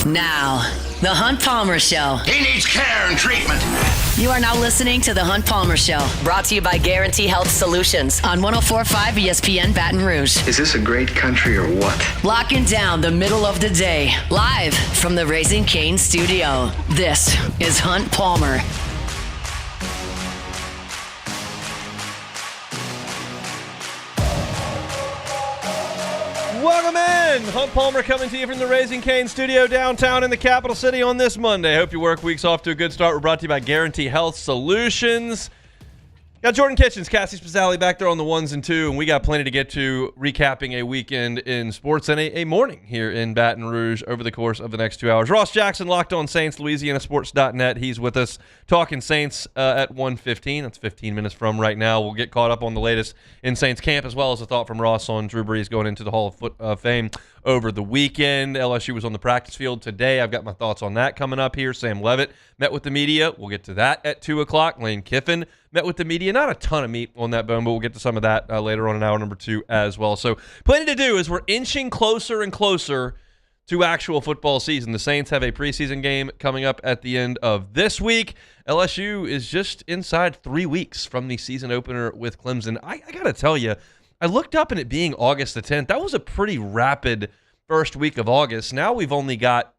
Now, The Hunt Palmer Show. He needs care and treatment. You are now listening to The Hunt Palmer Show, brought to you by Guarantee Health Solutions on 104.5 ESPN Baton Rouge. Is this a great country or what? Locking down the middle of the day, live from the Raising Cane studio. This is Hunt Palmer. Welcome in! Hunt Palmer coming to you from the Raising Cane studio downtown in the capital city on this Monday. Hope your work week's off to a good start. We're brought to you by Guarantee Health Solutions. Got Jordan Kitchens, Cassie Spazzali back there on the ones and two, and we got plenty to get to, recapping a weekend in sports and a morning here in Baton Rouge over the course of the next 2 hours. Ross Jackson, Locked On Saints, LouisianaSports.net. He's with us talking Saints at 1:15. That's 15 minutes from right now. We'll get caught up on the latest in Saints camp, as well as a thought from Ross on Drew Brees going into the Hall of Fame over the weekend. LSU was on the practice field today. I've got my thoughts on that coming up here. Sam Levitt met with the media. We'll get to that at 2 o'clock. Lane Kiffin met with the media. Not a ton of meat on that bone, but we'll get to some of that later on in hour number 2 as well. So plenty to do as we're inching closer and closer to actual football season. The Saints have a preseason game coming up at the end of this week. LSU is just inside 3 weeks from the season opener with Clemson. I got to tell you, I looked up and it being August the 10th. That was a pretty rapid first week of August. Now we've only got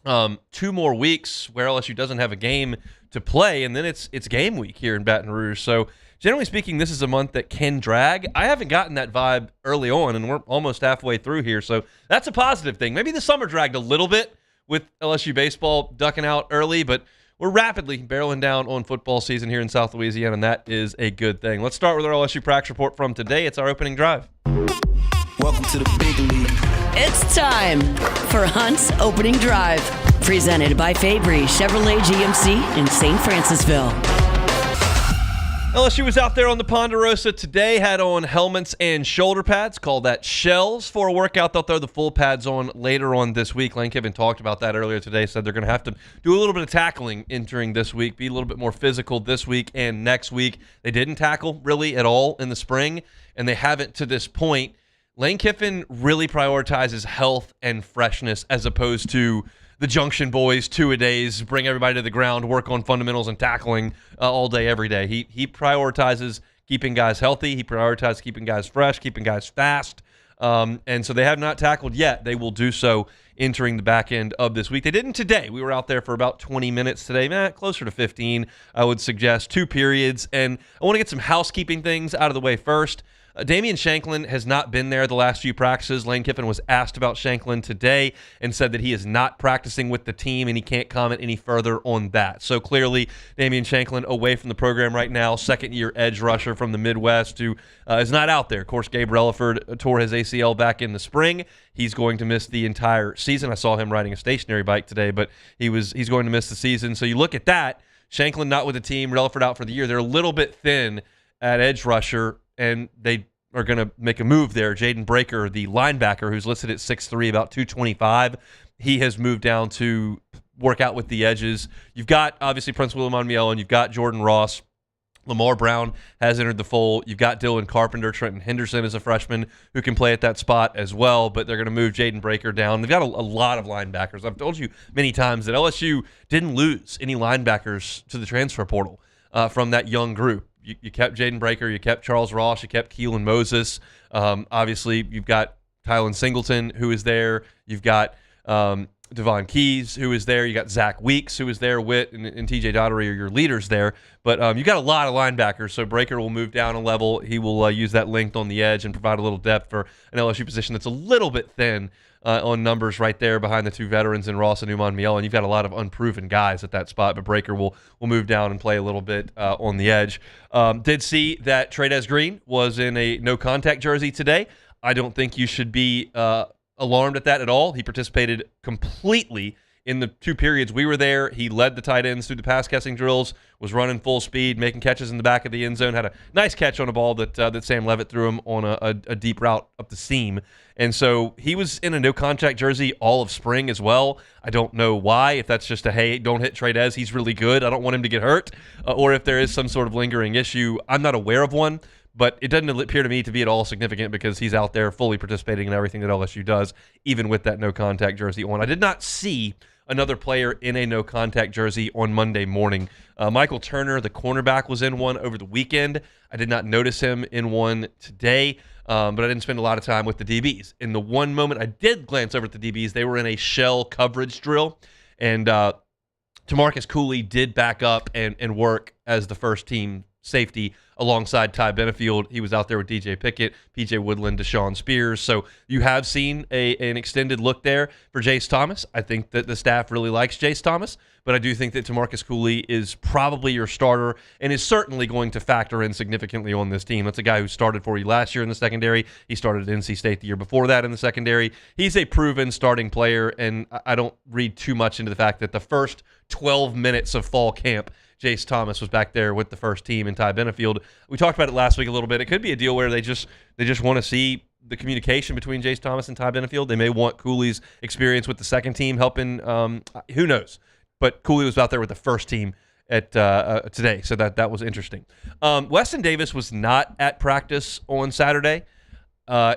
2 more weeks where LSU doesn't have a game to play, and then it's game week here in Baton Rouge. So generally speaking, this is a month that can drag. I haven't gotten that vibe early on, and we're almost halfway through here, so that's a positive thing. Maybe the summer dragged a little bit with LSU baseball ducking out early, but we're rapidly barreling down on football season here in South Louisiana, and that is a good thing. Let's start with our LSU practice report from today. It's our opening drive. Welcome to the big league. It's time for Hunt's Opening Drive, presented by Fabry Chevrolet GMC in St. Francisville. LSU was out there on the Ponderosa today, had on helmets and shoulder pads, called that shells for a workout. They'll throw the full pads on later on this week. Lane Kiffin talked about that earlier today, said they're going to have to do a little bit of tackling entering this week, be a little bit more physical this week and next week. They didn't tackle really at all in the spring, and they haven't to this point. Lane Kiffin really prioritizes health and freshness as opposed to the Junction Boys 2-a-days, bring everybody to the ground, work on fundamentals and tackling all day, every day. He prioritizes keeping guys healthy. He prioritizes keeping guys fresh, keeping guys fast. And so they have not tackled yet. They will do so entering the back end of this week. They didn't today. We were out there for about 20 minutes today, closer to 15, I would suggest, 2 periods. And I want to get some housekeeping things out of the way first. Damian Shanklin has not been there the last few practices. Lane Kiffin was asked about Shanklin today and said that he is not practicing with the team and he can't comment any further on that. So clearly, Damian Shanklin away from the program right now, second-year edge rusher from the Midwest who is not out there. Of course, Gabe Relaford tore his ACL back in the spring. He's going to miss the entire season. I saw him riding a stationary bike today, but he's going to miss the season. So you look at that, Shanklin not with the team, Relaford out for the year. They're a little bit thin at edge rusher, and they are going to make a move there. Jaden Breaker, the linebacker, who's listed at 6'3", about 225, he has moved down to work out with the edges. You've got, obviously, Prince William Onmiel, and you've got Jordan Ross. Lamar Brown has entered the fold. You've got Dylan Carpenter. Trenton Henderson is a freshman who can play at that spot as well, but they're going to move Jaden Breaker down. They've got a lot of linebackers. I've told you many times that LSU didn't lose any linebackers to the transfer portal from that young group. You kept Jaden Breaker, you kept Charles Ross, you kept Keelan Moses. Obviously, you've got Tylen Singleton, who is there. You've got Devon Keys, who is there. You got Zach Weeks, who is there. Witt and TJ Daugherty are your leaders there. But you've got a lot of linebackers, so Breaker will move down a level. He will use that length on the edge and provide a little depth for an LSU position that's a little bit thin on numbers right there behind the 2 veterans in Ross and Miel, and you've got a lot of unproven guys at that spot, but Breaker will move down and play a little bit on the edge. Did see that Trey'Dez Green was in a no-contact jersey today. I don't think you should be alarmed at that at all. He participated completely in the 2 periods we were there. He led the tight ends through the pass-catching drills was running full speed, making catches in the back of the end zone, had a nice catch on a ball that Sam Levitt threw him on a deep route up the seam. And so he was in a no-contact jersey all of spring as well. I don't know why, if that's just a, hey, don't hit Trey Dez, he's really good, I don't want him to get hurt, or if there is some sort of lingering issue. I'm not aware of one, but it doesn't appear to me to be at all significant because he's out there fully participating in everything that LSU does, even with that no-contact jersey on. I did not see another player in a no-contact jersey on Monday morning. Michael Turner, the cornerback, was in one over the weekend. I did not notice him in one today, but I didn't spend a lot of time with the DBs. In the one moment I did glance over at the DBs, they were in a shell coverage drill, and Tamarcus Cooley did back up and work as the first-team safety alongside Ty Benefield. He was out there with DJ Pickett, PJ Woodland, Deshaun Spears. So you have seen an extended look there for Jace Thomas. I think that the staff really likes Jace Thomas, but I do think that Tamarcus Cooley is probably your starter and is certainly going to factor in significantly on this team. That's a guy who started for you last year in the secondary. He started at NC State the year before that in the secondary. He's a proven starting player, and I don't read too much into the fact that the first 12 minutes of fall camp, Jace Thomas was back there with the first team, and Ty Benefield. We talked about it last week a little bit. It could be a deal where they just want to see the communication between Jace Thomas and Ty Benefield. They may want Cooley's experience with the second team helping. Who knows? But Cooley was out there with the first team at today, so that was interesting. Weston Davis was not at practice on Saturday.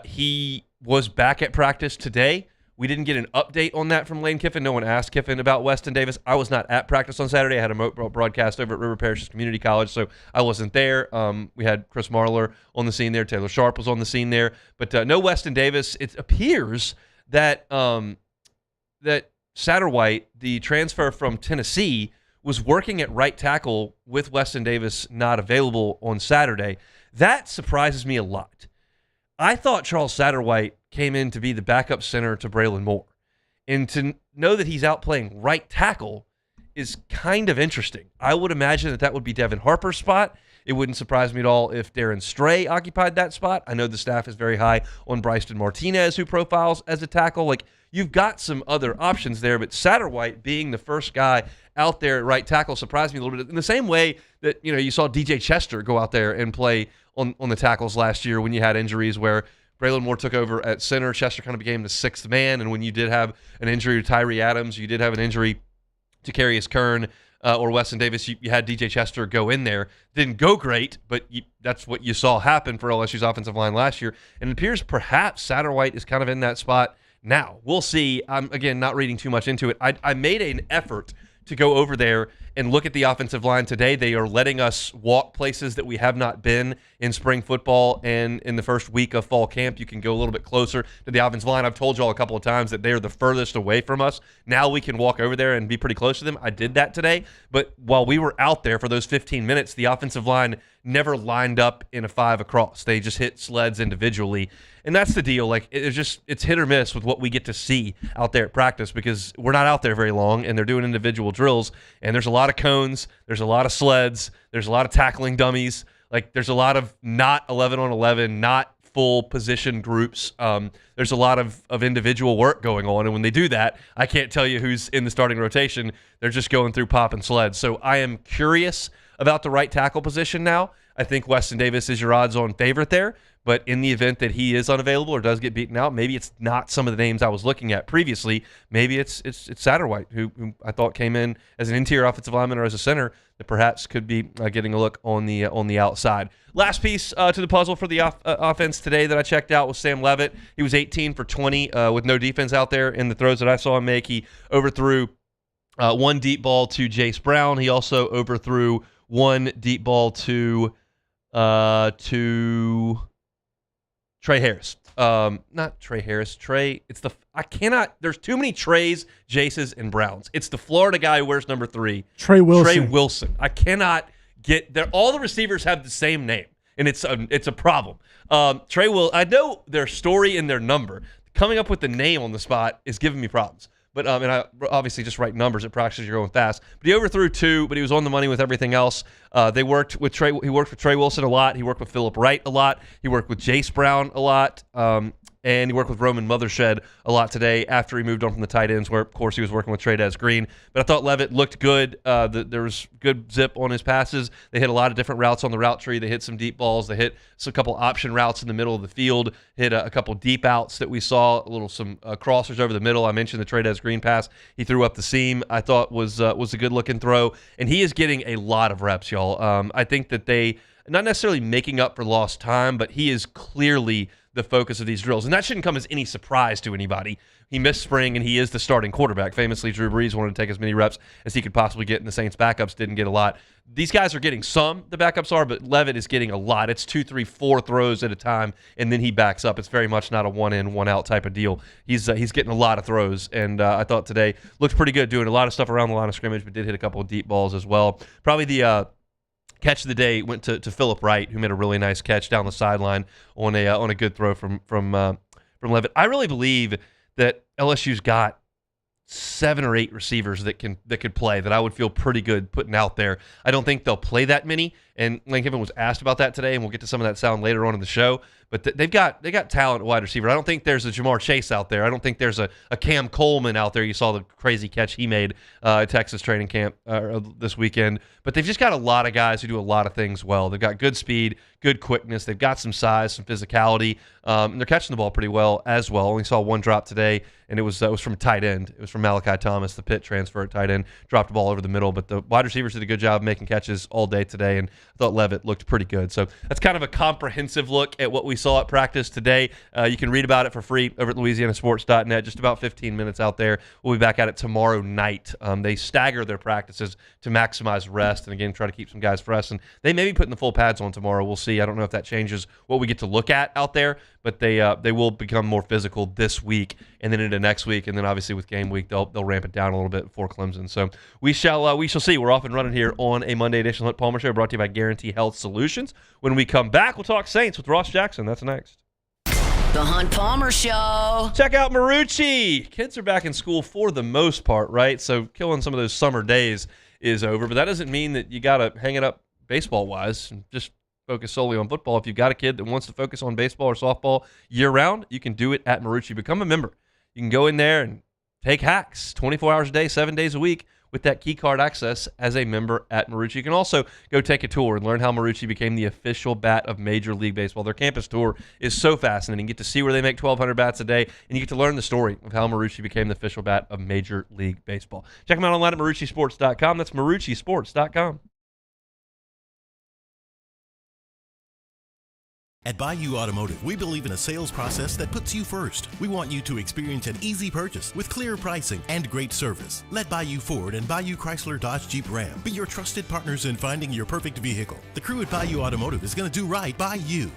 He was back at practice today. We didn't get an update on that from Lane Kiffin. No one asked Kiffin about Weston Davis. I was not at practice on Saturday. I had a broadcast over at River Parishes Community College, so I wasn't there. We had Chris Marler on the scene there. Taylor Sharp was on the scene there. But no Weston Davis. It appears that that Satterwhite, the transfer from Tennessee, was working at right tackle with Weston Davis not available on Saturday. That surprises me a lot. I thought Charles Satterwhite came in to be the backup center to Braylon Moore. And to know that he's out playing right tackle is kind of interesting. I would imagine that would be Devin Harper's spot. It wouldn't surprise me at all if Darren Stray occupied that spot. I know the staff is very high on Bryson Martinez, who profiles as a tackle. Like, you've got some other options there, but Satterwhite being the first guy out there at right tackle surprised me a little bit. In the same way that, you saw DJ Chester go out there and play on the tackles last year when you had injuries where Braylon Moore took over at center. Chester kind of became the sixth man, and when you did have an injury to Tyree Adams, you did have an injury to Carius Kern or Weston Davis, you had DJ Chester go in there. Didn't go great, but that's what you saw happen for LSU's offensive line last year, and it appears perhaps Satterwhite is kind of in that spot now. We'll see. I'm, again, not reading too much into it. I made an effort to go over there and look at the offensive line today. They are letting us walk places that we have not been in spring football, and in the first week of fall camp, you can go a little bit closer to the offensive line. I've told you all a couple of times that they are the furthest away from us. Now we can walk over there and be pretty close to them. I did that today, but while we were out there for those 15 minutes, the offensive line never lined up in a 5 across. They just hit sleds individually. And that's the deal. Like, it's hit or miss with what we get to see out there at practice because we're not out there very long and they're doing individual drills. And there's a lot of cones. There's a lot of sleds. There's a lot of tackling dummies. Like, there's a lot of not 11 on 11, not full position groups. There's a lot of individual work going on. And when they do that, I can't tell you who's in the starting rotation. They're just going through pop and sleds. So I am curious about the right tackle position now. I think Weston Davis is your odds-on favorite there. But in the event that he is unavailable or does get beaten out, maybe it's not some of the names I was looking at previously. Maybe it's Satterwhite, who I thought came in as an interior offensive lineman or as a center that perhaps could be getting a look on the outside. Last piece to the puzzle for the offense today that I checked out was Sam Levitt. He was 18 for 20 with no defense out there in the throws that I saw him make. He overthrew one deep ball to Jace Brown. He also overthrew one deep ball to Trey Harris. Not Trey Harris. There's too many Treys, Jaces, and Browns. It's the Florida guy who wears number 3. Trey Wilson. Trey Wilson. I cannot get there. All the receivers have the same name, and it's a problem. Trey Wilson. I know their story and their number. Coming up with the name on the spot is giving me problems. But and I obviously just write numbers at practice. You're going fast. But he overthrew 2, but he was on the money with everything else. He worked with Trey Wilson a lot. He worked with Phillip Wright a lot. He worked with Jace Brown a lot. And he worked with Roman Mothershed a lot today after he moved on from the tight ends, where, of course, he was working with Trey'Dez Green. But I thought Levitt looked good. There was good zip on his passes. They hit a lot of different routes on the route tree. They hit some deep balls. They hit a couple option routes in the middle of the field, hit a couple deep outs that we saw, some crossers over the middle. I mentioned the Trey'Dez Green pass he threw up the seam, I thought was a good-looking throw. And he is getting a lot of reps, y'all. I think that they, not necessarily making up for lost time, but he is clearly the focus of these drills. And that shouldn't come as any surprise to anybody. He missed spring, and he is the starting quarterback. Famously, Drew Brees wanted to take as many reps as he could possibly get, and the Saints' backups didn't get a lot. These guys are getting some, the backups are, but Levitt is getting a lot. It's 2, 3, 4 throws at a time, and then he backs up. It's very much not a one-in, one-out type of deal. He's getting a lot of throws, and I thought today looked pretty good, doing a lot of stuff around the line of scrimmage, but did hit a couple of deep balls as well. Probably the catch of the day went to Phillip Wright, who made a really nice catch down the sideline on a good throw from Levitt. I really believe that LSU's got 7 or 8 receivers that could play, that I would feel pretty good putting out there. I don't think they'll play that many, and Lane Kiffin was asked about that today, and we'll get to some of that sound later on in the show. But they've got talent at wide receiver. I don't think there's a Jamar Chase out there. I don't think there's a Cam Coleman out there. You saw the crazy catch he made at Texas training camp this weekend. But they've just got a lot of guys who do a lot of things well. They've got good speed, good quickness. They've got some size, some physicality, and they're catching the ball pretty well as well. Only saw one drop today, and it was from tight end. It was from Malachi Thomas, the Pitt transfer at tight end. Dropped the ball over the middle, but the wide receivers did a good job making catches all day today, and I thought Levitt looked pretty good. So that's kind of a comprehensive look at what we saw at practice today. You can read about it for free over at LouisianaSports.net. Just about 15 minutes out there. We'll be back at it tomorrow night. They stagger their practices to maximize rest and, again, try to keep some guys fresh. And they may be putting the full pads on tomorrow. We'll see. I don't know if that changes what we get to look at out there, but they will become more physical this week and then into next week. And then, obviously, with game week, they'll ramp it down a little bit before Clemson. So we shall see. We're off and running here on a Monday edition of the Palmer Show, brought to you by Guarantee Health Solutions. When we come back, we'll talk Saints with Ross Jackson. That's next. The Hunt Palmer Show. Check out Marucci. Kids are back in school for the most part, right? So killing some of those summer days is over, but that doesn't mean that you got to hang it up baseball-wise and just focus solely on football. If you've got a kid that wants to focus on baseball or softball year-round, you can do it at Marucci. Become a member. You can go in there and take hacks 24 hours a day, 7 days a week with that key card access as a member at Marucci. You can also go take a tour and learn how Marucci became the official bat of Major League Baseball. Their campus tour is so fascinating. You get to see where they make 1,200 bats a day, and you get to learn the story of how Marucci became the official bat of Major League Baseball. Check them out online at MarucciSports.com. That's MarucciSports.com. At Bayou Automotive, we believe in a sales process that puts you first. We want you to experience an easy purchase with clear pricing and great service. Let Bayou Ford and Bayou Chrysler Dodge Jeep Ram be your trusted partners in finding your perfect vehicle. The crew at Bayou Automotive is going to do right by you.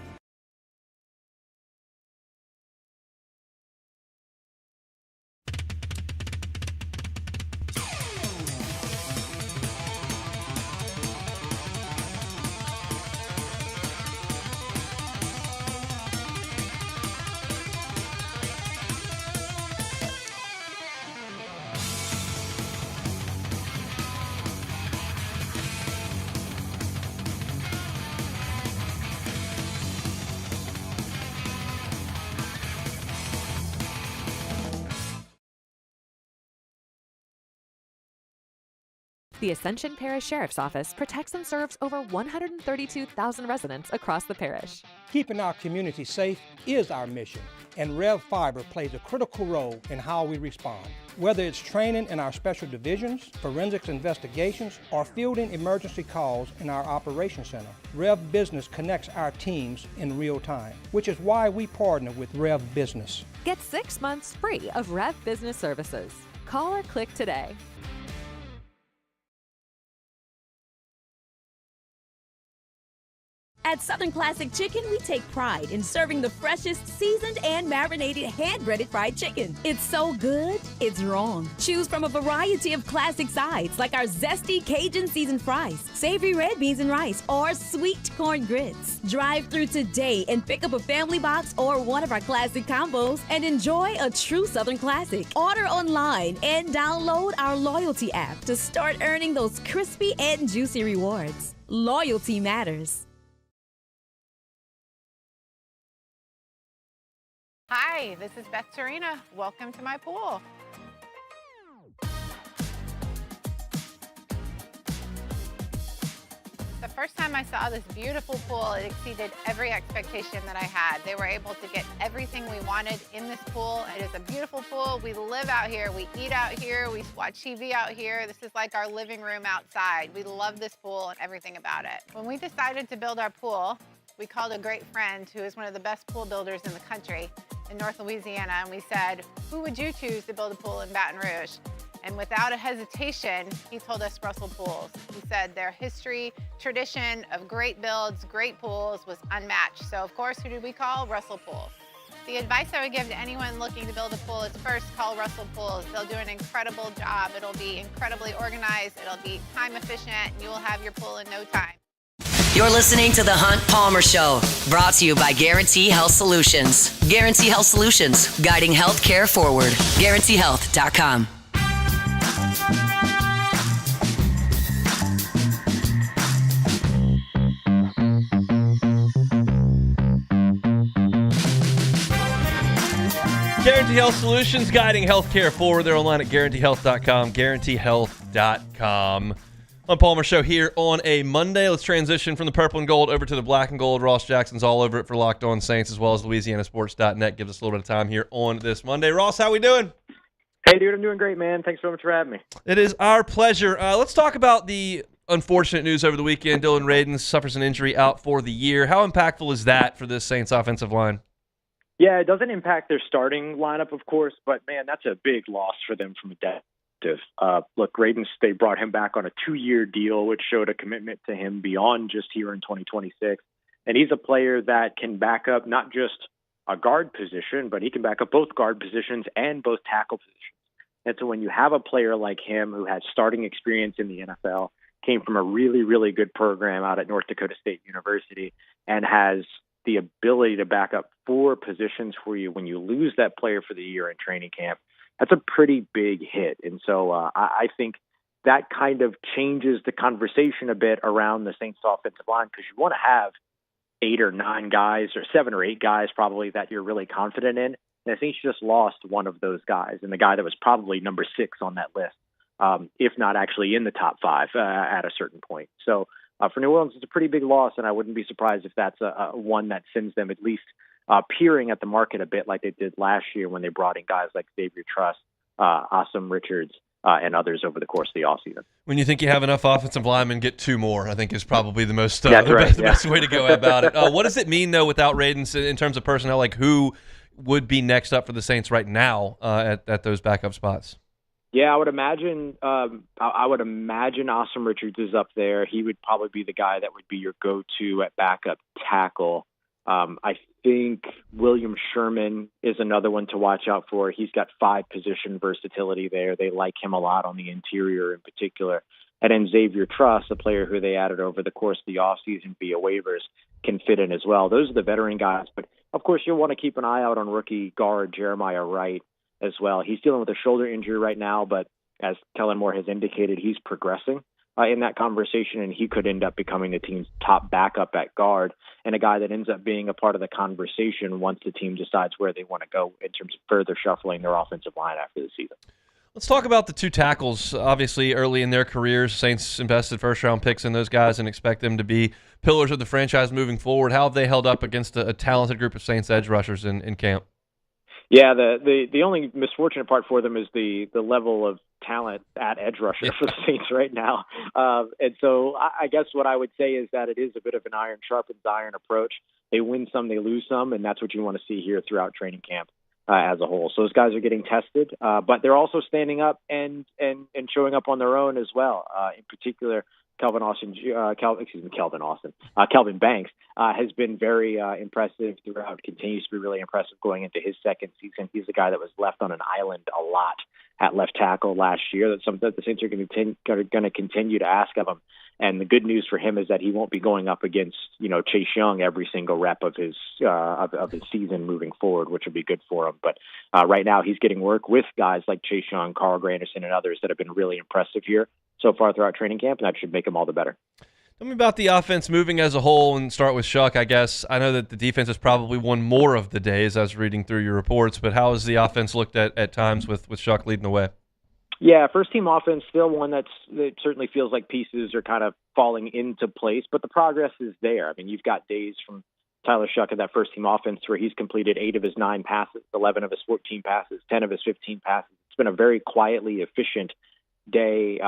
The Ascension Parish Sheriff's Office protects and serves over 132,000 residents across the parish. Keeping our community safe is our mission, and Rev Fiber plays a critical role in how we respond. Whether it's training in our special divisions, forensics investigations, or fielding emergency calls in our operations center, Rev Business connects our teams in real time, which is why we partner with Rev Business. Get 6 months free of Rev Business services. Call or click today. At Southern Classic Chicken, we take pride in serving the freshest seasoned and marinated hand-breaded fried chicken. It's so good, it's wrong. Choose from a variety of classic sides like our zesty Cajun seasoned fries, savory red beans and rice, or sweet corn grits. Drive through today and pick up a family box or one of our classic combos and enjoy a true Southern classic. Order online and download our loyalty app to start earning those crispy and juicy rewards. Loyalty matters. Hi, this is Beth Serena. Welcome to my pool. The first time I saw this beautiful pool, it exceeded every expectation that I had. They were able to get everything we wanted in this pool. It is a beautiful pool. We live out here, we eat out here, we watch TV out here. This is like our living room outside. We love this pool and everything about it. When we decided to build our pool, we called a great friend who is one of the best pool builders in the country in North Louisiana, and we said, who would you choose to build a pool in Baton Rouge? And without a hesitation, he told us Russell Pools. He said their history, tradition of great builds, great pools was unmatched. So of course, who did we call? Russell Pools. The advice I would give to anyone looking to build a pool is first call Russell Pools. They'll do an incredible job. It'll be incredibly organized. It'll be time efficient. And you will have your pool in no time. You're listening to The Hunt Palmer Show, brought to you by Guarantee Health Solutions. Guarantee Health Solutions, guiding healthcare forward. GuaranteeHealth.com. Guarantee Health Solutions, guiding healthcare forward. They're online at GuaranteeHealth.com, GuaranteeHealth.com. On Palmer Show here on a Monday. Let's transition from the purple and gold over to the black and gold. Ross Jackson's all over it for Locked On Saints, as well as LouisianaSports.net. Gives us a little bit of time here on this Monday. Ross, how we doing? Hey, dude, I'm doing great, man. Thanks so much for having me. It is our pleasure. Let's talk about the unfortunate news over the weekend. Dylan Radin suffers an injury, out for the year. How impactful is that for this Saints offensive line? Yeah, it doesn't impact their starting lineup, of course, but, man, that's a big loss for them from a depth. Look, Radin, they brought him back on a 2-year deal, which showed a commitment to him beyond just here in 2026. And he's a player that can back up not just a guard position, but he can back up both guard positions and both tackle positions. And so when you have a player like him who has starting experience in the NFL, came from a really, really good program out at North Dakota State University, and has the ability to back up 4 positions for you when you lose that player for the year in training camp, that's a pretty big hit. And so I think that kind of changes the conversation a bit around the Saints offensive line, because you want to have 8 or 9 guys, or 7 or 8 guys probably, that you're really confident in. And I think you just lost one of those guys, and the guy that was probably number 6 on that list, if not actually in the top 5 at a certain point. So for New Orleans, it's a pretty big loss, and I wouldn't be surprised if that's one that sends them at least peering at the market a bit like they did last year when they brought in guys like Xavier Truss, Awesome Richards, and others over the course of the offseason. When you think you have enough offensive linemen, get 2 more, I think is probably the most best way to go about it. What does it mean, though, without Radin in terms of personnel? Like, who would be next up for the Saints right now at those backup spots? Yeah, I would imagine Awesome Richards is up there. He would probably be the guy that would be your go-to at backup tackle. I think William Sherman is another one to watch out for. He's got 5 position versatility there. They like him a lot on the interior in particular. And then Xavier Truss, a player who they added over the course of the offseason via waivers, can fit in as well. Those are the veteran guys. But, of course, you'll want to keep an eye out on rookie guard Jeremiah Wright as well. He's dealing with a shoulder injury right now, but as Kellen Moore has indicated, he's progressing in that conversation, and he could end up becoming the team's top backup at guard, and a guy that ends up being a part of the conversation once the team decides where they want to go in terms of further shuffling their offensive line after the season. Let's talk about the 2 tackles. Obviously, early in their careers, Saints invested first-round picks in those guys and expect them to be pillars of the franchise moving forward. How have they held up against a talented group of Saints edge rushers in camp? Yeah, the only misfortunate part for them is the level of talent at edge rusher for the Saints right now. And so I guess what I would say is that it is a bit of an iron sharpens iron approach. They win some, they lose some, and that's what you want to see here throughout training camp as a whole. So those guys are getting tested, but they're also standing up and showing up on their own as well. In particular, Kelvin Banks has been very impressive throughout, continues to be really impressive going into his second season. He's the guy that was left on an island a lot at left tackle last year. That's something that the Saints are going to continue to ask of him. And the good news for him is that he won't be going up against, Chase Young every single rep of his season moving forward, which would be good for him. But right now he's getting work with guys like Chase Young, Carl Granderson, and others that have been really impressive here so far throughout training camp, and that should make him all the better. Tell me about the offense moving as a whole, and start with Shuck, I guess. I know that the defense has probably won more of the day as I was reading through your reports, but how has the offense looked at times with Shuck leading the way? Yeah, first-team offense, still one that certainly feels like pieces are kind of falling into place, but the progress is there. I mean, you've got days from Tyler Shuck at that first-team offense where he's completed 8 of his 9 passes, 11 of his 14 passes, 10 of his 15 passes. It's been a very quietly efficient day,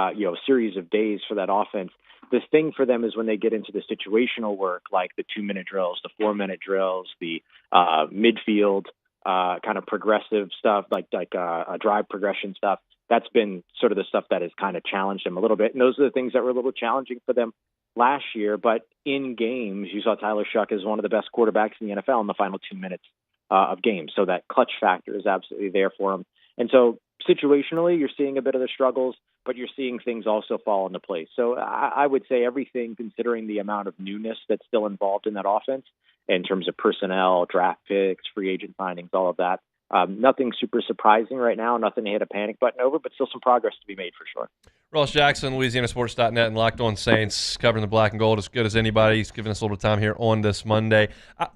series of days for that offense. The thing for them is when they get into the situational work, like the 2-minute drills, the 4-minute drills, the midfield kind of progressive stuff, like a drive progression stuff. That's been sort of the stuff that has kind of challenged them a little bit. And those are the things that were a little challenging for them last year. But in games, you saw Tyler Shuck as one of the best quarterbacks in the NFL in the final 2 minutes of games. So that clutch factor is absolutely there for him. And so situationally, you're seeing a bit of the struggles, but you're seeing things also fall into place. So I would say everything, considering the amount of newness that's still involved in that offense in terms of personnel, draft picks, free agent signings, all of that. Nothing super surprising right now, nothing to hit a panic button over, but still some progress to be made for sure. Ross Jackson, LouisianaSports.net, and Locked On Saints, covering the black and gold as good as anybody. He's giving us a little time here on this Monday.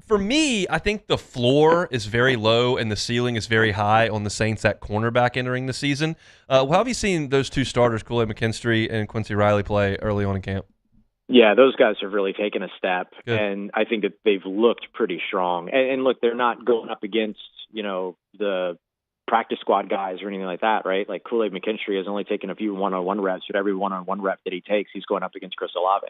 For me, I think the floor is very low and the ceiling is very high on the Saints at cornerback entering the season. How have you seen those two starters, Kool-Aid McKinstry and Quincy Riley, play early on in camp? Yeah, those guys have really taken a step, Good. and I think that they've looked pretty strong. And look, they're not going up against, the practice squad guys or anything like that, right? Like Kool-Aid McKinstry has only taken a few one-on-one reps, but every one-on-one rep that he takes, he's going up against Chris Olave.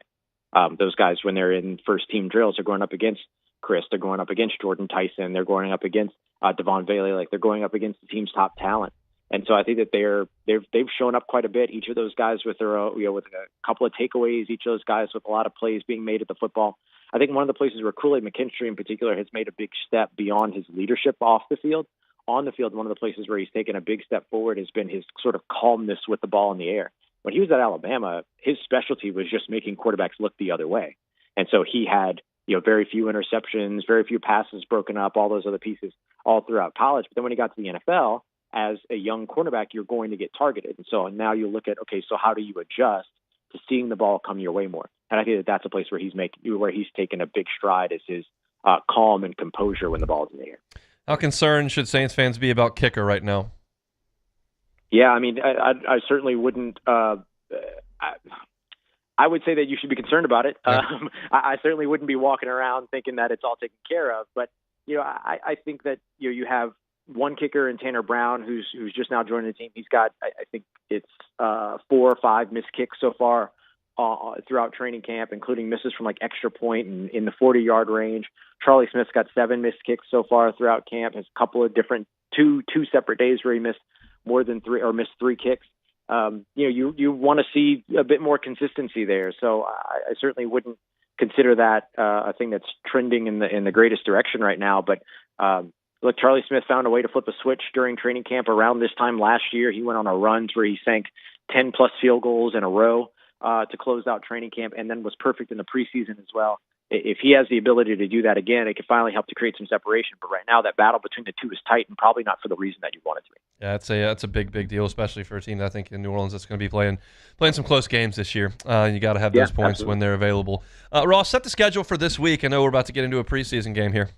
Those guys, when they're in first-team drills, are going up against Chris. They're going up against Jordan Tyson. They're going up against Devon Bailey. Like, they're going up against the team's top talent. And so I think that they've shown up quite a bit. Each of those guys with their with a couple of takeaways. Each of those guys with a lot of plays being made at the football. I think one of the places where Kool-Aid McKinstry in particular has made a big step beyond his leadership off the field. On the field, one of the places where he's taken a big step forward has been his sort of calmness with the ball in the air. When he was at Alabama, his specialty was just making quarterbacks look the other way. And so he had, very few interceptions, very few passes broken up, all those other pieces all throughout college. But then when he got to the NFL, as a young quarterback, you're going to get targeted. And so now you look at, okay, so how do you adjust to seeing the ball come your way more? And I think that that's a place where he's taken a big stride, is his calm and composure when the ball's in the air. How concerned should Saints fans be about kicker right now? Yeah, I mean, I certainly wouldn't. I would say that you should be concerned about it. Yeah. I certainly wouldn't be walking around thinking that it's all taken care of. But I think that you have one kicker in Tanner Brown who's just now joining the team. He's got, I think it's 4 or 5 missed kicks so far throughout training camp, including misses from like extra point and in the 40-yard range. Charlie Smith's got 7 missed kicks so far throughout camp. Has a couple of different two separate days where he missed more than 3 or missed 3 kicks. You want to see a bit more consistency there. So I certainly wouldn't consider that a thing that's trending in the greatest direction right now. But look, Charlie Smith found a way to flip a switch during training camp around this time last year. He went on a run where he sank 10-plus field goals in a row to close out training camp, and then was perfect in the preseason as well. If he has the ability to do that again, it could finally help to create some separation. But right now, that battle between the two is tight, and probably not for the reason that you want it to be. Yeah, that's a big deal, especially for a team that I think in New Orleans that's going to be playing some close games this year. You got to have those points absolutely when they're available. Ross, set the schedule for this week. I know we're about to get into a preseason game here.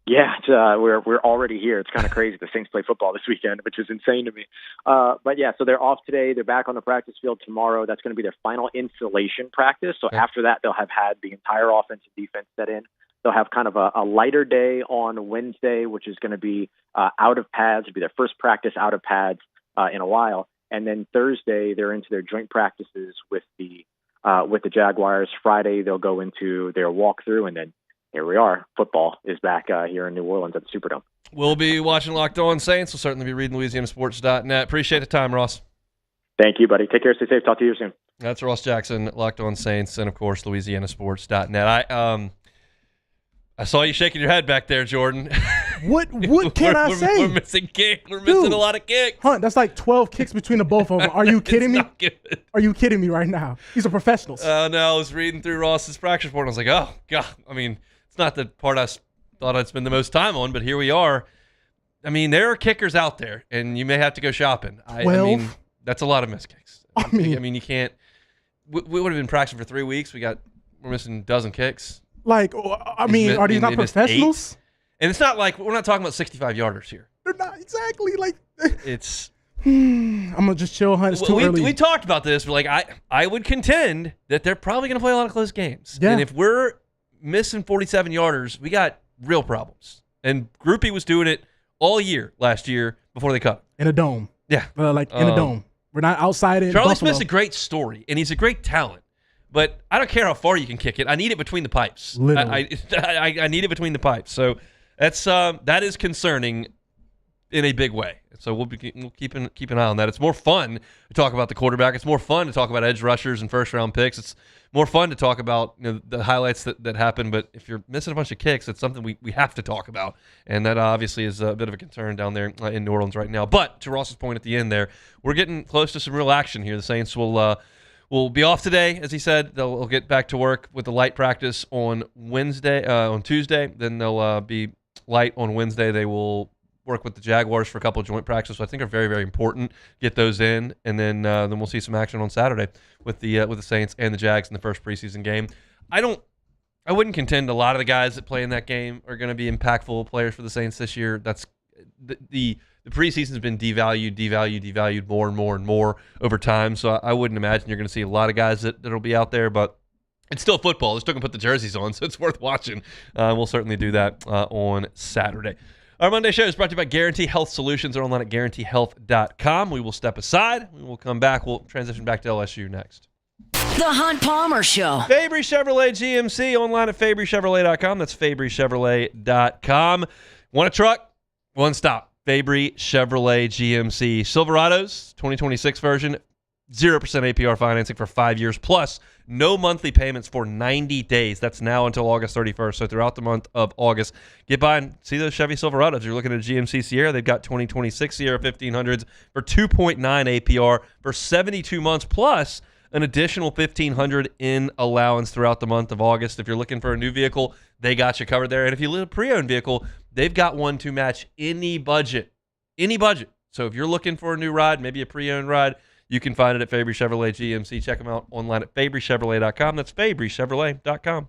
Yeah, we're already here. It's kind of crazy. The Saints play football this weekend, which is insane to me. But yeah, so they're off today. They're back on the practice field tomorrow. That's going to be their final installation practice. So after that, they'll have had the entire offensive defense set in. They'll have kind of a lighter day on Wednesday, which is going to be out of pads. It'll be their first practice out of pads in a while. And then Thursday, they're into their joint practices with the Jaguars. Friday, they'll go into their walkthrough, and then here we are. Football is back here in New Orleans at the Superdome. We'll be watching Locked On Saints. We'll certainly be reading LouisianaSports.net. Appreciate the time, Ross. Thank you, buddy. Take care. Stay safe. Talk to you soon. That's Ross Jackson, Locked On Saints, and, of course, LouisianaSports.net. I saw you shaking your head back there, Jordan. What can I say? We're missing kick. We're missing a lot of kicks. Hunt, that's like 12 kicks between the both of them. Are you kidding me? Not good. Are you kidding me right now? These are professionals. No, I was reading through Ross's practice report, and I was like, oh, God. I mean, it's not the part I thought I'd spend the most time on, but here we are. I mean, there are kickers out there, and you may have to go shopping. I mean, that's a lot of missed kicks. I mean, you can't. we would have been practicing for 3 weeks. We're missing a dozen kicks. Like, I mean, are these not professionals? 8. And it's not like we're not talking about 65-yarders here. They're not exactly like. It's. I'm gonna just chill, Hunt. It's too early. We talked about this, but like I would contend that they're probably going to play a lot of close games. Yeah. And if we're missing 47-yarders, we got real problems. And Groupie was doing it all year last year before they cut him. In a dome. Yeah. In a dome. We're not outside in Charlie Buffalo. Smith's a great story, and he's a great talent. But I don't care how far you can kick it. I need it between the pipes. Literally. I need it between the pipes. So that is concerning in a big way. So we'll keep an eye on that. It's more fun to talk about the quarterback. It's more fun to talk about edge rushers and first-round picks. It's more fun to talk about the highlights that happen. But if you're missing a bunch of kicks, it's something we have to talk about. And that obviously is a bit of a concern down there in New Orleans right now. But to Ross's point at the end there, we're getting close to some real action here. The Saints will be off today, as he said. They'll get back to work with the light practice on Tuesday. Then they'll be light on Wednesday. They will work with the Jaguars for a couple of joint practices, so I think are very, very important. Get those in, and then we'll see some action on Saturday with the Saints and the Jags in the first preseason game. I wouldn't contend a lot of the guys that play in that game are going to be impactful players for the Saints this year. That's the preseason's been devalued more and more and more over time. So I wouldn't imagine you're going to see a lot of guys that'll be out there, but it's still football. They're still going to put the jerseys on, so it's worth watching. We'll certainly do that on Saturday. Our Monday show is brought to you by Guarantee Health Solutions. They're online at guaranteehealth.com. We will step aside. We will come back. We'll transition back to LSU next. The Hunt Palmer Show. Fabry Chevrolet GMC, online at fabrychevrolet.com. That's fabrychevrolet.com. Want a truck? One stop. Fabry Chevrolet GMC. Silverados, 2026 version, 0% APR financing for 5 years, plus no monthly payments for 90 days. That's now until August 31st. So throughout the month of August, get by and see those Chevy Silverados. You're looking at a GMC Sierra. They've got 2026 Sierra 1500s for 2.9 APR for 72 months, plus an additional $1,500 in allowance throughout the month of August. If you're looking for a new vehicle, they got you covered there. And if you live a pre-owned vehicle, they've got one to match any budget. Any budget. So if you're looking for a new ride, maybe a pre-owned ride, you can find it at Fabry Chevrolet GMC. Check them out online at fabrychevrolet.com. That's fabrychevrolet.com.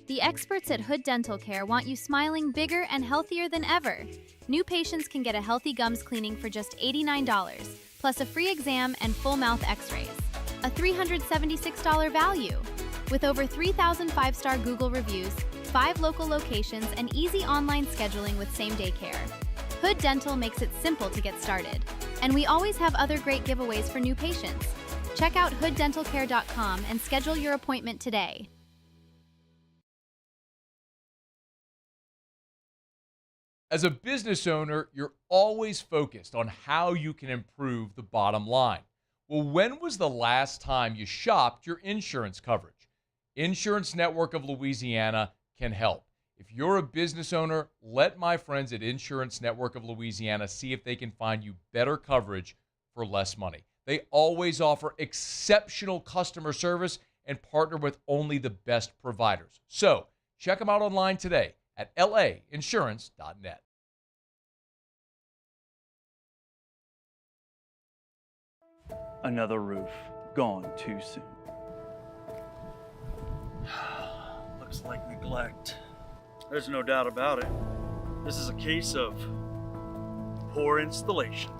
The experts at Hood Dental Care want you smiling bigger and healthier than ever. New patients can get a healthy gums cleaning for just $89, plus a free exam and full mouth x-rays. A $376 value. With over 3,000 five-star Google reviews, 5 local locations, and easy online scheduling with same-day care. Hood Dental makes it simple to get started. And we always have other great giveaways for new patients. Check out hooddentalcare.com and schedule your appointment today. As a business owner, you're always focused on how you can improve the bottom line. Well, when was the last time you shopped your insurance coverage? Insurance Network of Louisiana can help. If you're a business owner, let my friends at Insurance Network of Louisiana see if they can find you better coverage for less money. They always offer exceptional customer service and partner with only the best providers. So check them out online today at lainsurance.net. Another roof gone too soon. Looks like neglect. There's no doubt about it. This is a case of poor installation.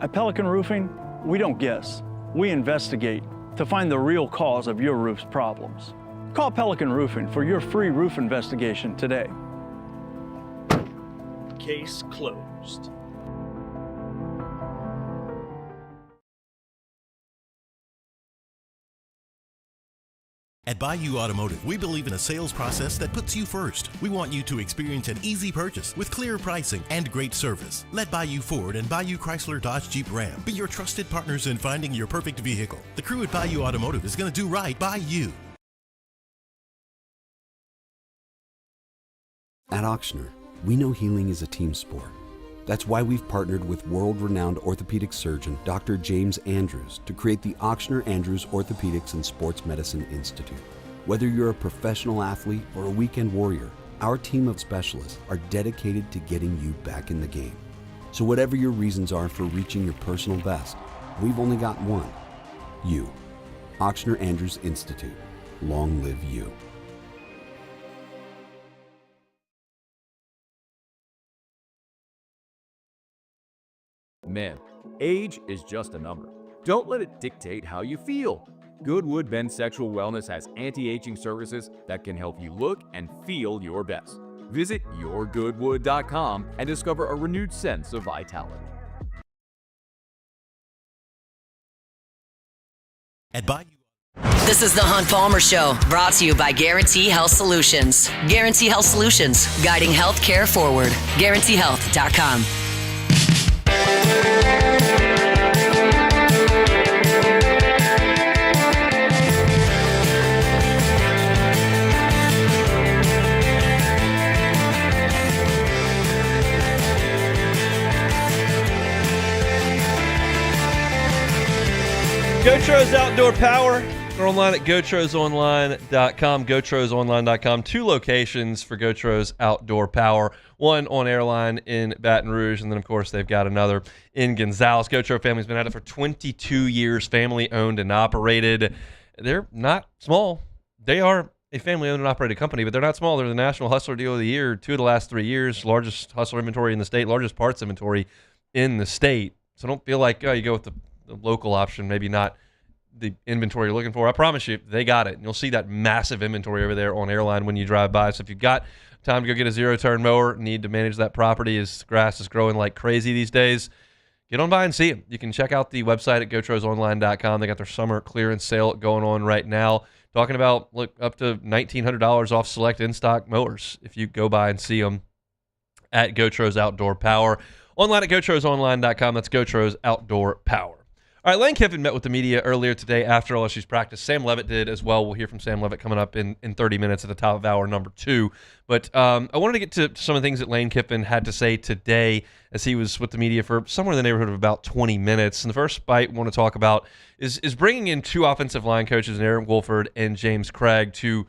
At Pelican Roofing, we don't guess. We investigate to find the real cause of your roof's problems. Call Pelican Roofing for your free roof investigation today. Case closed. At Bayou Automotive, we believe in a sales process that puts you first. We want you to experience an easy purchase with clear pricing and great service. Let Bayou Ford and Bayou Chrysler Dodge Jeep Ram be your trusted partners in finding your perfect vehicle. The crew at Bayou Automotive is going to do right by you. At Auctioner, we know healing is a team sport. That's why we've partnered with world-renowned orthopedic surgeon Dr. James Andrews to create the Auctioner Andrews Orthopedics and Sports Medicine Institute. Whether you're a professional athlete or a weekend warrior, our team of specialists are dedicated to getting you back in the game. So whatever your reasons are for reaching your personal best, we've only got one. You. Ochsner Andrews Institute. Long live you. Men, age is just a number. Don't let it dictate how you feel. Goodwood Men's Sexual Wellness has anti-aging services that can help you look and feel your best. Visit yourgoodwood.com and discover a renewed sense of vitality. At Bayou. This is the Hunt Palmer Show, brought to you by Guarantee Health Solutions. Guarantee Health Solutions, guiding healthcare forward. GuaranteeHealth.com. GoTro's Outdoor Power. We're online at GoTrosOnline.com, GoTrosOnline.com. 2 locations for GoTro's Outdoor Power. One on Airline in Baton Rouge, and then, of course, they've got another in Gonzales. GoTro family's been at it for 22 years, family-owned and operated. They're not small. They are a family-owned and operated company, but they're not small. They're the National Hustler Deal of the Year 2 of the last 3 years, largest hustler inventory in the state, largest parts inventory in the state. So don't feel like, you go with the local option, maybe not the inventory you're looking for. I promise you, they got it. And you'll see that massive inventory over there on Airline when you drive by. So if you've got time to go get a zero-turn mower, need to manage that property as grass is growing like crazy these days, get on by and see them. You can check out the website at GoTrosOnline.com. They got their summer clearance sale going on right now. Talking about up to $1,900 off select in-stock mowers if you go by and see them at GoTro's Outdoor Power. Online at GoTrosOnline.com. That's GoTro's Outdoor Power. All right, Lane Kiffin met with the media earlier today after LSU's practice. Sam Levitt did as well. We'll hear from Sam Levitt coming up in 30 minutes at the top of hour number 2. But I wanted to get to some of the things that Lane Kiffin had to say today as he was with the media for somewhere in the neighborhood of about 20 minutes. And the first bite we want to talk about is bringing in 2 offensive line coaches, Aaron Wolford and James Craig, to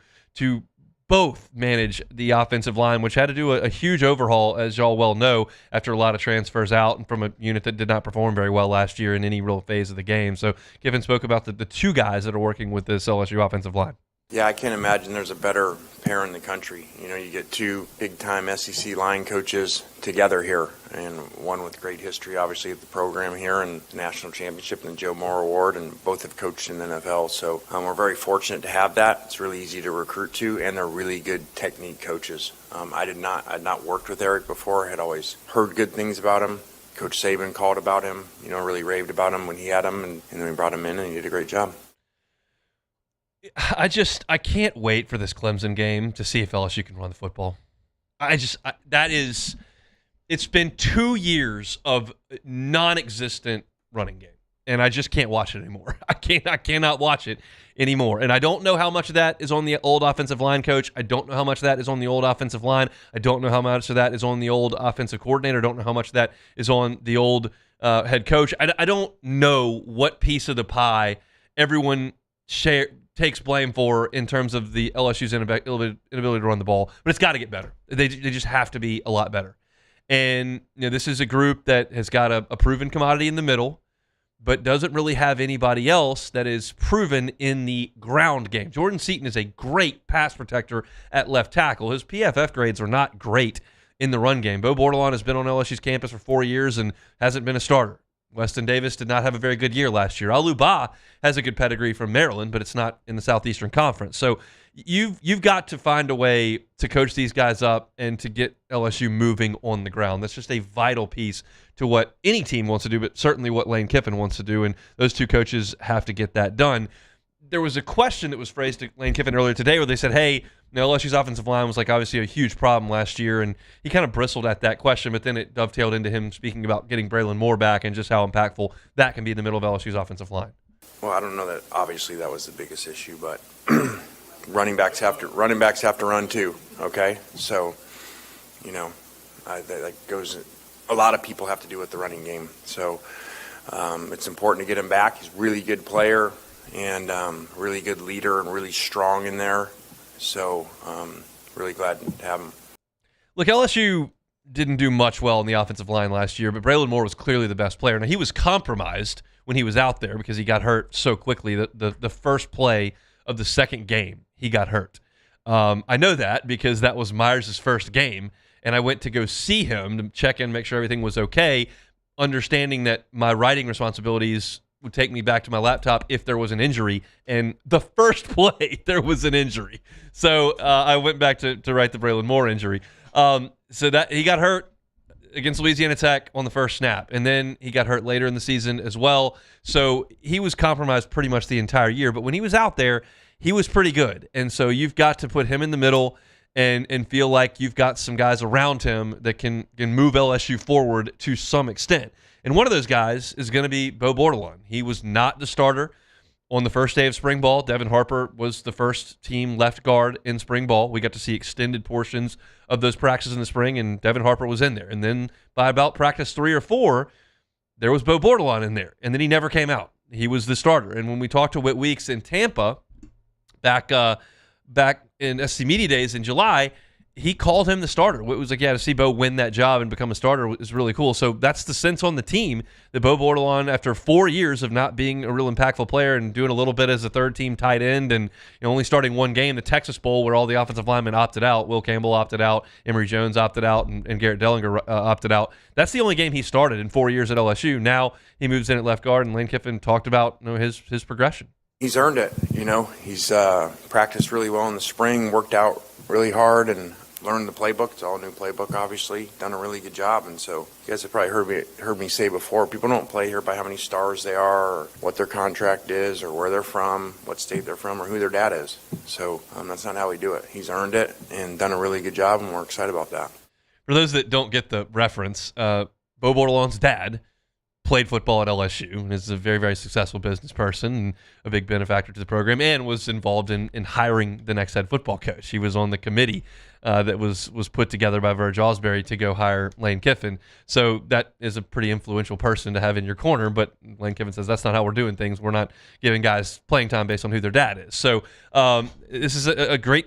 both manage the offensive line, which had to do a huge overhaul, as y'all well know, after a lot of transfers out and from a unit that did not perform very well last year in any real phase of the game. So Kiffin spoke about the 2 guys that are working with this LSU offensive line. Yeah, I can't imagine there's a better pair in the country. You know, you get 2 big-time SEC line coaches together here, and one with great history, obviously, at the program here and the national championship and the Joe Moore Award, and both have coached in the NFL. So we're very fortunate to have that. It's really easy to recruit to, and they're really good technique coaches. I'd not worked with Eric before. I had always heard good things about him. Coach Saban called about him, really raved about him when he had him, and then we brought him in, and he did a great job. I can't wait for this Clemson game to see if LSU can run the football. It's been 2 years of non-existent running game, and I just can't watch it anymore. I cannot watch it anymore. And I don't know how much of that is on the old offensive line coach. I don't know how much of that is on the old offensive line. I don't know how much of that is on the old offensive coordinator. I don't know how much of that is on the old head coach. I don't know what piece of the pie everyone takes blame for in terms of the LSU's inability to run the ball, but it's got to get better. They just have to be a lot better. And this is a group that has got a proven commodity in the middle, but doesn't really have anybody else that is proven in the ground game. Jordan Seaton is a great pass protector at left tackle. His PFF grades are not great in the run game. Bo Bordelon has been on LSU's campus for 4 years and hasn't been a starter. Weston Davis did not have a very good year last year. Alu Ba has a good pedigree from Maryland, but it's not in the Southeastern Conference. So you've got to find a way to coach these guys up and to get LSU moving on the ground. That's just a vital piece to what any team wants to do, but certainly what Lane Kiffin wants to do, and those 2 coaches have to get that done. There was a question that was phrased to Lane Kiffin earlier today where they said, hey, LSU's offensive line was obviously a huge problem last year, and he kind of bristled at that question, but then it dovetailed into him speaking about getting Braylon Moore back and just how impactful that can be in the middle of LSU's offensive line. Well, I don't know that obviously that was the biggest issue, but running backs have to run too, okay? So, that goes – a lot of people have to do with the running game. So it's important to get him back. He's a really good player and really good leader and really strong in there. So really glad to have him. Look, LSU didn't do much well in the offensive line last year, but Braylon Moore was clearly the best player. Now, he was compromised when he was out there because he got hurt so quickly. The first play of the second game, he got hurt. I know that because that was Myers' first game, and I went to go see him to check in, make sure everything was okay, understanding that my writing responsibilities would take me back to my laptop if there was an injury, and the first play, there was an injury. So I went back to write the Braylon Moore injury. So that he got hurt against Louisiana Tech on the first snap, and then he got hurt later in the season as well. So he was compromised pretty much the entire year. But when he was out there, he was pretty good. And so you've got to put him in the middle and feel like you've got some guys around him that can move LSU forward to some extent. And one of those guys is going to be Bo Bordelon. He was not the starter on the first day of spring ball. Devin Harper was the first team left guard in spring ball. We got to see extended portions of those practices in the spring, and Devin Harper was in there. And then by about practice 3 or 4, there was Bo Bordelon in there, and then he never came out. He was the starter. And when we talked to Whit Weeks in Tampa back in SC Media Days in July, he called him the starter. It was like, yeah, to see Bo win that job and become a starter is really cool. So that's the sense on the team that Bo Bordelon, after 4 years of not being a real impactful player and doing a little bit as a third-team tight end and only starting one game, the Texas Bowl, where all the offensive linemen opted out. Will Campbell opted out, Emory Jones opted out, and Garrett Dellinger opted out. That's the only game he started in 4 years at LSU. Now he moves in at left guard, and Lane Kiffin talked about his progression. He's earned it. He's practiced really well in the spring, worked out really hard, and learned the playbook. It's all a new playbook, obviously. Done a really good job. And so you guys have probably heard me say before, people don't play here by how many stars they are or what their contract is or where they're from, what state they're from, or who their dad is. So that's not how we do it. He's earned it and done a really good job, and we're excited about that. For those that don't get the reference, Bo Bordelon's dad played football at LSU and is a very, very successful business person and a big benefactor to the program, and was involved in hiring the next head football coach. He was on the committee that was put together by Verge Osbury to go hire Lane Kiffin. So that is a pretty influential person to have in your corner, but Lane Kiffin says that's not how we're doing things. We're not giving guys playing time based on who their dad is. So this is a great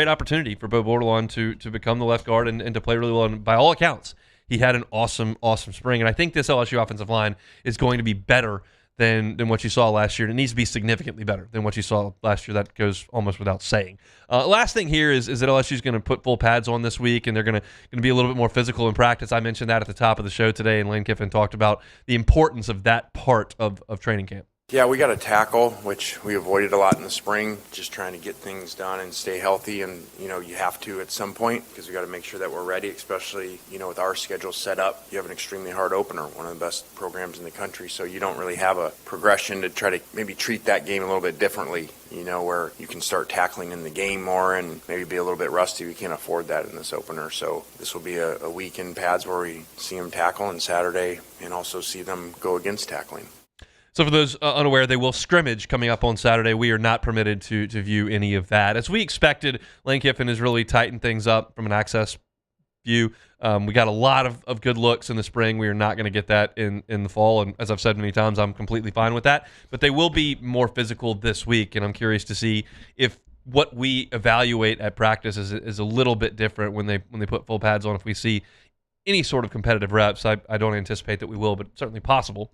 opportunity for Bo Bordelon to become the left guard and to play really well. And by all accounts, he had an awesome spring. And I think this LSU offensive line is going to be better than what you saw last year. And it needs to be significantly better than what you saw last year. That goes almost without saying. Last thing here is that LSU is going to put full pads on this week, and they're going to be a little bit more physical in practice. I mentioned that at the top of the show today, and Lane Kiffin talked about the importance of that part of training camp. Yeah, we got a tackle, which we avoided a lot in the spring, just trying to get things done and stay healthy. And, you have to at some point because we got to make sure that we're ready, especially, with our schedule set up. You have an extremely hard opener, one of the best programs in the country. So you don't really have a progression to try to maybe treat that game a little bit differently, where you can start tackling in the game more and maybe be a little bit rusty. We can't afford that in this opener. So this will be a week in pads where we see them tackle on Saturday and also see them go against tackling. So for those unaware, they will scrimmage coming up on Saturday. We are not permitted to view any of that. As we expected, Lane Kiffin has really tightened things up from an access view. We got a lot of good looks in the spring. We are not going to get that in the fall. And as I've said many times, I'm completely fine with that. But they will be more physical this week, and I'm curious to see if what we evaluate at practice is a little bit different when they put full pads on. If we see any sort of competitive reps, I don't anticipate that we will, but certainly possible.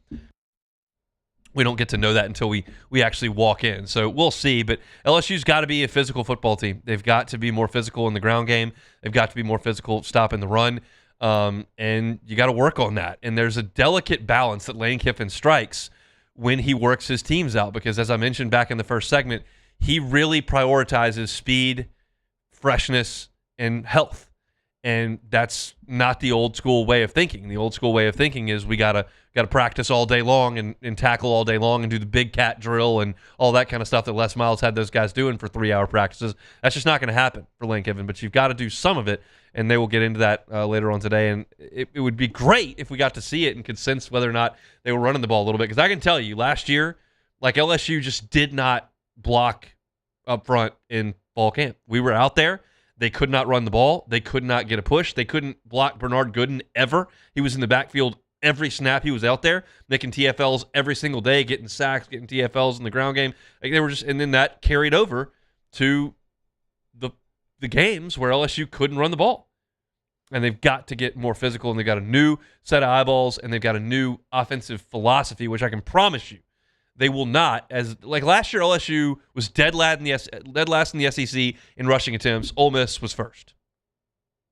We don't get to know that until we actually walk in. So we'll see. But LSU's got to be a physical football team. They've got to be more physical in the ground game. They've got to be more physical stopping the run. And you got to work on that. And there's a delicate balance that Lane Kiffin strikes when he works his teams out. Because as I mentioned back in the first segment, he really prioritizes speed, freshness, and health. And that's not the old school way of thinking. The old school way of thinking is we gotta practice all day long and tackle all day long and do the big cat drill and all that kind of stuff that Les Miles had those guys doing for 3-hour practices. That's just not going to happen for Lane Kiffin, but you've got to do some of it, and they will get into that later on today. And it would be great if we got to see it and could sense whether or not they were running the ball a little bit, because I can tell you last year, like LSU just did not block up front in fall camp. We were out there. They could not run the ball. They could not get a push. They couldn't block Bernard Gooden ever. He was in the backfield every snap he was out there, making TFLs every single day, getting sacks, getting TFLs in the ground game. Like they were just, and then that carried over to the games where LSU couldn't run the ball. And they've got to get more physical, and they've got a new set of eyeballs, and they've got a new offensive philosophy, which I can promise you they will not. As like last year, LSU was dead last in the SEC in rushing attempts. Ole Miss was first.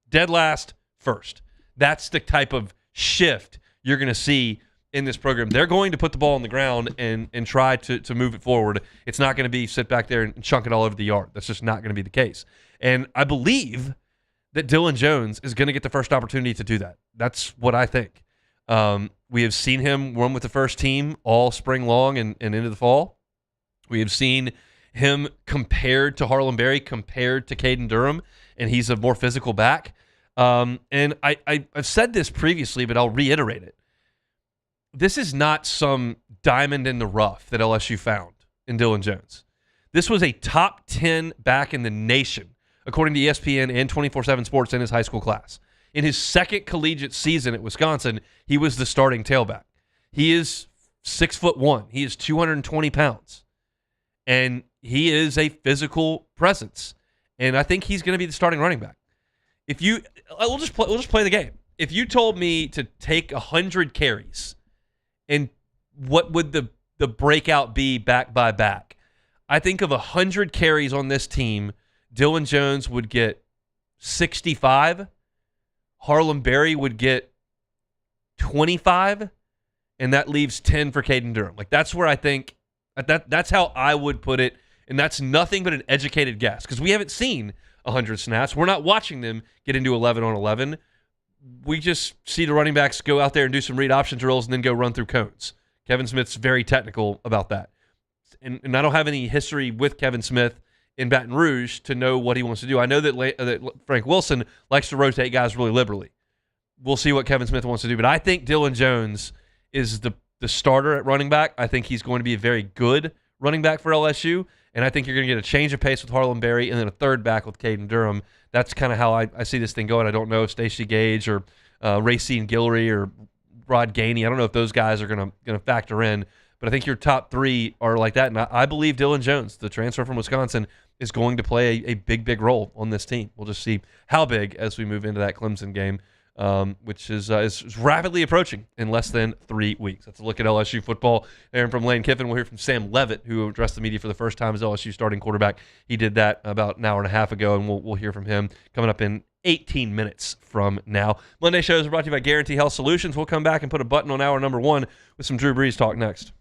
Dead last, first. That's the type of shift you're going to see in this program. They're going to put the ball on the ground and try to move it forward. It's not going to be sit back there and chunk it all over the yard. That's just not going to be the case. And I believe that Dylan Jones is going to get the first opportunity to do that. That's what I think. We have seen him run with the first team all spring long and into the fall. We have seen him compared to Harlem Berry, compared to Caden Durham, and he's a more physical back. And I've said this previously, but I'll reiterate it. This is not some diamond in the rough that LSU found in Dylan Jones. This was a top 10 back in the nation, according to ESPN and 24/7 Sports, in his high school class. In his second collegiate season at Wisconsin, he was the starting tailback. He is 6'1". He is 220 pounds. And he is a physical presence. And I think he's going to be the starting running back. We'll just play the game. If you told me to take 100 carries and what would the breakout be back by back, I think of 100 carries on this team, Dylan Jones would get 65. Harlem Berry would get 25, and that leaves 10 for Caden Durham. Like, that's where I think that's how I would put it, and that's nothing but an educated guess because we haven't seen 100 snaps. We're not watching them get into 11 on 11. We just see the running backs go out there and do some read option drills and then go run through cones. Kevin Smith's very technical about that. And I don't have any history with Kevin Smith in Baton Rouge to know what he wants to do. I know that Frank Wilson likes to rotate guys really liberally. We'll see what Kevin Smith wants to do. But I think Dylan Jones is the starter at running back. I think he's going to be a very good running back for LSU. And I think you're going to get a change of pace with Harlem Berry and then a third back with Caden Durham. That's kind of how I see this thing going. I don't know if Stacey Gage or Racine Guillory or Rod Gainey, I don't know if those guys are going to factor in. But I think your top three are like that. And I believe Dylan Jones, the transfer from Wisconsin, is going to play a big, big role on this team. We'll just see how big as we move into that Clemson game, which is rapidly approaching in less than 3 weeks. That's a look at LSU football. Aaron from Lane Kiffin. We'll hear from Sam Levitt, who addressed the media for the first time as LSU starting quarterback. He did that about an hour and a half ago, and we'll hear from him coming up in 18 minutes from now. Monday shows are brought to you by Guarantee Health Solutions. We'll come back and put a button on hour number 1 with some Drew Brees talk next.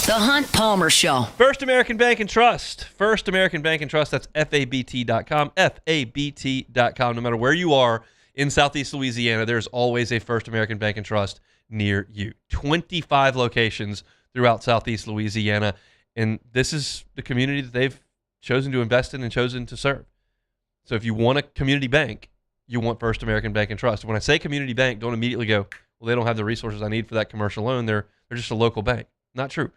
The Hunt Palmer Show. First American Bank and Trust. First American Bank and Trust. That's FABT.com. FABT.com. No matter where you are in Southeast Louisiana, there's always a First American Bank and Trust near you. 25 locations throughout Southeast Louisiana. And this is the community that they've chosen to invest in and chosen to serve. So if you want a community bank, you want First American Bank and Trust. When I say community bank, don't immediately go, well, they don't have the resources I need for that commercial loan. They're just a local bank. Not true.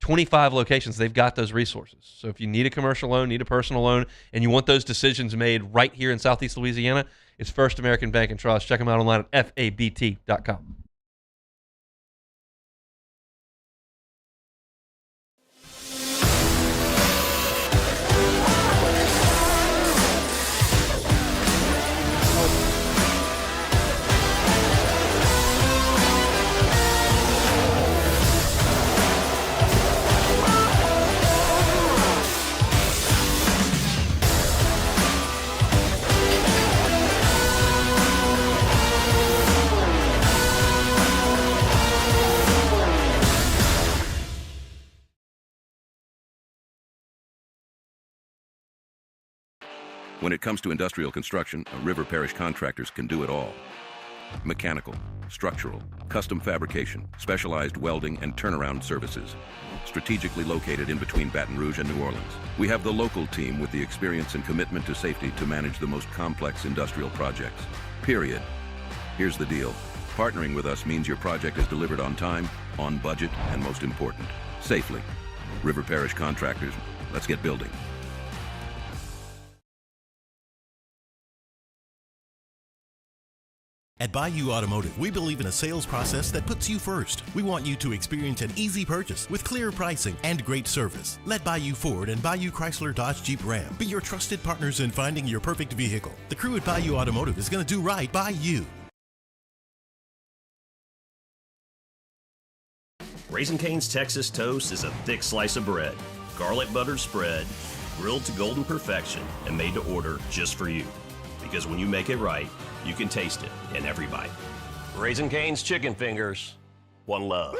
25 locations, they've got those resources. So if you need a commercial loan, need a personal loan, and you want those decisions made right here in Southeast Louisiana, it's First American Bank and Trust. Check them out online at FABT.com. When it comes to industrial construction, River Parish Contractors can do it all. Mechanical, structural, custom fabrication, specialized welding, and turnaround services. Strategically located in between Baton Rouge and New Orleans, we have the local team with the experience and commitment to safety to manage the most complex industrial projects. Period. Here's the deal. Partnering with us means your project is delivered on time, on budget, and most important, safely. River Parish Contractors, let's get building. At Bayou Automotive, we believe in a sales process that puts you first. We want you to experience an easy purchase with clear pricing and great service. Let Bayou Ford and Bayou Chrysler Dodge Jeep Ram be your trusted partners in finding your perfect vehicle. The crew at Bayou Automotive is going to do right by you. Raising Cane's Texas Toast is a thick slice of bread, garlic buttered spread, grilled to golden perfection, and made to order just for you. Because when you make it right, you can taste it in every bite. Raising Cane's Chicken Fingers. One love.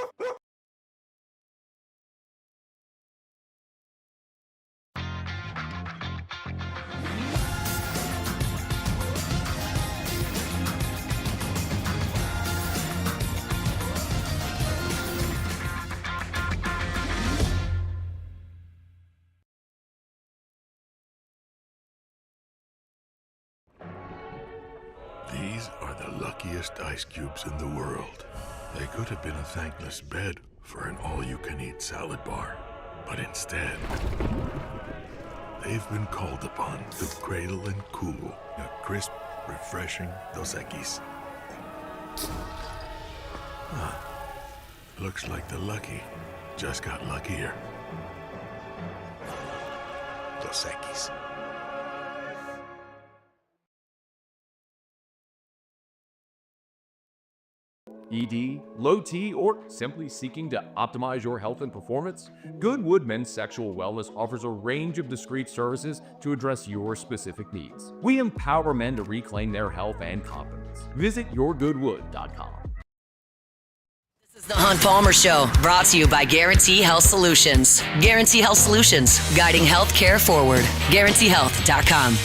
These are the luckiest ice cubes in the world. They could have been a thankless bed for an all-you-can-eat salad bar. But instead, they've been called upon to cradle and cool a crisp, refreshing Dos Equis. Looks like the lucky just got luckier. Dos Equis. ED, low T, or simply seeking to optimize your health and performance? Goodwood Men's Sexual Wellness offers a range of discreet services to address your specific needs. We empower men to reclaim their health and confidence. Visit yourgoodwood.com. This is the Hunt Palmer Show, brought to you by Guarantee Health Solutions. Guarantee Health Solutions, guiding healthcare forward. GuaranteeHealth.com.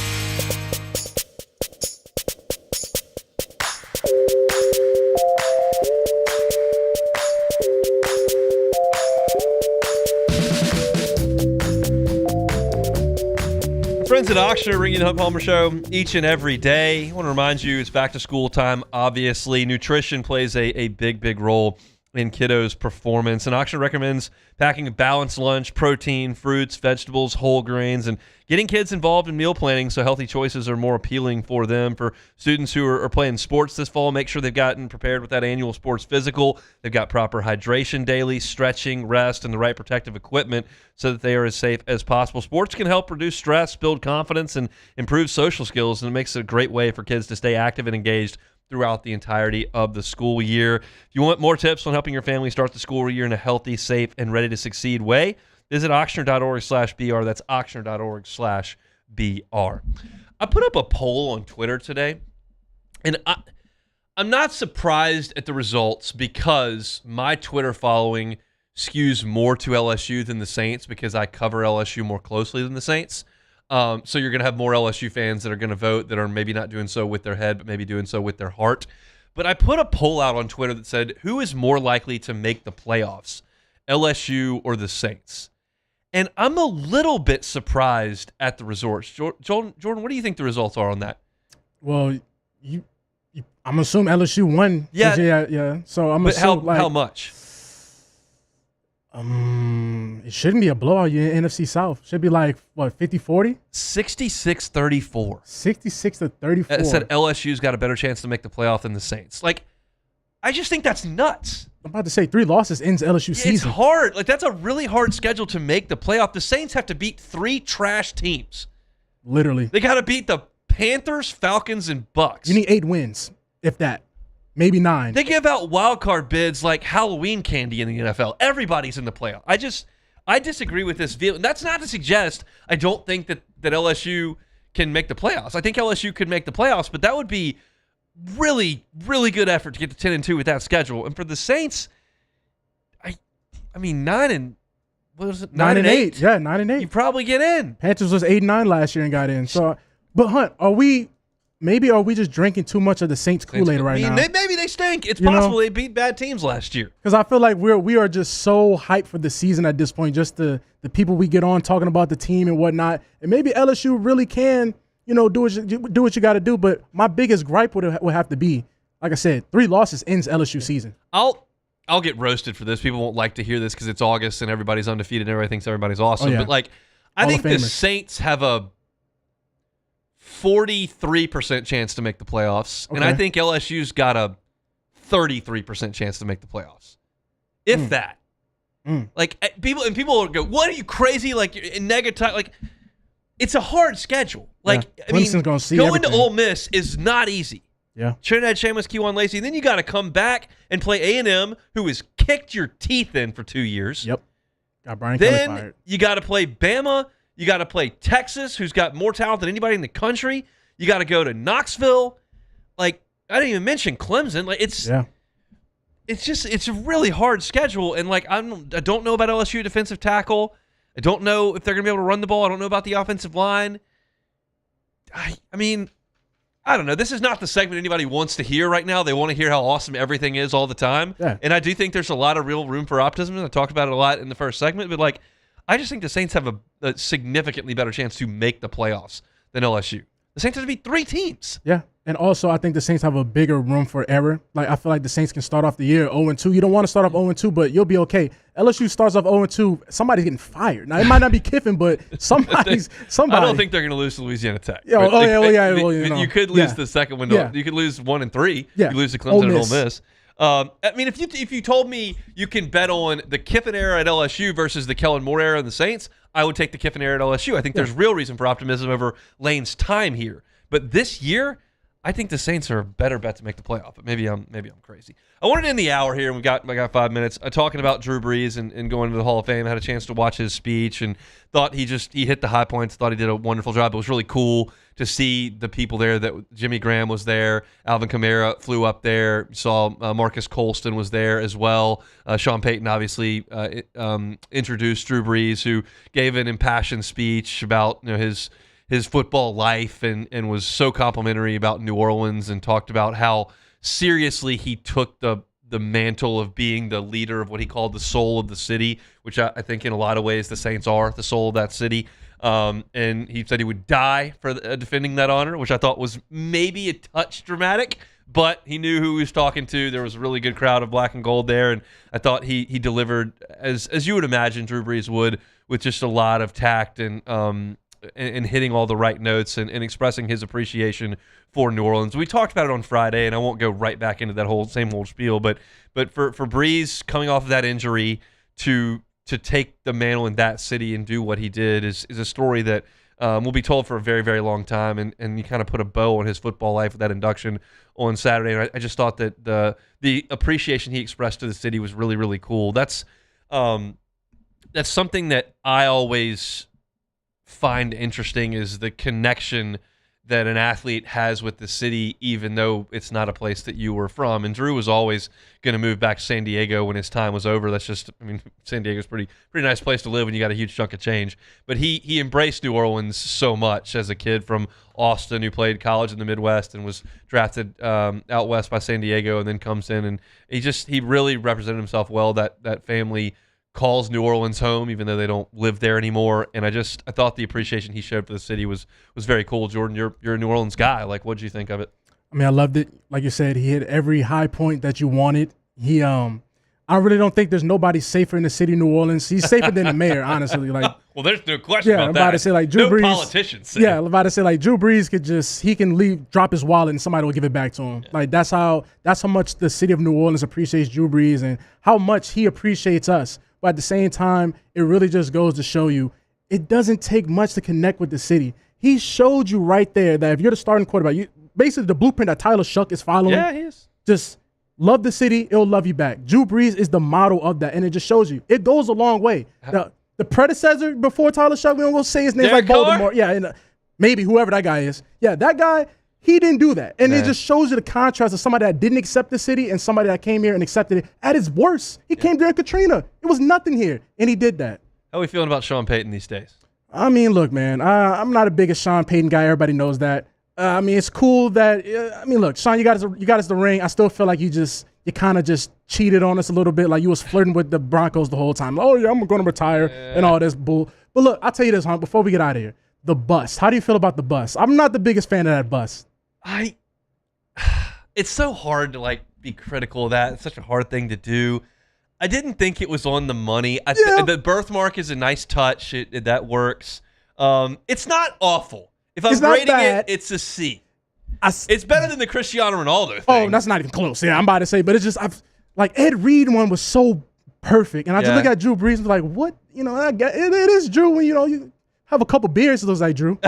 Friends at Auctioner bringing the Hunt Palmer Show each and every day. I want to remind you it's back to school time, obviously. Nutrition plays a big role in kiddos' performance. And Auctioner recommends packing a balanced lunch, protein, fruits, vegetables, whole grains, and getting kids involved in meal planning so healthy choices are more appealing for them. For students who are playing sports this fall, make sure they've gotten prepared with that annual sports physical. They've got proper hydration daily, stretching, rest, and the right protective equipment so that they are as safe as possible. Sports can help reduce stress, build confidence, and improve social skills, and it makes it a great way for kids to stay active and engaged throughout the entirety of the school year. If you want more tips on helping your family start the school year in a healthy, safe, and ready-to-succeed way, visit auctioner.org/BR. That's auctioner.org/BR. I put up a poll on Twitter today, and I'm not surprised at the results because my Twitter following skews more to LSU than the Saints because I cover LSU more closely than the Saints. So you're going to have more LSU fans that are going to vote that are maybe not doing so with their head, but maybe doing so with their heart. But I put a poll out on Twitter that said, who is more likely to make the playoffs, LSU or the Saints? And I'm a little bit surprised at the results. Jordan, what do you think the results are on that? Well, I'm assuming LSU won. Yeah. So I'm assuming how much? It shouldn't be a blowout. You're in NFC South. Should be like, what, 50-40? 66-34. 66-34. It said LSU's got a better chance to make the playoff than the Saints. Like, I just think that's nuts. I'm about to say 3 losses ends LSU season. It's hard. Like, that's a really hard schedule to make the playoff. The Saints have to beat 3 trash teams. Literally. They got to beat the Panthers, Falcons, and Bucks. You need 8 wins, if that. Maybe 9. They give out wild card bids like Halloween candy in the NFL. Everybody's in the playoff. I disagree with this view. And that's not to suggest I don't think that LSU can make the playoffs. I think LSU could make the playoffs, but that would be really, really good effort to get to 10-2 with that schedule. And for the Saints, I mean 9-8. Yeah, 9-8. You probably get in. Panthers was 8-9 last year and got in. So, but Hunt, are we just drinking too much of the Saints Kool-Aid right now? Maybe they stink. It's possible they beat bad teams last year. Because I feel like we are just so hyped for the season at this point. Just the people we get on talking about the team and whatnot. And maybe LSU really can, do what you got to do. But my biggest gripe would have to be, like I said, 3 losses ends LSU season. I'll get roasted for this. People won't like to hear this because it's August and everybody's undefeated and everybody thinks everybody's awesome. Oh, yeah. But I think the Saints have a 43% chance to make the playoffs, and I think LSU's got a 33% chance to make the playoffs, if that. Like people will go, "What are you crazy?" Like in negative, like it's a hard schedule. Like I mean, gonna see going everything. to Ole Miss is not easy. Yeah, Trinidad, Shameless, Kewan Lacey, and then you got to come back and play A&M, who has kicked your teeth in for 2 years. Yep, got Brian Kelly Then fired. you got to play Bama. You got to play Texas, who's got more talent than anybody in the country. You got to go to Knoxville. Like I didn't even mention Clemson. Like it's a really hard schedule. And like I don't know about LSU defensive tackle. I don't know if they're going to be able to run the ball. I don't know about the offensive line. I mean, I don't know. This is not the segment anybody wants to hear right now. They want to hear how awesome everything is all the time. Yeah. And I do think there's a lot of real room for optimism. I talked about it a lot in the first segment, but like I just think the Saints have a significantly better chance to make the playoffs than LSU. The Saints have to beat 3 teams. Yeah. And also, I think the Saints have a bigger room for error. Like, I feel like the Saints can start off the year 0-2. You don't want to start off 0-2, but you'll be okay. LSU starts off 0-2. Somebody's getting fired. Now, it might not be Kiffin, but somebody. I don't think they're going to lose to Louisiana Tech. Yeah, You could lose the second one. Yeah. You could lose 1 and 3. Yeah. You lose to Clemson and Ole Miss. I mean, if you told me you can bet on the Kiffin era at LSU versus the Kellen Moore era in the Saints, I would take the Kiffin era at LSU. I think there's real reason for optimism over Lane's time here. But this year, I think the Saints are a better bet to make the playoff. But maybe I'm crazy. I wanted to end the hour here, and I got 5 minutes talking about Drew Brees and going to the Hall of Fame. I had a chance to watch his speech and thought he hit the high points. Thought he did a wonderful job. It was really cool to see the people there. That Jimmy Graham was there. Alvin Kamara flew up there. Saw Marcus Colston was there as well. Sean Payton obviously introduced Drew Brees, who gave an impassioned speech about his football life and was so complimentary about New Orleans and talked about how seriously he took the mantle of being the leader of what he called the soul of the city, which I think in a lot of ways the Saints are the soul of that city. And he said he would die for defending that honor, which I thought was maybe a touch dramatic, but he knew who he was talking to. There was a really good crowd of black and gold there, and I thought he delivered as you would imagine Drew Brees would, with just a lot of tact and hitting all the right notes and expressing his appreciation for New Orleans. We talked about it on Friday, and I won't go right back into that same old spiel, but for Brees coming off of that injury to take the mantle in that city and do what he did is a story that will be told for a very, very long time, and you kind of put a bow on his football life with that induction on Saturday. And I just thought that the appreciation he expressed to the city was really, really cool. That's something that I always find interesting, is the connection that an athlete has with the city, even though it's not a place that you were from. And Drew was always going to move back to San Diego when his time was over. That's just, San Diego's pretty nice place to live when you got a huge chunk of change. But he embraced New Orleans so much as a kid from Austin who played college in the Midwest and was drafted out west by San Diego, and then comes in, and he really represented himself well. That family calls New Orleans home, even though they don't live there anymore. And I thought the appreciation he showed for the city was very cool. Jordan, you're a New Orleans guy. Like, what did you think of it? I mean, I loved it. Like you said, he hit every high point that you wanted. I really don't think there's nobody safer in the city of New Orleans. He's safer than the mayor, honestly. Like, well, there's no question about that. I'm about to say, like, Drew Brees. Politicians. Yeah, I'm about to say, like, Drew Brees he can leave, drop his wallet, and somebody will give it back to him. Yeah. Like, that's how much the city of New Orleans appreciates Drew Brees and how much he appreciates us. But at the same time, it really just goes to show you it doesn't take much to connect with the city. He showed you right there that if you're the starting quarterback, basically the blueprint that Tyler Shuck is following. Yeah, he is. Just love the city, it'll love you back. Drew Brees is the model of that, and it just shows you. It goes a long way. The predecessor before Tyler Shuck, we don't go say his name like Baltimore. Yeah, and maybe whoever that guy is. Yeah, that guy, he didn't do that. And it just shows you the contrast of somebody that didn't accept the city and somebody that came here and accepted it at its worst. He came during Katrina. It was nothing here, and he did that. How are we feeling about Sean Payton these days? I mean, look, man, I'm not the biggest Sean Payton guy. Everybody knows that. It's cool that look, Sean, you got us the ring. I still feel like you kind of just cheated on us a little bit. Like you was flirting with the Broncos the whole time. Oh, yeah, I'm going to retire and all this bull. But look, I'll tell you this, Hunt, before we get out of here. The bus. How do you feel about the bus? I'm not the biggest fan of that bus. It's so hard to be critical of that. It's such a hard thing to do. I didn't think it was on the money. The birthmark is a nice touch. That works. It's not awful. If I'm It's not grading bad. it's a C. It's better than the Cristiano Ronaldo thing. Oh, that's not even close. Yeah, I'm about to say, but it's just like Ed Reed one was so perfect, and I just look at Drew Brees and was like, what? You know, I get it is Drew when you have a couple beers. It looks like Drew.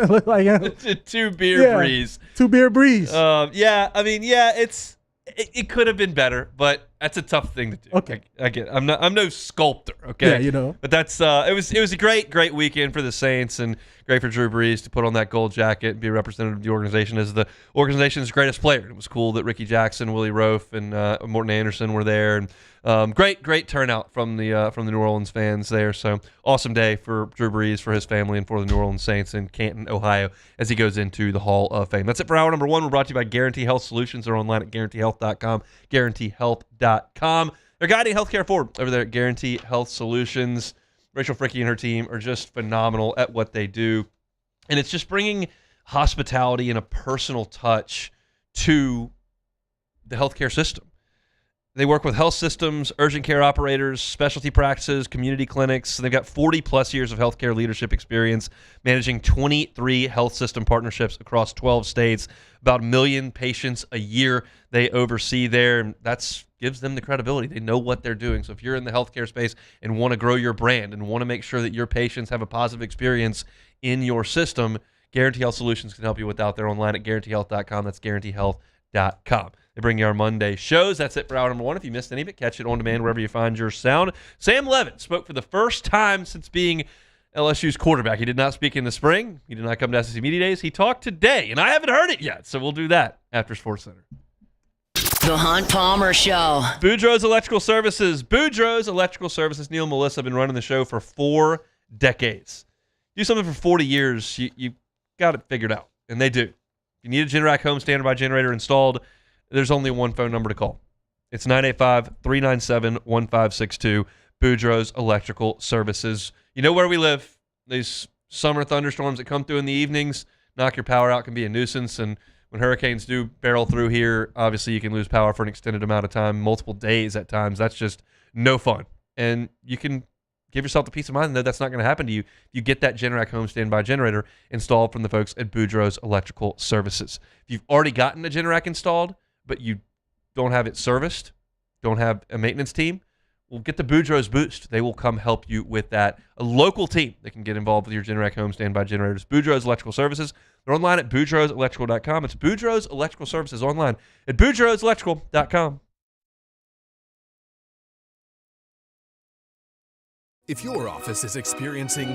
Look like 2 beer Breeze. 2 beer Breeze. It could have been better, but that's a tough thing to do. Okay, I get. I'm no sculptor. Okay, yeah, But that's it was a great weekend for the Saints and great for Drew Brees to put on that gold jacket and be a representative of the organization as the organization's greatest player. And it was cool that Ricky Jackson, Willie Roaf, and Morton Anderson were there, and great turnout from the New Orleans fans there. So awesome day for Drew Brees, for his family, and for the New Orleans Saints in Canton, Ohio, as he goes into the Hall of Fame. That's it for hour number 1. We're brought to you by Guarantee Health Solutions. They're online at guaranteehealth.com, guaranteehealth.com. They're guiding healthcare forward over there at Guarantee Health Solutions. Rachel Fricke and her team are just phenomenal at what they do. And it's just bringing hospitality and a personal touch to the healthcare system. They work with health systems, urgent care operators, specialty practices, community clinics. They've got 40-plus years of healthcare leadership experience, managing 23 health system partnerships across 12 states, about 1 million patients a year they oversee there, and that's gives them the credibility. They know what they're doing. So if you're in the healthcare space and want to grow your brand and want to make sure that your patients have a positive experience in your system, Guarantee Health Solutions can help you with that. They're online at guaranteehealth.com. That's guaranteehealth.com. They bring you our Monday shows. That's it for hour number 1. If you missed any of it, catch it on demand wherever you find your sound. Sam Levin spoke for the first time since being LSU's quarterback. He did not speak in the spring. He did not come to SEC Media Days. He talked today, and I haven't heard it yet, so we'll do that after Sports Center. The Hunt Palmer Show. Boudreaux's Electrical Services. Boudreaux's Electrical Services. Neil and Melissa have been running the show for 4 decades. Do something for 40 years, you got it figured out, and they do. If you need a Generac home standby generator installed, there's only one phone number to call. It's 985-397-1562, Boudreaux's Electrical Services. You know where we live. These summer thunderstorms that come through in the evenings, knock your power out, can be a nuisance, and when hurricanes do barrel through here, obviously you can lose power for an extended amount of time, multiple days at times. That's just no fun. And you can give yourself the peace of mind that that's not going to happen to you. You get that Generac home standby generator installed from the folks at Boudreaux's Electrical Services. If you've already gotten a Generac installed, but you don't have it serviced, don't have a maintenance team, well, get the Boudreaux's Boost. They will come help you with that. A local team that can get involved with your Generac home standby generators. Boudreaux's Electrical Services. They're online at boudreauxelectrical.com. It's Boudreaux's Electrical Services online at boudreauxelectrical.com. If your office is experiencing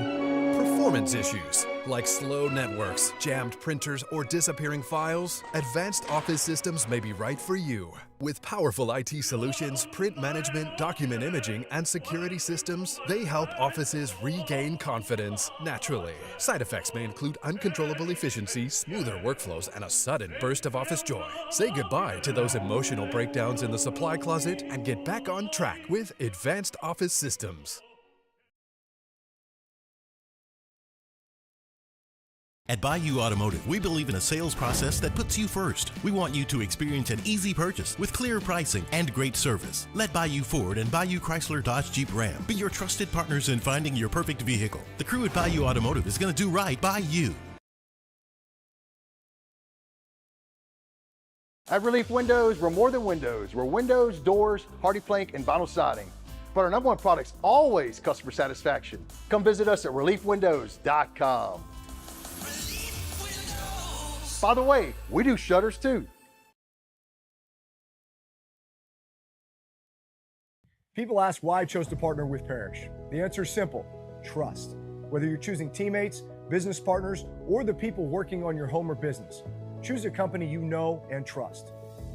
performance issues like slow networks, jammed printers, or disappearing files, Advanced Office Systems may be right for you. With powerful IT solutions, print management, document imaging, and security systems, they help offices regain confidence naturally. Side effects may include uncontrollable efficiency, smoother workflows, and a sudden burst of office joy. Say goodbye to those emotional breakdowns in the supply closet and get back on track with Advanced Office Systems. At Bayou Automotive, we believe in a sales process that puts you first. We want you to experience an easy purchase with clear pricing and great service. Let Bayou Ford and Bayou Chrysler Dodge Jeep Ram be your trusted partners in finding your perfect vehicle. The crew at Bayou Automotive is going to do right by you. At Relief Windows, we're more than windows. We're windows, doors, hardy plank, and vinyl siding. But our number one product's always customer satisfaction. Come visit us at reliefwindows.com. By the way, we do shutters too. People ask why I chose to partner with Parrish. The answer is simple: trust. Whether you're choosing teammates, business partners, or the people working on your home or business, choose a company you know and trust.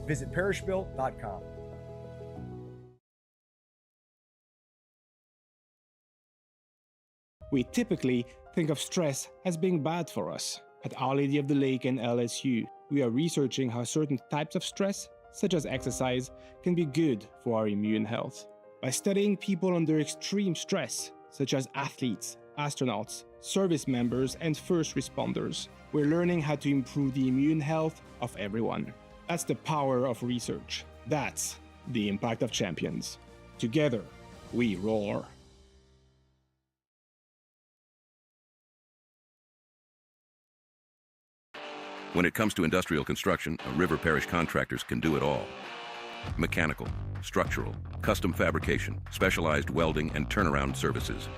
Visit parrishbuilt.com. We typically think of stress as being bad for us. At Our Lady of the Lake and LSU, we are researching how certain types of stress, such as exercise, can be good for our immune health. By studying people under extreme stress, such as athletes, astronauts, service members, and first responders, we're learning how to improve the immune health of everyone. That's the power of research. That's the impact of champions. Together, we roar. When it comes to industrial construction, River Parish Contractors can do it all. Mechanical, structural, custom fabrication, specialized welding, and turnaround services.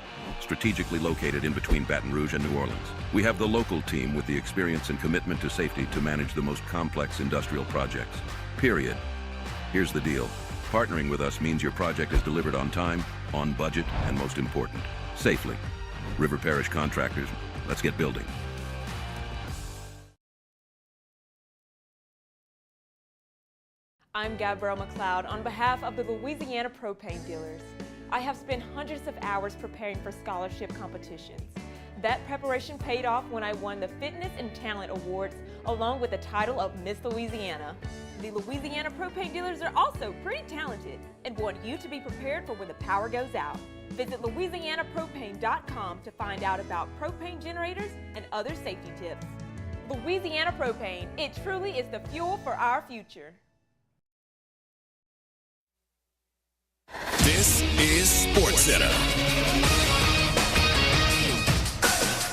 Strategically located in between Baton Rouge and New Orleans, we have the local team with the experience and commitment to safety to manage the most complex industrial projects. Period. Here's the deal. Partnering with us means your project is delivered on time, on budget, and most important, safely. River Parish Contractors, let's get building. I'm Gabrielle McLeod on behalf of the Louisiana Propane Dealers. I have spent hundreds of hours preparing for scholarship competitions. That preparation paid off when I won the Fitness and Talent Awards along with the title of Miss Louisiana. The Louisiana Propane Dealers are also pretty talented and want you to be prepared for when the power goes out. Visit louisianapropane.com to find out about propane generators and other safety tips. Louisiana Propane, it truly is the fuel for our future. This is SportsCenter.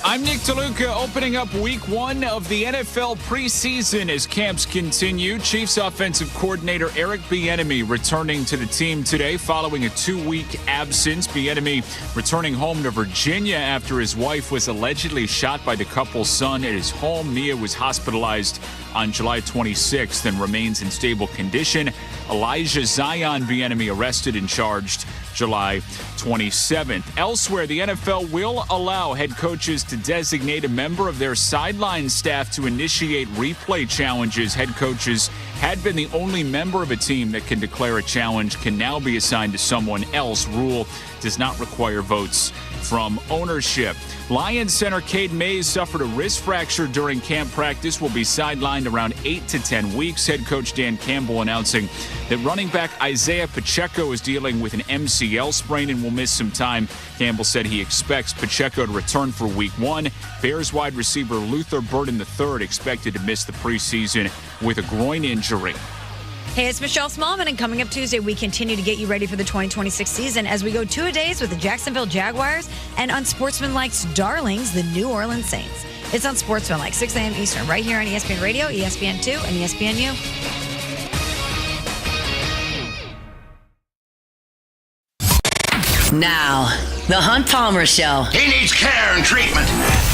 I'm Nick DeLuca, opening up week 1 of the NFL preseason as camps continue. Chiefs offensive coordinator Eric Bieniemy returning to the team today following a 2-week absence. Bieniemy returning home to Virginia after his wife was allegedly shot by the couple's son at his home. Mia was hospitalized on July 26th and remains in stable condition. Elijah Zion Bieniemy arrested and charged July 27th. Elsewhere, the NFL will allow head coaches to designate a member of their sideline staff to initiate replay challenges. Head coaches had been the only member of a team that can declare a challenge, can now be assigned to someone else. Rule does not require votes from ownership. Lions center Cade Mays suffered a wrist fracture during camp practice, will be sidelined around 8 to 10 weeks. Head coach Dan Campbell announcing that running back Isaiah Pacheco is dealing with an MCL sprain and will miss some time. Campbell said he expects Pacheco to return for week 1. Bears wide receiver Luther Burden III expected to miss the preseason with a groin injury. Hey, it's Michelle Smallman, and coming up Tuesday, we continue to get you ready for the 2026 season as we go 2-a-days with the Jacksonville Jaguars and Unsportsmanlike's darlings, the New Orleans Saints. It's Unsportsmanlike, 6 a.m. Eastern, right here on ESPN Radio, ESPN2, and ESPNU. Now, The Hunt Palmer Show. He needs care and treatment.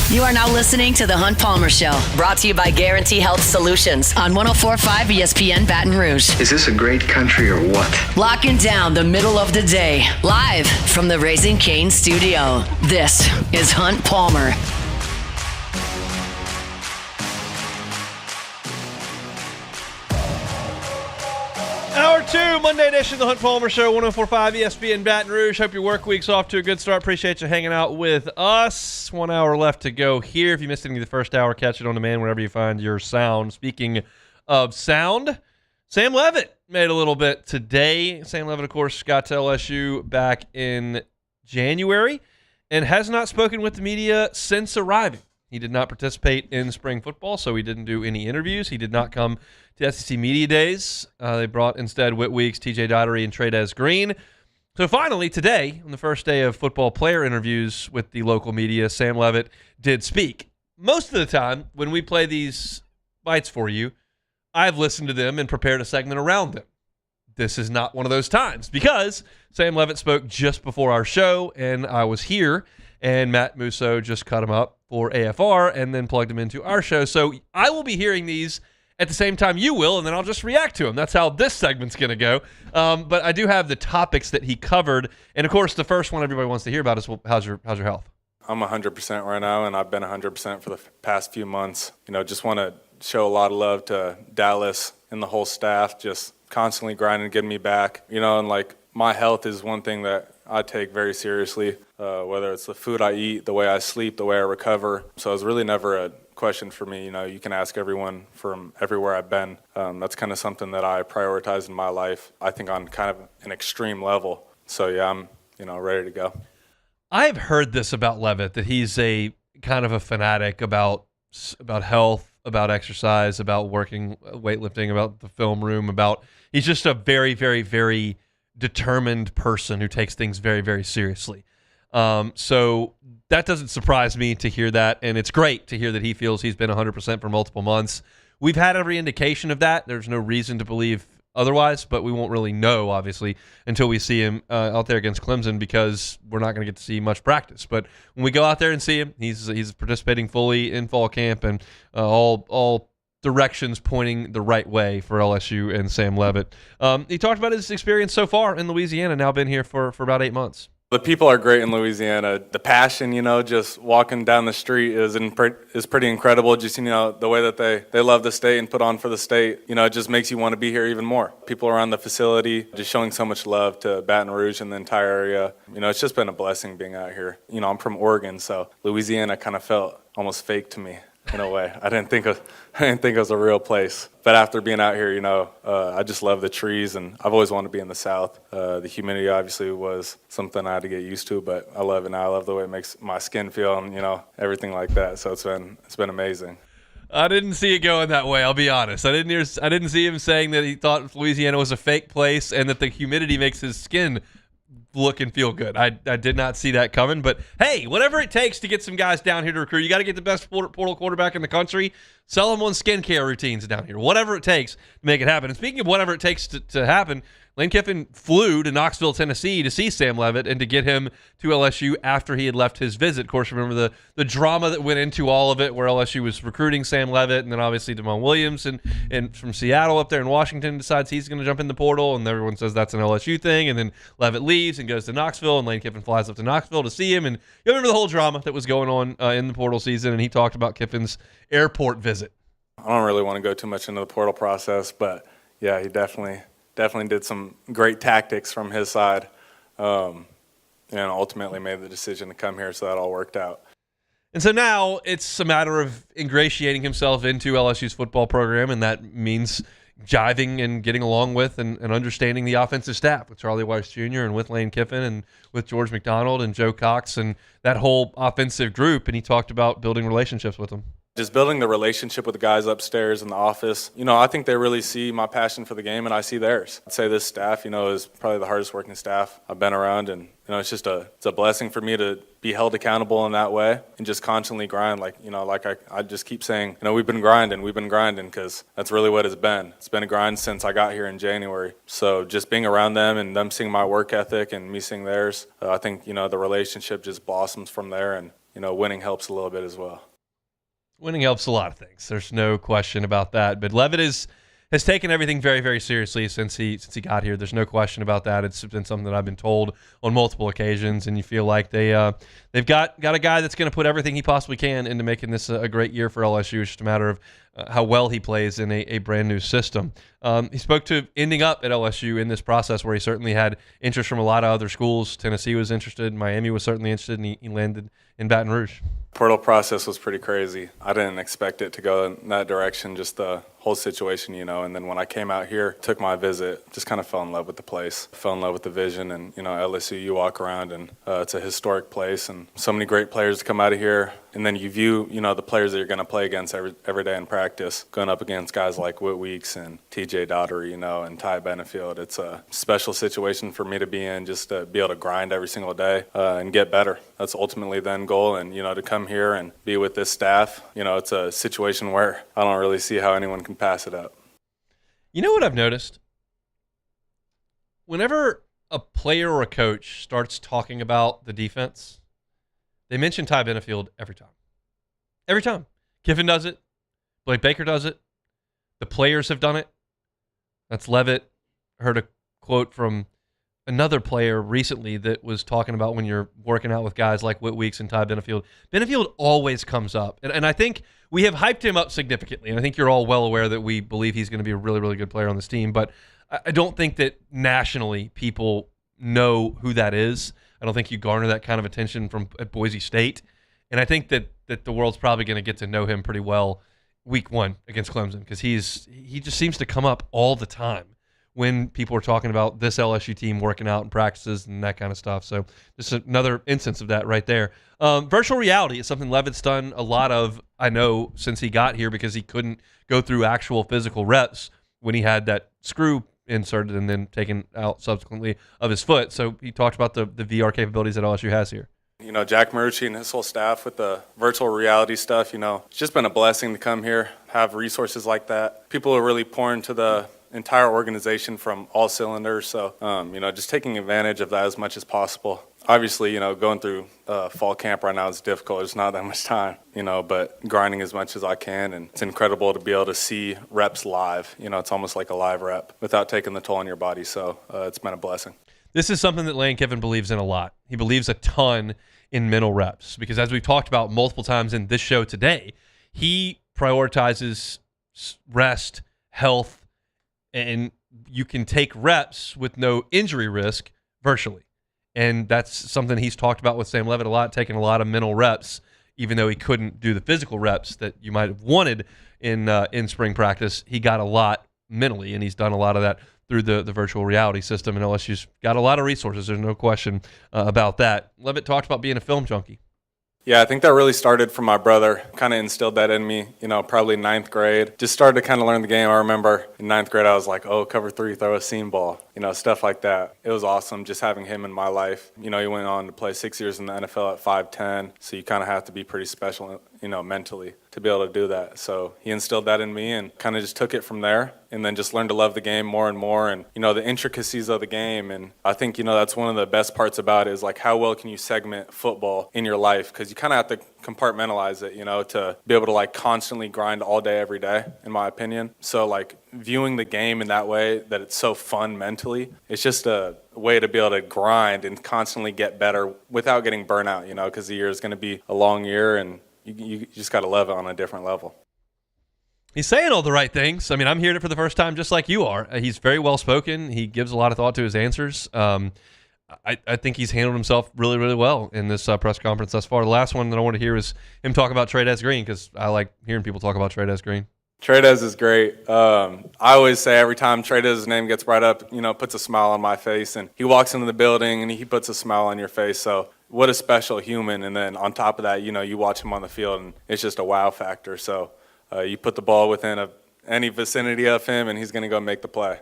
You are now listening to The Hunt Palmer Show, brought to you by Guarantee Health Solutions on 104.5 ESPN Baton Rouge. Is this a great country or what? Locking down the middle of the day, live from the Raising Cane studio. This is Hunt Palmer. Hour 2, Monday edition of the Hunt Palmer Show, 104.5 ESPN Baton Rouge. Hope your work week's off to a good start. Appreciate you hanging out with us. 1 hour left to go here. If you missed any of the first hour, catch it on demand wherever you find your sound. Speaking of sound, Sam Levitt made a little bit today. Sam Levitt, of course, got to LSU back in January and has not spoken with the media since arriving. He did not participate in spring football, so he didn't do any interviews. He did not come to SEC Media Days. They brought instead Whit Weeks, TJ Dottery, and Trey'Dez Green. So finally, today, on the first day of football player interviews with the local media, Sam Levitt did speak. Most of the time, when we play these bites for you, I've listened to them and prepared a segment around them. This is not one of those times because Sam Levitt spoke just before our show, and I was here, and Matt Musso just cut him up for AFR and then plugged him into our show. So I will be hearing these at the same time you will, and then I'll just react to them. That's how this segment's going to go. But I do have the topics that he covered. And, of course, the first one everybody wants to hear about is, well, how's your health? I'm 100% right now, and I've been 100% for the past few months. You know, just want to show a lot of love to Dallas and the whole staff, just constantly grinding, getting me back. You know, and, like, my health is one thing that I take very seriously, whether it's the food I eat, the way I sleep, the way I recover. So it's really never a question for me. You know, you can ask everyone from everywhere I've been. That's kind of something that I prioritize in my life, I think on kind of an extreme level. So, yeah, I'm, ready to go. I've heard this about Levitt, that he's a kind of a fanatic about health, about exercise, about working, weightlifting, about the film room, he's just a very, very, very determined person who takes things very, very seriously. So that doesn't surprise me to hear that, and it's great to hear that he feels he's been 100% for multiple months. We've had every indication of that. There's no reason to believe otherwise, but we won't really know, obviously, until we see him out there against Clemson, because we're not going to get to see much practice. But when we go out there and see him, he's participating fully in fall camp, and all directions pointing the right way for LSU and Sam Leavitt. He talked about his experience so far in Louisiana, now been here for about 8 months. The people are great in Louisiana. The passion, just walking down the street is pretty incredible. Just, the way that they love the state and put on for the state, it just makes you want to be here even more. People around the facility just showing so much love to Baton Rouge and the entire area. It's just been a blessing being out here. I'm from Oregon, so Louisiana kind of felt almost fake to me in a way. I didn't think it was a real place. But after being out here, I just love the trees, and I've always wanted to be in the South. The humidity obviously was something I had to get used to, but I love it now. I love the way it makes my skin feel, and everything like that. So it's been amazing. I didn't see it going that way, I'll be honest. I didn't see him saying that he thought Louisiana was a fake place and that the humidity makes his skin look and feel good. I did not see that coming, but hey, whatever it takes to get some guys down here to recruit. You got to get the best portal quarterback in the country. Sell them on skincare routines down here. Whatever it takes to make it happen. And speaking of whatever it takes to happen, Lane Kiffin flew to Knoxville, Tennessee to see Sam Leavitt and to get him to LSU after he had left his visit. Of course, remember the drama that went into all of it, where LSU was recruiting Sam Leavitt, and then obviously Damon Williams and from Seattle up there in Washington decides he's going to jump in the portal, and everyone says that's an LSU thing, and then Leavitt leaves and goes to Knoxville, and Lane Kiffin flies up to Knoxville to see him, and you remember the whole drama that was going on in the portal season, and he talked about Kiffin's airport visit. I don't really want to go too much into the portal process, but yeah, he definitely did some great tactics from his side, and ultimately made the decision to come here, so that all worked out. And so now it's a matter of ingratiating himself into LSU's football program, and that means jiving and getting along with and understanding the offensive staff with Charlie Weiss Jr. and with Lane Kiffin and with George McDonald and Joe Cox and that whole offensive group, and he talked about building relationships with them. Just building the relationship with the guys upstairs in the office. I think they really see my passion for the game, and I see theirs. I'd say this staff, is probably the hardest working staff I've been around, and it's a blessing for me to be held accountable in that way and just constantly grind. Like I just keep saying, we've been grinding, because that's really what it's been. It's been a grind since I got here in January. So just being around them and them seeing my work ethic and me seeing theirs, I think, the relationship just blossoms from there, and, winning helps a little bit as well. Winning helps a lot of things. There's no question about that. But Leavitt has taken everything very, very seriously since he got here. There's no question about that. It's been something that I've been told on multiple occasions, and you feel like they've got a guy that's going to put everything he possibly can into making this a great year for LSU. It's just a matter of how well he plays in a brand new system. He spoke to ending up at LSU in this process, where he certainly had interest from a lot of other schools. Tennessee was interested. Miami was certainly interested, and he landed in Baton Rouge. Portal process was pretty crazy. I didn't expect it to go in that direction, just the whole situation, and then when I came out here, took my visit, just kind of fell in love with the place, fell in love with the vision, and, LSU, you walk around, and it's a historic place, and so many great players come out of here, and then you view, the players that you're going to play against every day in practice, going up against guys like Whit Weeks and TJ Daugherty, and Ty Benefield. It's a special situation for me to be in, just to be able to grind every single day and get better. That's ultimately the end goal, and, to come here and be with this staff, it's a situation where I don't really see how anyone can pass it up. You know what I've noticed? Whenever a player or a coach starts talking about the defense, they mention Ty Benefield every time. Every time. Kiffin does it. Blake Baker does it. The players have done it. That's Leavitt. I heard a quote from another player recently that was talking about when you're working out with guys like Whit Weeks and Ty Benefield. Benefield always comes up. And I think we have hyped him up significantly. And I think you're all well aware that we believe he's going to be a really, really good player on this team. But I don't think that nationally people know who that is. I don't think you garner that kind of attention at Boise State. And I think that the world's probably going to get to know him pretty well week one against Clemson, because he just seems to come up all the time when people are talking about this LSU team working out in practices and that kind of stuff. So just another instance of that right there. Virtual reality is something Leavitt's done a lot of, I know, since he got here, because he couldn't go through actual physical reps when he had that screw inserted and then taken out subsequently of his foot. So he talked about the VR capabilities that LSU has here. Jack Marucci and his whole staff with the virtual reality stuff, it's just been a blessing to come here, have resources like that. People are really pouring to the entire organization from all cylinders. So, just taking advantage of that as much as possible. Obviously, going through fall camp right now is difficult. There's not that much time, but grinding as much as I can. And it's incredible to be able to see reps live. It's almost like a live rep without taking the toll on your body. So it's been a blessing. This is something that Lane Kiffin believes in a lot. He believes a ton in mental reps because, as we've talked about multiple times in this show today, he prioritizes rest, health, and you can take reps with no injury risk virtually. And that's something he's talked about with Sam Levitt a lot, taking a lot of mental reps, even though he couldn't do the physical reps that you might have wanted in spring practice. He got a lot mentally, and he's done a lot of that through the virtual reality system. And LSU's got a lot of resources. There's no question about that. Levitt talked about being a film junkie. Yeah, I think that really started from my brother. Kind of instilled that in me, probably ninth grade. Just started to kind of learn the game. I remember in ninth grade, I was like, cover 3, throw a seam ball, stuff like that. It was awesome just having him in my life. He went on to play 6 years in the NFL at 5'10", so you kind of have to be pretty special, mentally to be able to do that. So he instilled that in me and kind of just took it from there and then just learned to love the game more and more and, the intricacies of the game. And I think, that's one of the best parts about it is like how well can you segment football in your life, because you kind of have to compartmentalize it, to be able to like constantly grind all day, every day, in my opinion. So like viewing the game in that way, that it's so fun mentally, it's just a way to be able to grind and constantly get better without getting burnt out, because the year is going to be a long year and you just got to love it on a different level. He's saying all the right things. I mean, I'm hearing it for the first time just like you are. He's very well-spoken. He gives a lot of thought to his answers. I think he's handled himself really, really well in this press conference thus far. The last one that I want to hear is him talk about Trey'Dez Green, because I like hearing people talk about Trey'Dez Green. Trey'Dez is great. I always say every time Trey'Dez's name gets brought up, puts a smile on my face. And he walks into the building and he puts a smile on your face. So what a special human. And then on top of that, you watch him on the field and it's just a wow factor. So you put the ball within any vicinity of him and he's going to go make the play.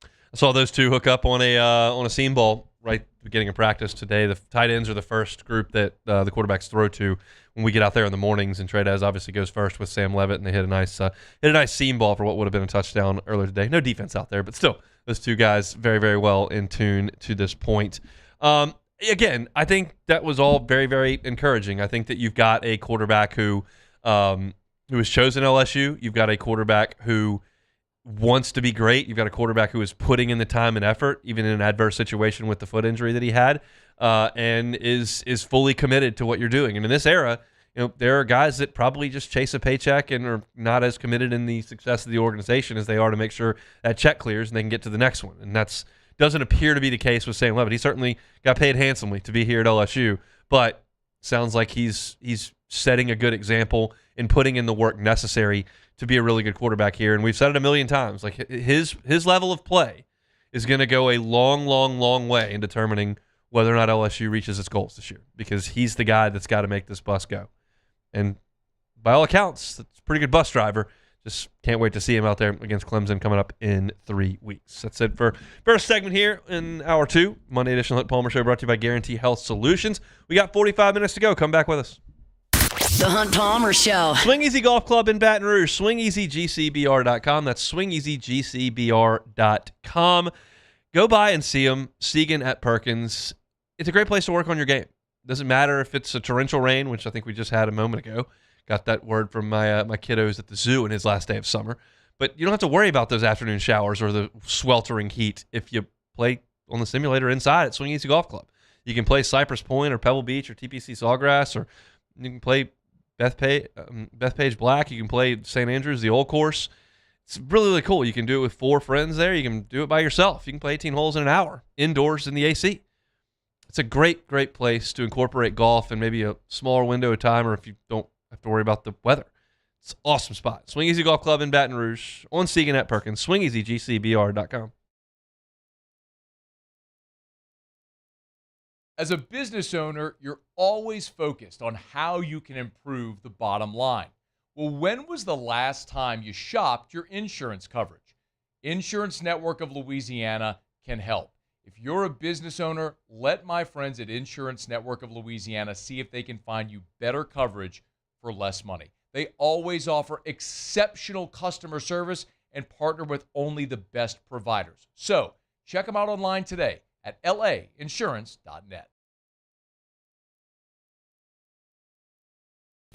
I saw those two hook up on a seam ball right at the beginning of practice today. The tight ends are the first group that the quarterbacks throw to when we get out there in the mornings, and Trey'Dez obviously goes first with Sam Levitt, and they hit a nice seam ball for what would have been a touchdown earlier today. No defense out there, but still, those two guys very, very well in tune to this point. Again, I think that was all very, very encouraging. I think that you've got a quarterback who has chosen LSU. You've got a quarterback who wants to be great. You've got a quarterback who is putting in the time and effort, even in an adverse situation with the foot injury that he had, and is fully committed to what you're doing. And in this era, there are guys that probably just chase a paycheck and are not as committed in the success of the organization as they are to make sure that check clears and they can get to the next one. And that's doesn't appear to be the case with Sam Levitt. He certainly got paid handsomely to be here at LSU, but sounds like he's setting a good example and putting in the work necessary to be a really good quarterback here. And we've said it a million times, like his level of play is going to go a long, long, long way in determining whether or not LSU reaches its goals this year, because he's the guy that's got to make this bus go. And by all accounts, that's a pretty good bus driver. Just can't wait to see him out there against Clemson coming up in 3 weeks. That's it for first segment here in Hour 2. Monday edition of the Hunt Palmer Show brought to you by Guarantee Health Solutions. We got 45 minutes to go. Come back with us. The Hunt Palmer Show. Swing Easy Golf Club in Baton Rouge. SwingEasyGCBR.com. That's SwingEasyGCBR.com. Go by and see them. Segan at Perkins. It's a great place to work on your game. Doesn't matter if it's a torrential rain, which I think we just had a moment ago. Got that word from my kiddos at the zoo in his last day of summer. But you don't have to worry about those afternoon showers or the sweltering heat if you play on the simulator inside at Swing Easy Golf Club. You can play Cypress Point or Pebble Beach or TPC Sawgrass, or you can play Bethpage Black. You can play St. Andrews, the old course. It's really, really cool. You can do it with 4 friends there. You can do it by yourself. You can play 18 holes in an hour, indoors in the AC. It's a great, great place to incorporate golf in maybe a smaller window of time, or if you don't have to worry about the weather. It's an awesome spot. Swing Easy Golf Club in Baton Rouge, on Segan at Perkins, SwingEasyGCBR.com. As a business owner, you're always focused on how you can improve the bottom line. Well, when was the last time you shopped your insurance coverage? Insurance Network of Louisiana can help. If you're a business owner, let my friends at Insurance Network of Louisiana see if they can find you better coverage for less money. They always offer exceptional customer service and partner with only the best providers. So check them out online today at lainsurance.net.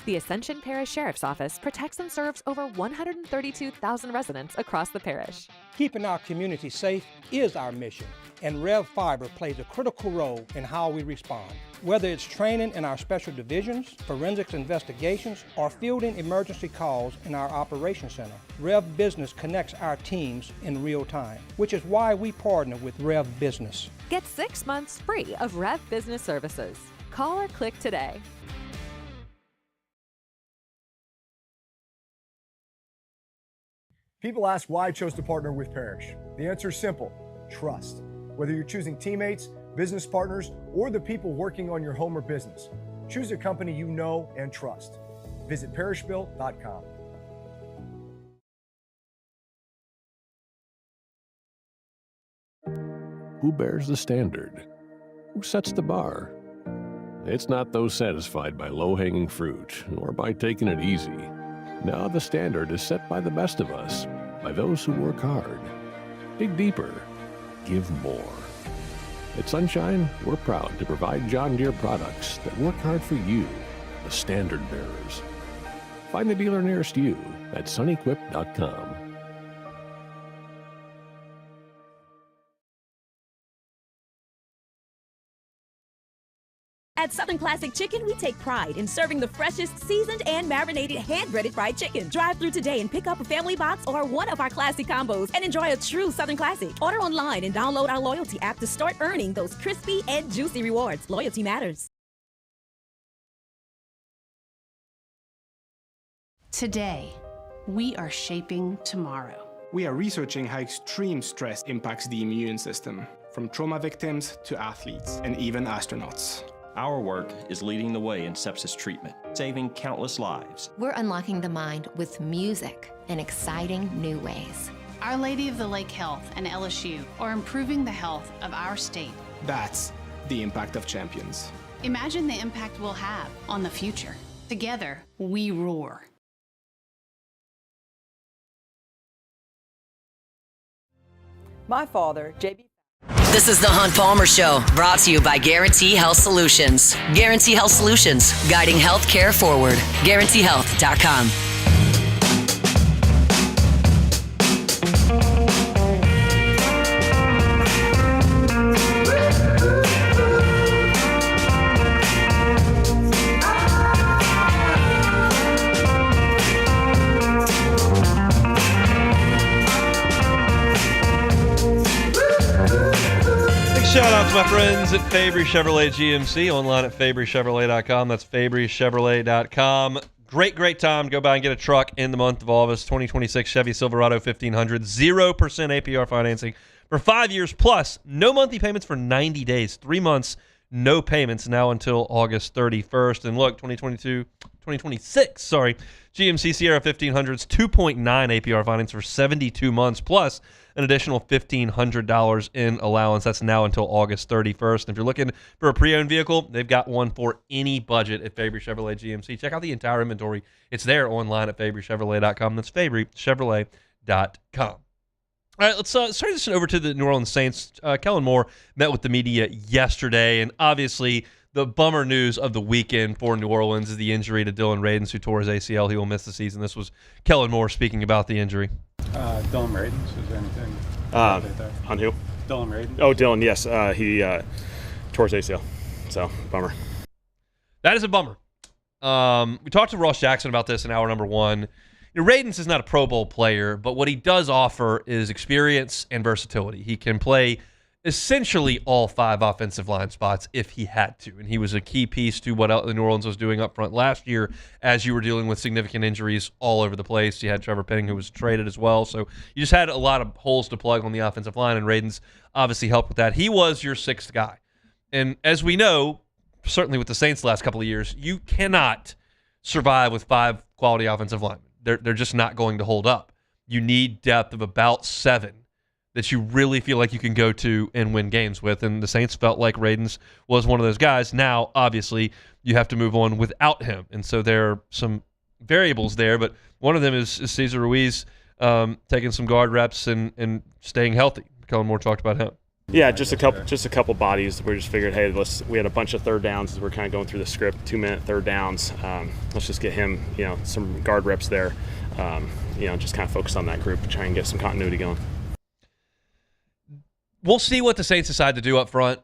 The Ascension Parish Sheriff's Office protects and serves over 132,000 residents across the parish. Keeping our community safe is our mission, and Rev Fiber plays a critical role in how we respond. Whether it's training in our special divisions, forensics investigations, or fielding emergency calls in our operations center, Rev Business connects our teams in real time, which is why we partner with Rev Business. Get 6 months free of Rev Business services. Call or click today. People ask why I chose to partner with Parrish. The answer is simple: trust. Whether you're choosing teammates, business partners, or the people working on your home or business, choose a company you know and trust. Visit parrishbuilt.com. Who bears the standard? Who sets the bar? It's not those satisfied by low-hanging fruit or by taking it easy. Now the standard is set by the best of us, by those who work hard. Dig deeper. Give more. At Sunshine, we're proud to provide John Deere products that work hard for you, the standard bearers. Find the dealer nearest you at sunequip.com. At Southern Classic Chicken, we take pride in serving the freshest, seasoned, and marinated hand-breaded fried chicken. Drive through today and pick up a family box or one of our classic combos and enjoy a true Southern Classic. Order online and download our loyalty app to start earning those crispy and juicy rewards. Loyalty matters. Today, we are shaping tomorrow. We are researching how extreme stress impacts the immune system, from trauma victims to athletes and even astronauts. Our work is leading the way in sepsis treatment, saving countless lives. We're unlocking the mind with music in exciting new ways. Our Lady of the Lake Health and LSU are improving the health of our state. That's the impact of champions. Imagine the impact we'll have on the future. Together, we roar. My father, J.B. This is the Hunt Palmer Show, brought to you by Guarantee Health Solutions. Guarantee Health Solutions, guiding healthcare forward. GuaranteeHealth.com. Shout out to my friends at Fabry Chevrolet GMC, online at FabryChevrolet.com. That's FabryChevrolet.com. Great time to go by and get a truck in the month of August. 2026 Chevy Silverado 1500, 0% APR financing for 5 years plus no monthly payments for 90 days, 3 months, no payments now until August 31st. And look, 2026, GMC Sierra 1500s, 2.9 APR finance for 72 months plus an additional $1,500 in allowance. That's now until August 31st. And if you're looking for a pre-owned vehicle, they've got one for any budget at Fabry Chevrolet GMC. Check out the entire inventory. It's there online at FabryChevrolet.com. That's FabryChevrolet.com. All right, let's transition over to the New Orleans Saints. Kellen Moore met with the media yesterday, and obviously the bummer news of the weekend for New Orleans is the injury to Dylan Radins, who tore his ACL. He will miss the season. This was Kellen Moore speaking about the injury. Dylan Radins, is there anything there? On who? Dylan Radins. Oh, Dylan, yes. He tore his ACL. So, bummer. That is a bummer. We talked to Ross Jackson about this in hour number one. Radins is not a Pro Bowl player, but what he does offer is experience and versatility. He can play essentially all 5 offensive line spots if he had to, and he was a key piece to what the New Orleans was doing up front last year as you were dealing with significant injuries all over the place. You had Trevor Penning, who was traded as well, so you just had a lot of holes to plug on the offensive line, and Radins obviously helped with that. He was your 6th guy, and as we know, certainly with the Saints the last couple of years, you cannot survive with 5 quality offensive linemen. They're just not going to hold up. You need depth of about 7 that you really feel like you can go to and win games with. And the Saints felt like Radunz was one of those guys. Now, obviously, you have to move on without him. And so there are some variables there, but one of them is Cesar Ruiz taking some guard reps and staying healthy. Kellen Moore talked about him. Yeah, just a couple bodies. We just figured, hey, we had a bunch of third downs as we're kind of going through the script, 2-minute third downs. Let's just get him, some guard reps there. Just kind of focus on that group and try and get some continuity going. We'll see what the Saints decide to do up front.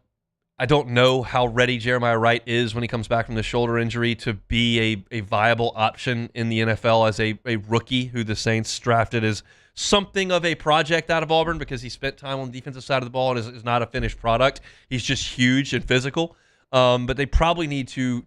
I don't know how ready Jeremiah Wright is when he comes back from the shoulder injury to be a viable option in the NFL as a rookie who the Saints drafted as something of a project out of Auburn because he spent time on the defensive side of the ball and is not a finished product. He's just huge and physical. But they probably need to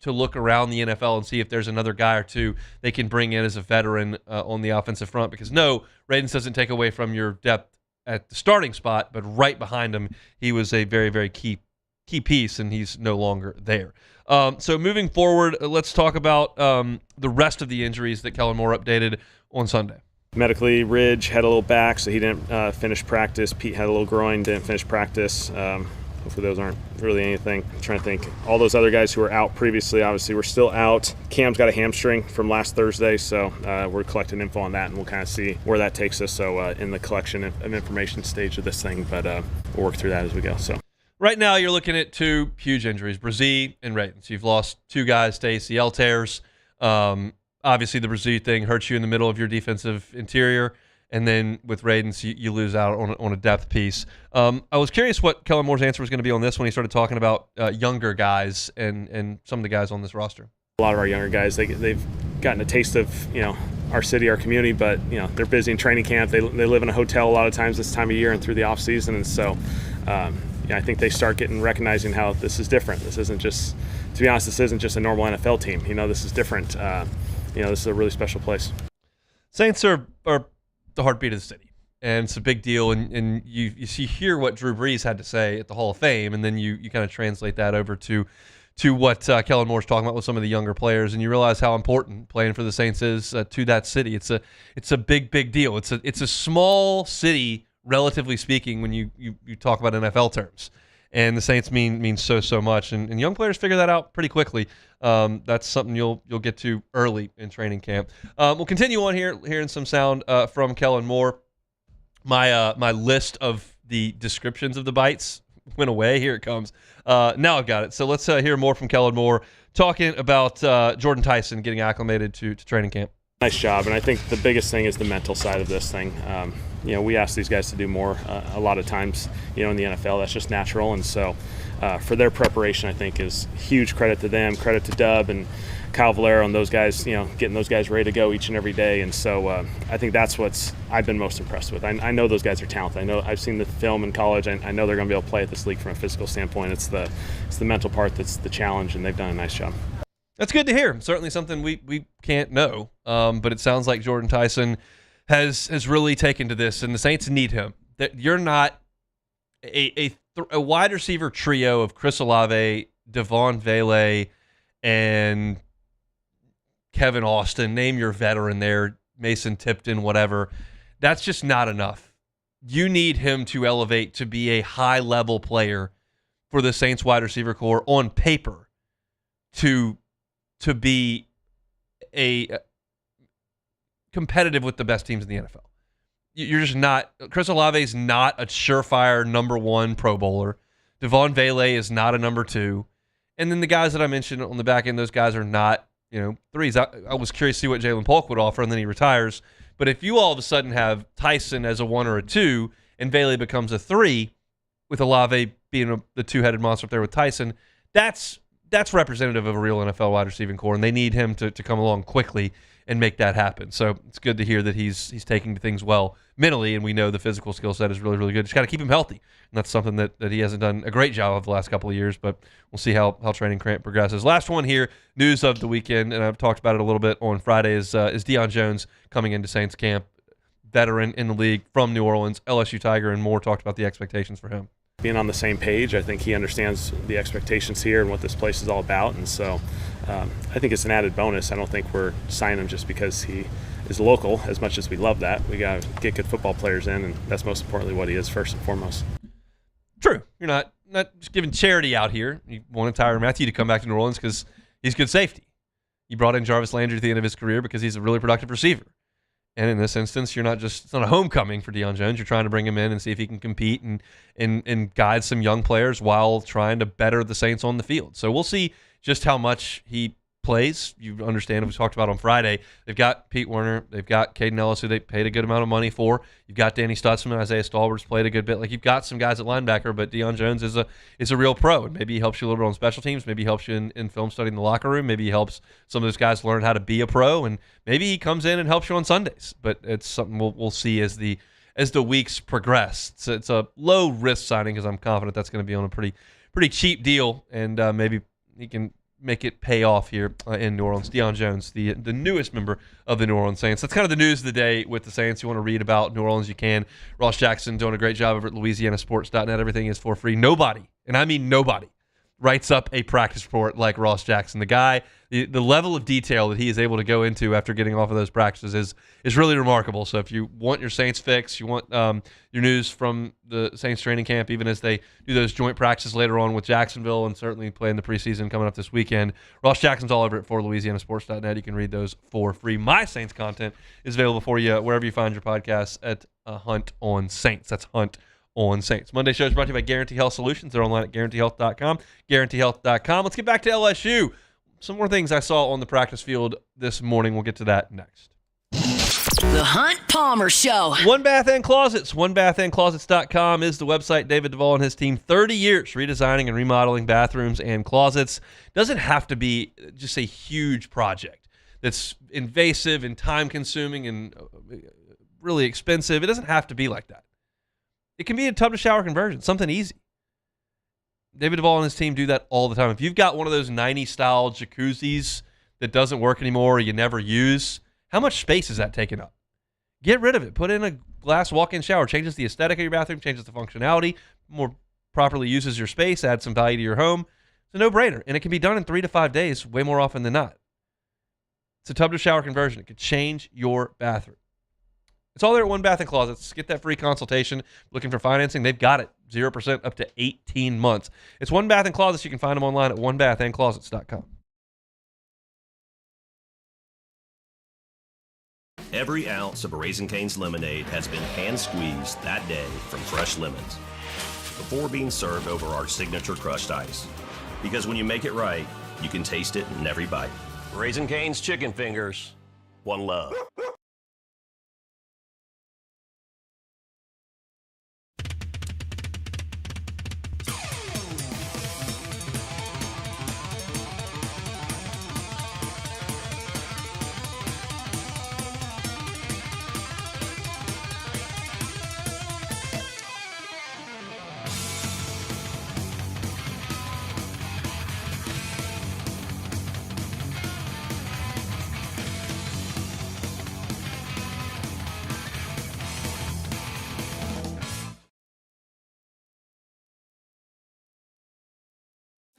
look around the NFL and see if there's another guy or two they can bring in as a veteran on the offensive front because no, Radunz doesn't take away from your depth at the starting spot, but right behind him, he was a very, very key piece, and he's no longer there. So moving forward, let's talk about the rest of the injuries that Kellen Moore updated on Sunday. Medically, Ridge had a little back, so he didn't finish practice. Pete had a little groin, didn't finish practice. Hopefully those aren't really anything. I'm trying to think. All those other guys who were out previously, obviously, were still out. Cam's got a hamstring from last Thursday, so we're collecting info on that, and we'll kind of see where that takes us. So in the collection of information stage of this thing, but we'll work through that as we go. So right now you're looking at two huge injuries, Brazee and Radunz. You've lost two guys to ACL tears. Obviously, the Brazee thing hurts you in the middle of your defensive interior. And then with Radunz, you lose out on a depth piece. I was curious what Kellen Moore's answer was going to be on this when he started talking about younger guys and some of the guys on this roster. A lot of our younger guys, they've gotten a taste of our city, our community, but they're busy in training camp. They live in a hotel a lot of times this time of year and through the off season, and so I think they start recognizing how this is different. This isn't just, to be honest, this isn't just a normal NFL team. This is different. This is a really special place. Saints are the heartbeat of the city, and it's a big deal, and you hear what Drew Brees had to say at the Hall of Fame, and then you kind of translate that over to what Kellen Moore's talking about with some of the younger players, and you realize how important playing for the Saints is to that city. It's a big deal. It's a small city, relatively speaking, when you talk about NFL terms, and the Saints mean so much, and young players figure that out pretty quickly. That's something you'll get to early in training camp. We'll continue on hearing some sound from Kellen Moore. My list of the descriptions of the bites went away. Here it comes. Now I've got it. So let's hear more from Kellen Moore talking about Jordan Tyson getting acclimated to training camp. Nice job, and I think the biggest thing is the mental side of this thing. We ask these guys to do more a lot of times, in the NFL. That's just natural, and so for their preparation, I think is huge credit to them, credit to Dub and Kyle Valero and those guys, getting those guys ready to go each and every day. And so I think that's what I've been most impressed with. I know those guys are talented. I know I've seen the film in college. I know they're going to be able to play at this league from a physical standpoint. It's the mental part that's the challenge, and they've done a nice job. That's good to hear. Certainly something we can't know, but it sounds like Jordan Tyson has really taken to this, and the Saints need him. That you're not a wide receiver trio of Chris Olave, Devon Vele, and Kevin Austin. Name your veteran there, Mason Tipton, whatever. That's just not enough. You need him to elevate to be a high-level player for the Saints wide receiver core on paper to be a competitive with the best teams in the NFL. You're just not. Chris Olave is not a surefire number one Pro Bowler. Devon Vele is not a number two. And then the guys that I mentioned on the back end, those guys are not, threes. I was curious to see what Jalen Polk would offer, and then he retires. But if you all of a sudden have Tyson as a 1 or a 2, and Vele becomes a 3, with Olave being the two-headed monster up there with Tyson, that's representative of a real NFL wide receiving core, and they need him to come along quickly and make that happen. So it's good to hear that he's taking things well mentally, and we know the physical skill set is really, really good. Just got to keep him healthy, and that's something that he hasn't done a great job of the last couple of years, but we'll see how training camp progresses. Last one here, news of the weekend, and I've talked about it a little bit on Friday, is Deion Jones coming into Saints camp, veteran in the league from New Orleans, LSU Tiger, and Moore talked about the expectations for him. being on the same page. I think he understands the expectations here and what this place is all about. And so I think it's an added bonus. I don't think we're signing him just because he is local, as much as we love that. We got to get good football players in, and that's most importantly what he is first and foremost. True. You're not just giving charity out here. You wanted Tyrann Mathieu to come back to New Orleans because he's good safety. You brought in Jarvis Landry at the end of his career because he's a really productive receiver. And in this instance, it's not a homecoming for Deion Jones. You're trying to bring him in and see if he can compete and guide some young players while trying to better the Saints on the field. So we'll see just how much he plays. You understand, we talked about on Friday, they've got Pete Werner, they've got Caden Ellis, who they paid a good amount of money for. You've got Danny Stutzman, Isaiah Stalbert's played a good bit. Like, you've got some guys at linebacker, but Deion Jones is a real pro, and maybe he helps you a little bit on special teams. Maybe he helps you in film study in the locker room. Maybe he helps some of those guys learn how to be a pro, and maybe he comes in and helps you on Sundays. But it's something we'll see as the weeks progress. It's a low risk signing because I'm confident that's going to be on a pretty cheap deal, and maybe he can make it pay off here in New Orleans. Deion Jones, the newest member of the New Orleans Saints. That's kind of the news of the day with the Saints. You want to read about New Orleans, you can. Ross Jackson doing a great job over at LouisianaSports.net. Everything is for free. Nobody, and I mean nobody, writes up a practice report like Ross Jackson. The guy, the level of detail that he is able to go into after getting off of those practices is really remarkable. So if you want your Saints fix, you want your news from the Saints training camp, even as they do those joint practices later on with Jacksonville and certainly playing the preseason coming up this weekend, Ross Jackson's all over it for LouisianaSports.net. You can read those for free. My Saints content is available for you wherever you find your podcasts at Hunt on Saints. That's Hunt on Saints. Monday show is brought to you by Guarantee Health Solutions. They're online at guaranteehealth.com, guaranteehealth.com. Let's get back to LSU. Some more things I saw on the practice field this morning. We'll get to that next. The Hunt Palmer Show. One Bath and Closets. OneBathAndClosets.com is the website. David Duvall and his team, 30 years redesigning and remodeling bathrooms and closets. Doesn't have to be just a huge project that's invasive and time-consuming and really expensive. It doesn't have to be like that. It can be a tub-to-shower conversion, something easy. David Duvall and his team do that all the time. If you've got one of those 90s-style jacuzzis that doesn't work anymore or you never use, how much space is that taking up? Get rid of it. Put in a glass walk-in shower. Changes the aesthetic of your bathroom, changes the functionality, more properly uses your space, adds some value to your home. It's a no-brainer, and it can be done in 3 to 5 days way more often than not. It's a tub-to-shower conversion. It could change your bathroom. It's all there at One Bath and Closets. Get that free consultation. Looking for financing? They've got it. 0% up to 18 months. It's One Bath and Closets. You can find them online at onebathandclosets.com. Every ounce of Raising Cane's lemonade has been hand-squeezed that day from fresh lemons before being served over our signature crushed ice. Because when you make it right, you can taste it in every bite. Raising Cane's Chicken Fingers. One love.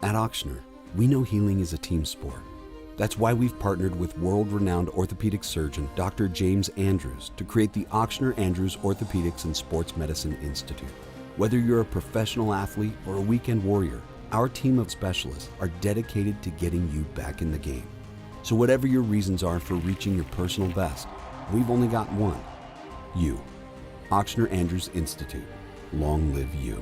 At Ochsner, we know healing is a team sport. That's why we've partnered with world-renowned orthopedic surgeon Dr. James Andrews to create the Ochsner Andrews Orthopedics and Sports Medicine Institute. Whether you're a professional athlete or a weekend warrior, our team of specialists are dedicated to getting you back in the game. So whatever your reasons are for reaching your personal best, we've only got one. You. Ochsner Andrews Institute. Long live you.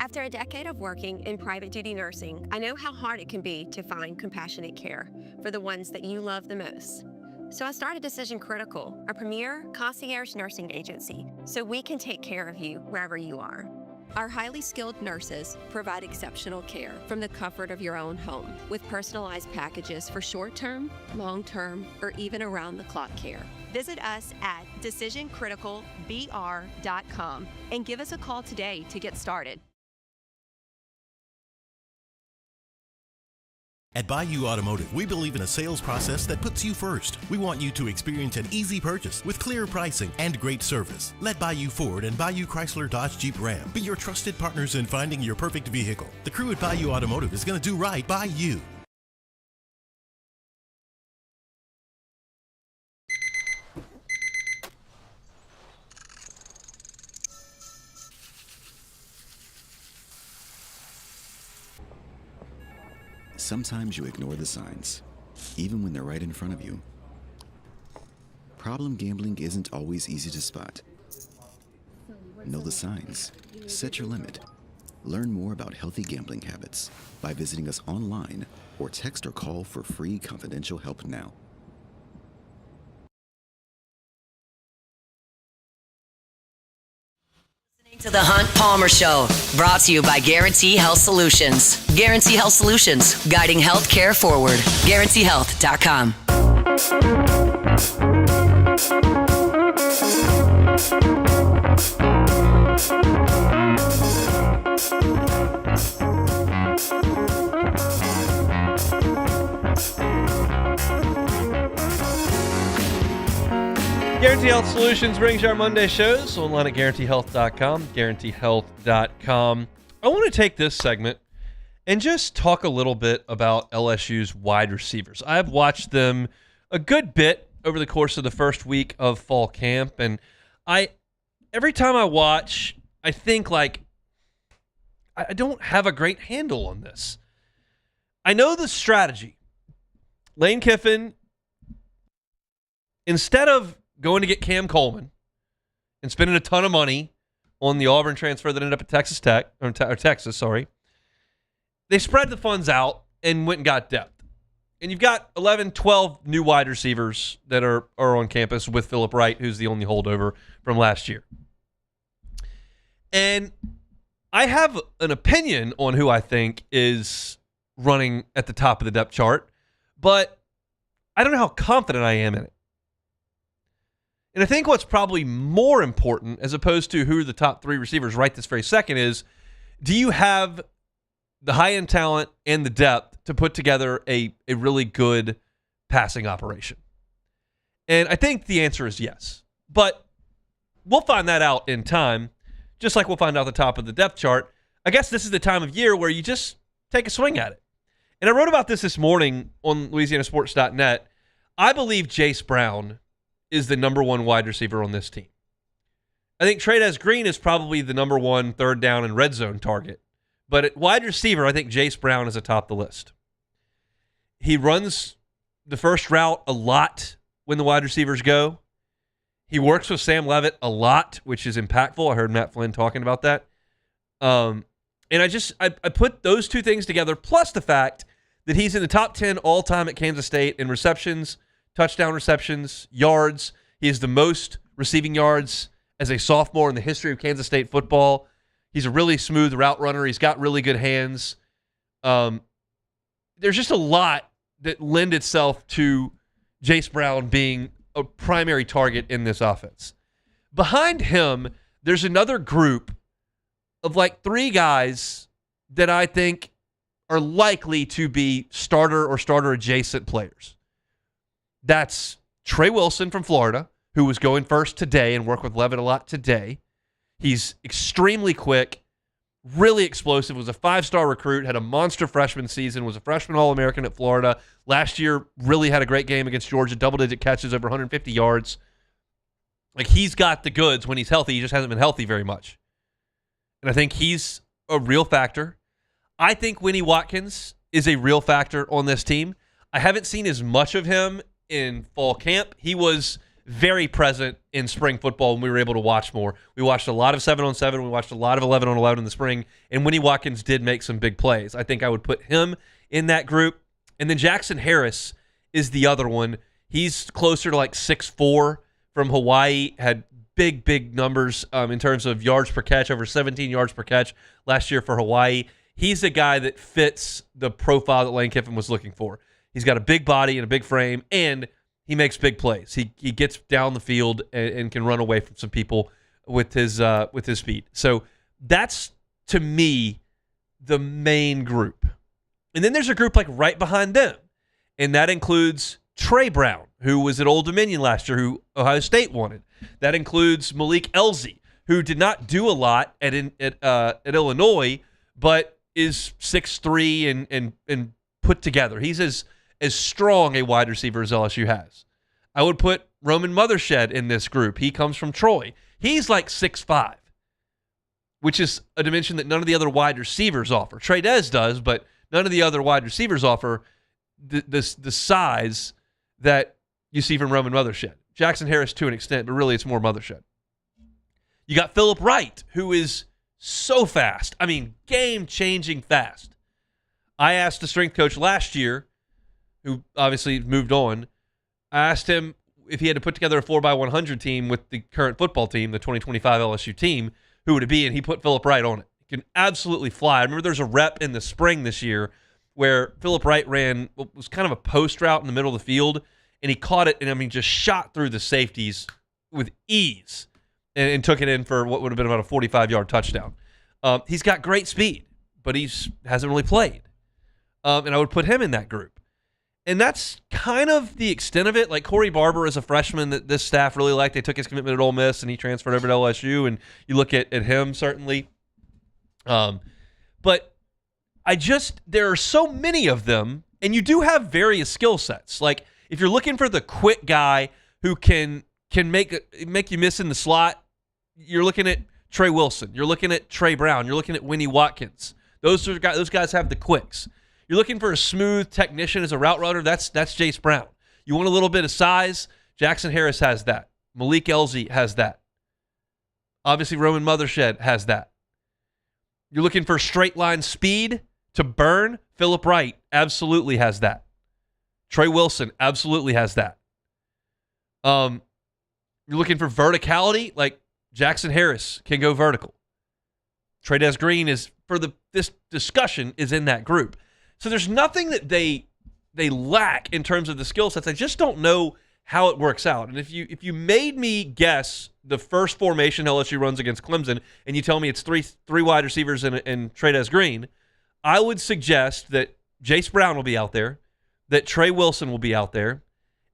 After a decade of working in private duty nursing, I know how hard it can be to find compassionate care for the ones that you love the most. So I started Decision Critical, a premier concierge nursing agency, so we can take care of you wherever you are. Our highly skilled nurses provide exceptional care from the comfort of your own home with personalized packages for short-term, long-term, or even around-the-clock care. Visit us at decisioncriticalbr.com and give us a call today to get started. At Bayou Automotive, we believe in a sales process that puts you first. We want you to experience an easy purchase with clear pricing and great service. Let Bayou Ford and Bayou Chrysler Dodge Jeep Ram be your trusted partners in finding your perfect vehicle. The crew at Bayou Automotive is going to do right by you. Sometimes you ignore the signs, even when they're right in front of you. Problem gambling isn't always easy to spot. Know the signs. Set your limit. Learn more about healthy gambling habits by visiting us online or text or call for free confidential help now. To the Hunt Palmer Show, brought to you by Guarantee Health Solutions. Guarantee Health Solutions, guiding healthcare forward. GuaranteeHealth.com. Guarantee Health Solutions brings you our Monday shows online at GuaranteeHealth.com, GuaranteeHealth.com. I want to take this segment and just talk a little bit about LSU's wide receivers. I've watched them a good bit over the course of the first week of fall camp, and every time I watch, I think like I don't have a great handle on this. I know the strategy. Lane Kiffin, instead of going to get Cam Coleman and spending a ton of money on the Auburn transfer that ended up at Texas Tech, or Texas, sorry, they spread the funds out and went and got depth. And you've got 11, 12 new wide receivers that are on campus with Phillip Wright, who's the only holdover from last year. And I have an opinion on who I think is running at the top of the depth chart, but I don't know how confident I am in it. And I think what's probably more important, as opposed to who are the top three receivers right this very second, is do you have the high-end talent and the depth to put together a really good passing operation? And I think the answer is yes. But we'll find that out in time, just like we'll find out the top of the depth chart. I guess this is the time of year where you just take a swing at it. And I wrote about this morning on LouisianaSports.net. I believe Jace Brown is the number one wide receiver on this team. I think Trey'Dez Green is probably the number one third down and red zone target. But at wide receiver, I think Jace Brown is atop the list. He runs the first route a lot when the wide receivers go. He works with Sam Levitt a lot, which is impactful. I heard Matt Flynn talking about that. And I put those two things together, plus the fact that he's in the top 10 all-time at Kansas State in receptions, touchdown receptions, yards. He has the most receiving yards as a sophomore in the history of Kansas State football. He's a really smooth route runner. He's got really good hands. There's just a lot that lend itself to Jace Brown being a primary target in this offense. Behind him, there's another group of like three guys that I think are likely to be starter or starter adjacent players. That's Trey Wilson from Florida, who was going first today and worked with Levitt a lot today. He's extremely quick, really explosive, was a five-star recruit, had a monster freshman season, was a freshman All-American at Florida. Last year, really had a great game against Georgia, double-digit catches, over 150 yards. Like, he's got the goods when he's healthy. He just hasn't been healthy very much. And I think he's a real factor. I think Winnie Watkins is a real factor on this team. I haven't seen as much of him in fall camp. He was very present in spring football when we were able to watch more. We watched a lot of 7-on-7. We watched a lot of 11-on-11 in the spring, and Winnie Watkins did make some big plays. I think I would put him in that group. And then Jackson Harris is the other one. He's closer to like 6'4", from Hawaii, had big numbers in terms of yards per catch, over 17 yards per catch last year for Hawaii. He's a guy that fits the profile that Lane Kiffin was looking for. He's got a big body and a big frame, and he makes big plays. He gets down the field and can run away from some people with his speed. So that's, to me, the main group. And then there's a group like right behind them, and that includes Trey Brown, who was at Old Dominion last year, who Ohio State wanted. That includes Malik Elzy, who did not do a lot at Illinois, but is 6'3" and put together. He's as strong a wide receiver as LSU has. I would put Roman Mothershed in this group. He comes from Troy. He's like 6'5", which is a dimension that none of the other wide receivers offer. Trey Dez does, but none of the other wide receivers offer the size that you see from Roman Mothershed. Jackson Harris to an extent, but really it's more Mothershed. You got Philip Wright, who is so fast. I mean, game-changing fast. I asked the strength coach last year, who obviously moved on, I asked him if he had to put together a 4x100 team with the current football team, the 2025 LSU team, who would it be? And he put Philip Wright on it. He can absolutely fly. I remember there's a rep in the spring this year where Philip Wright ran what was kind of a post route in the middle of the field, and he caught it and, just shot through the safeties with ease and took it in for what would have been about a 45-yard touchdown. He's got great speed, but he hasn't really played. And I would put him in that group. And that's kind of the extent of it. Like Corey Barber is a freshman that this staff really liked. They took his commitment at Ole Miss, and he transferred over to LSU, and you look at him, certainly. But there are so many of them, and you do have various skill sets. Like if you're looking for the quick guy who can make you miss in the slot, you're looking at Trey Wilson. You're looking at Trey Brown. You're looking at Winnie Watkins. Those guys have the quicks. You're looking for a smooth technician as a route runner, that's Jace Brown. You want a little bit of size, Jackson Harris has that. Malik Elzy has that. Obviously, Roman Mothershed has that. You're looking for straight line speed to burn, Philip Wright absolutely has that. Trey Wilson absolutely has that. You're looking for verticality, like Jackson Harris can go vertical. Trey Des Green is, for this discussion, is in that group. So there's nothing that they lack in terms of the skill sets. I just don't know how it works out. And if you made me guess the first formation LSU runs against Clemson, and you tell me it's three wide receivers and Trey Des Green, I would suggest that Jace Brown will be out there, that Trey Wilson will be out there,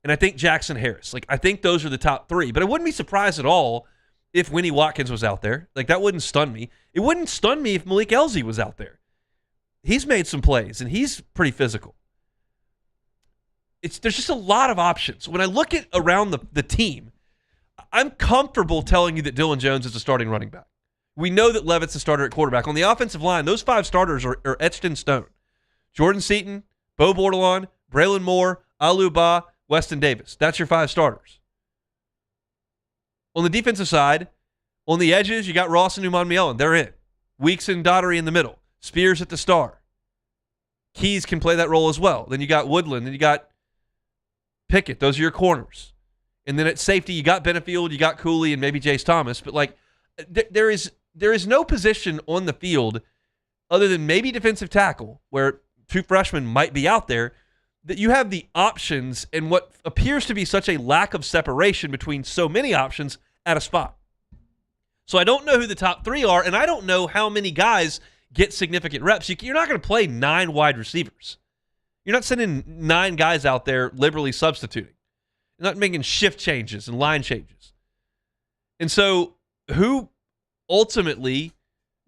and I think Jackson Harris. Like I think those are the top three. But I wouldn't be surprised at all if Winnie Watkins was out there. Like that wouldn't stun me. It wouldn't stun me if Malik Elzy was out there. He's made some plays, and he's pretty physical. There's just a lot of options. When I look at around the team, I'm comfortable telling you that Dylan Jones is a starting running back. We know that Levitt's the starter at quarterback. On the offensive line, those 5 starters are etched in stone. Jordan Seaton, Bo Bordelon, Braylon Moore, Alu Ba, Weston Davis. That's your 5 starters. On the defensive side, on the edges, you got Ross and Uman-Mielen. They're in. Weeks and Daughtery in the middle. Spears at the star. Keys can play that role as well. Then you got Woodland. Then you got Pickett. Those are your corners. And then at safety, you got Benefield, you got Cooley, and maybe Jace Thomas. But like, there is no position on the field other than maybe defensive tackle where 2 freshmen might be out there that you have the options and what appears to be such a lack of separation between so many options at a spot. So I don't know who the top 3 are, and I don't know how many guys get significant reps. You're not going to play 9 wide receivers. You're not sending 9 guys out there liberally substituting. You're not making shift changes and line changes. And so who ultimately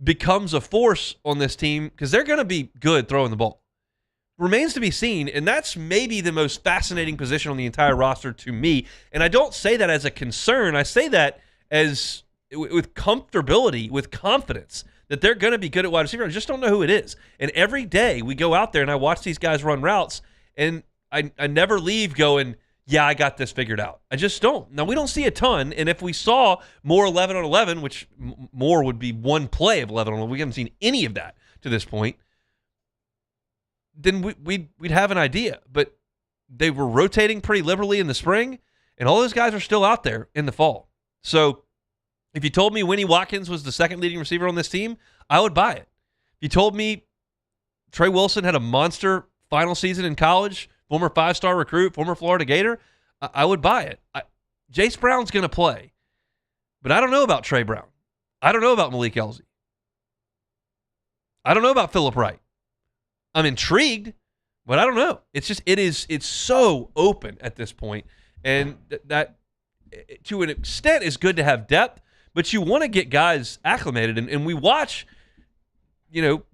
becomes a force on this team, because they're going to be good throwing the ball, remains to be seen, and that's maybe the most fascinating position on the entire roster to me. And I don't say that as a concern. I say that as with comfortability, with confidence, that they're going to be good at wide receiver. I just don't know who it is. And every day we go out there and I watch these guys run routes, and I never leave going, yeah, I got this figured out. I just don't. Now, we don't see a ton, and if we saw more 11 on 11, which more would be one play of 11 on 11, we haven't seen any of that to this point, then we'd have an idea. But they were rotating pretty liberally in the spring, and all those guys are still out there in the fall. So if you told me Winnie Watkins was the second leading receiver on this team, I would buy it. If you told me Trey Wilson had a monster final season in college, former 5-star recruit, former Florida Gator, I would buy it. Jace Brown's going to play, but I don't know about Trey Brown. I don't know about Malik Elzy. I don't know about Philip Wright. I'm intrigued, but I don't know. It's so open at this point, and that to an extent is good to have depth, but you want to get guys acclimated, and we watch,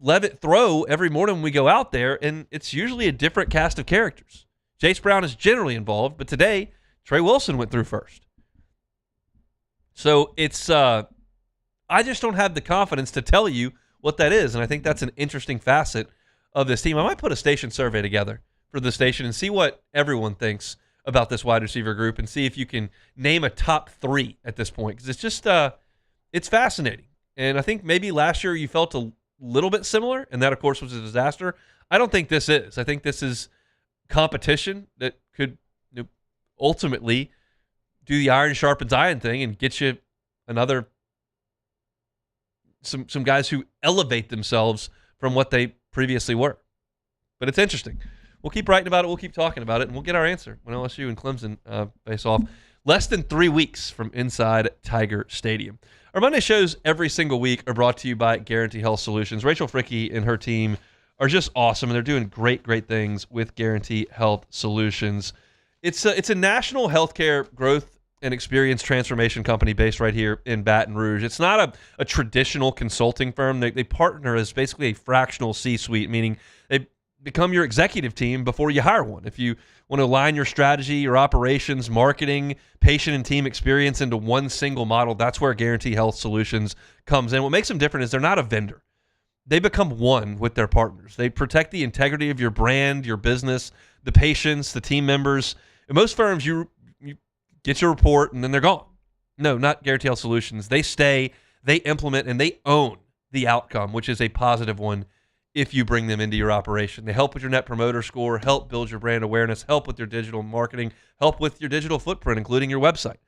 Levitt throw every morning when we go out there, and it's usually a different cast of characters. Jace Brown is generally involved, but today Trey Wilson went through first. So it's I just don't have the confidence to tell you what that is, and I think that's an interesting facet of this team. I might put a station survey together for the station and see what everyone thinks about this wide receiver group and see if you can name a top 3 at this point, because it's just it's fascinating. And I think maybe last year you felt a little bit similar, and that, of course, was a disaster. I don't think this is. I think this is competition that could ultimately do the iron sharpens iron thing and get you another some guys who elevate themselves from what they previously were. But it's interesting. We'll keep writing about it. We'll keep talking about it, and we'll get our answer when LSU and Clemson face off less than 3 weeks from inside Tiger Stadium. Our Monday shows every single week are brought to you by Guarantee Health Solutions. Rachel Fricke and her team are just awesome, and they're doing great, great things with Guarantee Health Solutions. It's a national healthcare growth and experience transformation company based right here in Baton Rouge. It's not a traditional consulting firm. They partner as basically a fractional C-suite, meaning they become your executive team before you hire one. If you want to align your strategy, your operations, marketing, patient and team experience into one single model, that's where Guarantee Health Solutions comes in. What makes them different is they're not a vendor. They become one with their partners. They protect the integrity of your brand, your business, the patients, the team members. In most firms, you get your report and then they're gone. No, not Guarantee Health Solutions. They stay, they implement, and they own the outcome, which is a positive one if you bring them into your operation. They help with your Net Promoter Score, help build your brand awareness, help with your digital marketing, help with your digital footprint, including your website.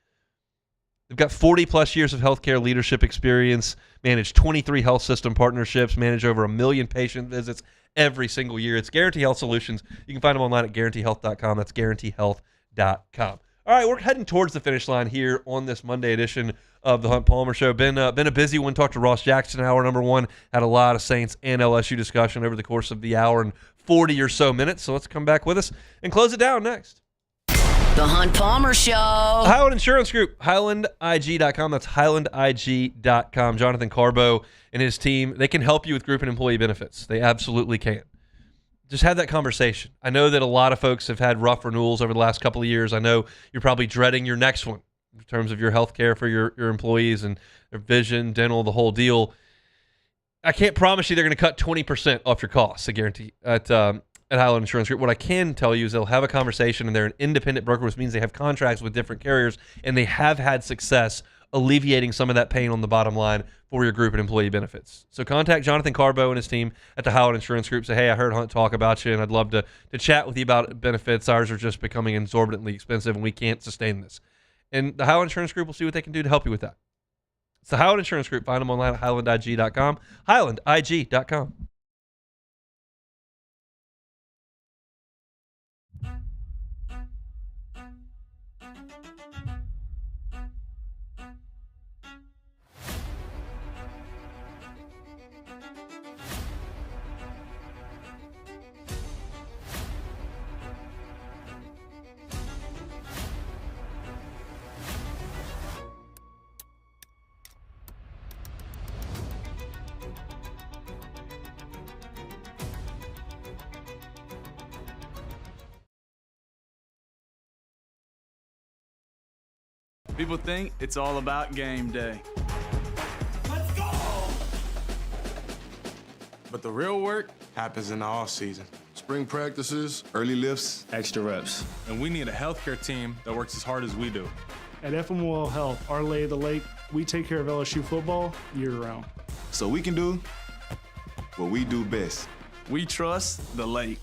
They've got 40-plus years of healthcare leadership experience, manage 23 health system partnerships, manage over 1 million patient visits every single year. It's Guarantee Health Solutions. You can find them online at guaranteehealth.com. That's guaranteehealth.com. All right, we're heading towards the finish line here on this Monday edition of the Hunt Palmer Show. Been a busy one. Talked to Ross Jackson, hour number 1. Had a lot of Saints and LSU discussion over the course of the hour and 40 or so minutes. So let's come back with us and close it down next. The Hunt Palmer Show. Highland Insurance Group, HighlandIG.com. That's HighlandIG.com. Jonathan Carbo and his team, they can help you with group and employee benefits. They absolutely can. Just have that conversation. I know that a lot of folks have had rough renewals over the last couple of years. I know you're probably dreading your next one in terms of your health care for your employees and their vision, dental, the whole deal. I can't promise you they're going to cut 20% off your costs, I guarantee, at Highland Insurance Group. What I can tell you is they'll have a conversation, and they're an independent broker, which means they have contracts with different carriers, and they have had success alleviating some of that pain on the bottom line for your group and employee benefits. So contact Jonathan Carbo and his team at the Highland Insurance Group. Say, hey, I heard Hunt talk about you, and I'd love to chat with you about benefits. Ours are just becoming exorbitantly expensive, and we can't sustain this. And the Highland Insurance Group will see what they can do to help you with that. It's the Highland Insurance Group. Find them online at HighlandIG.com. HighlandIG.com. People think it's all about game day. Let's go! But the real work happens in the off season. Spring practices, early lifts, extra reps. And we need a healthcare team that works as hard as we do. At FMOL Health, our lay of the lake, we take care of LSU football year-round. So we can do what we do best. We trust the lake.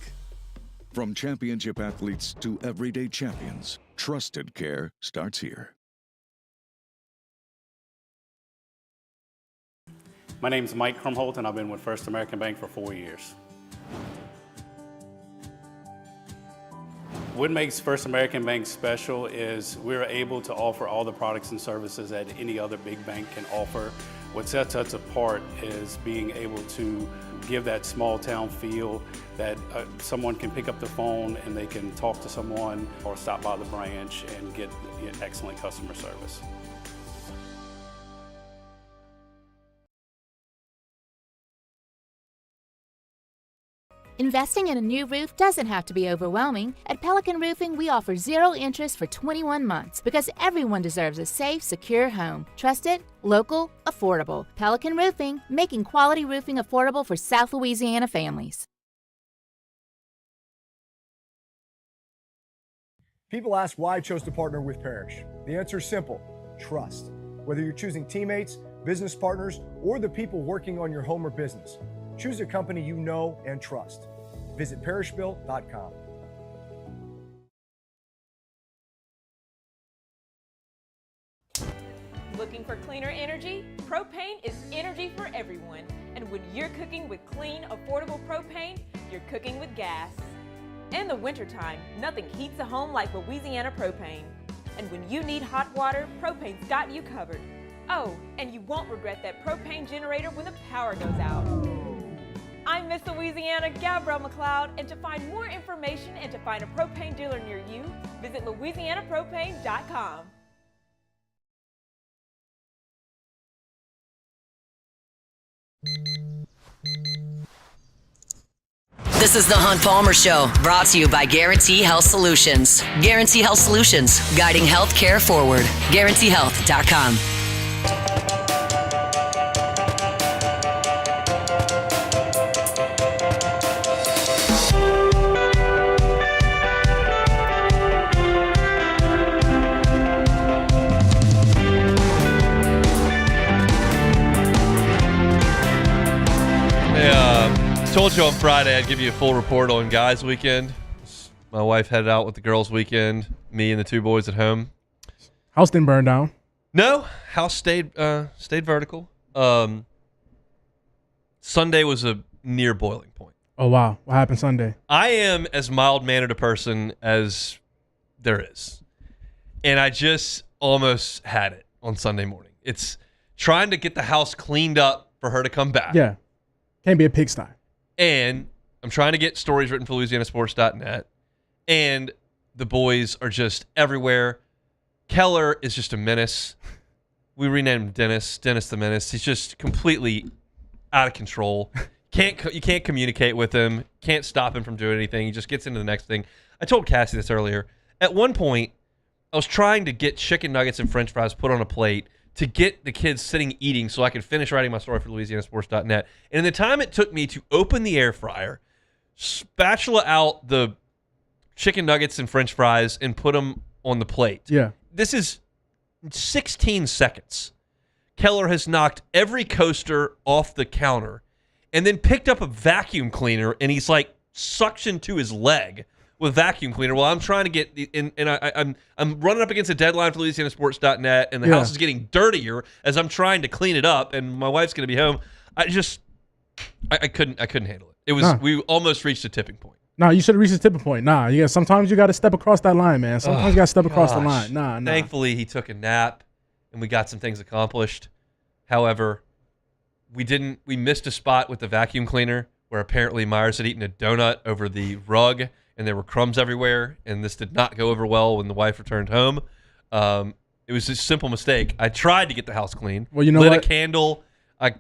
From championship athletes to everyday champions, trusted care starts here. My name is Mike Krumholt, and I've been with First American Bank for 4 years. What makes First American Bank special is we're able to offer all the products and services that any other big bank can offer. What sets us apart is being able to give that small town feel that someone can pick up the phone and they can talk to someone or stop by the branch and get excellent customer service. Investing in a new roof doesn't have to be overwhelming. At Pelican Roofing, we offer 0 interest for 21 months because everyone deserves a safe, secure home. Trusted, local, affordable. Pelican Roofing, making quality roofing affordable for South Louisiana families. People ask why I chose to partner with Parrish. The answer is simple: trust. Whether you're choosing teammates, business partners, or the people working on your home or business, choose a company you know and trust. Visit parrishbuilt.com. Looking for cleaner energy? Propane is energy for everyone. And when you're cooking with clean, affordable propane, you're cooking with gas. In the wintertime, nothing heats a home like Louisiana propane. And when you need hot water, propane's got you covered. Oh, and you won't regret that propane generator when the power goes out. I'm Miss Louisiana, Gabrielle McLeod, and to find more information and to find a propane dealer near you, visit louisianapropane.com. This is the Hunt Palmer Show, brought to you by Guarantee Health Solutions. Guarantee Health Solutions, guiding healthcare forward. GuaranteeHealth.com. Told you on Friday I'd give you a full report on guys' weekend. My wife headed out with the girls' weekend. Me and the 2 boys at home. House didn't burn down. No, house stayed vertical. Sunday was a near boiling point. Oh wow, what happened Sunday? I am as mild-mannered a person as there is, and I just almost had it on Sunday morning. It's trying to get the house cleaned up for her to come back. Yeah, can't be a pigsty. And I'm trying to get stories written for LouisianaSports.net, and the boys are just everywhere. Keller is just a menace. We renamed him Dennis the Menace. He's just completely out of control. You can't communicate with him. Can't stop him from doing anything. He just gets into the next thing. I told Cassie this earlier. At one point, I was trying to get chicken nuggets and French fries put on a plate to get the kids sitting eating so I could finish writing my story for LouisianaSports.net. And in the time it took me to open the air fryer, spatula out the chicken nuggets and French fries, and put them on the plate. Yeah. This is 16 seconds. Keller has knocked every coaster off the counter and then picked up a vacuum cleaner, and he's like suctioned to his leg with vacuum cleaner while I'm trying to get I'm running up against a deadline for LouisianaSports.net, and the house is getting dirtier as I'm trying to clean it up, and my wife's going to be home. I couldn't handle it. It was we almost reached a tipping point. Nah, you should have reached the tipping point. Nah, sometimes you got to step across that line, man. Sometimes you got to step across the line. Nah. Thankfully, he took a nap, and we got some things accomplished. However, we missed a spot with the vacuum cleaner where apparently Myers had eaten a donut over the rug, and there were crumbs everywhere, and this did not go over well when the wife returned home. It was a simple mistake. I tried to get the house clean. Well, you know lit what? a candle. I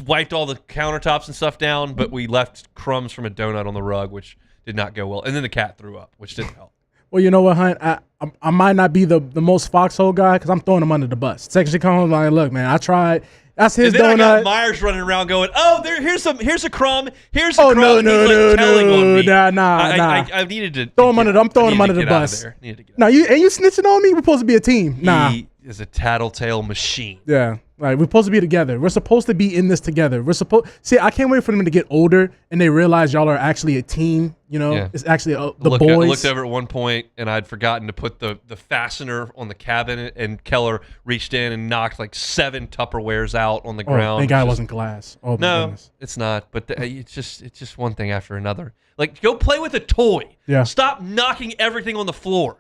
wiped all the countertops and stuff down, but we left crumbs from a donut on the rug, which did not go well. And then the cat threw up, which didn't help. Well, you know what, Hunt? I might not be the most foxhole guy because I'm throwing him under the bus. Section come home like, look, man, I tried. That's his and then donut. I got Myers running around going, "Oh, here's a crumb. Here's a crumb." No, on me. nah. I needed to throw him under. I'm throwing him under the bus. No, you snitching on me. We're supposed to be a team. Nah, he is a tattletale machine. Yeah, right. We're supposed to be together. We're supposed to be in this together. See, I can't wait for them to get older and they realize y'all are actually a team. You know, it's actually the boys. I looked over at one point and I'd forgotten to put the fastener on the cabinet, and Keller reached in and knocked like 7 Tupperwares out on the ground. Thank God it wasn't glass. Oh, my goodness. It's not. But it's just one thing after another. Like, go play with a toy. Yeah. Stop knocking everything on the floor.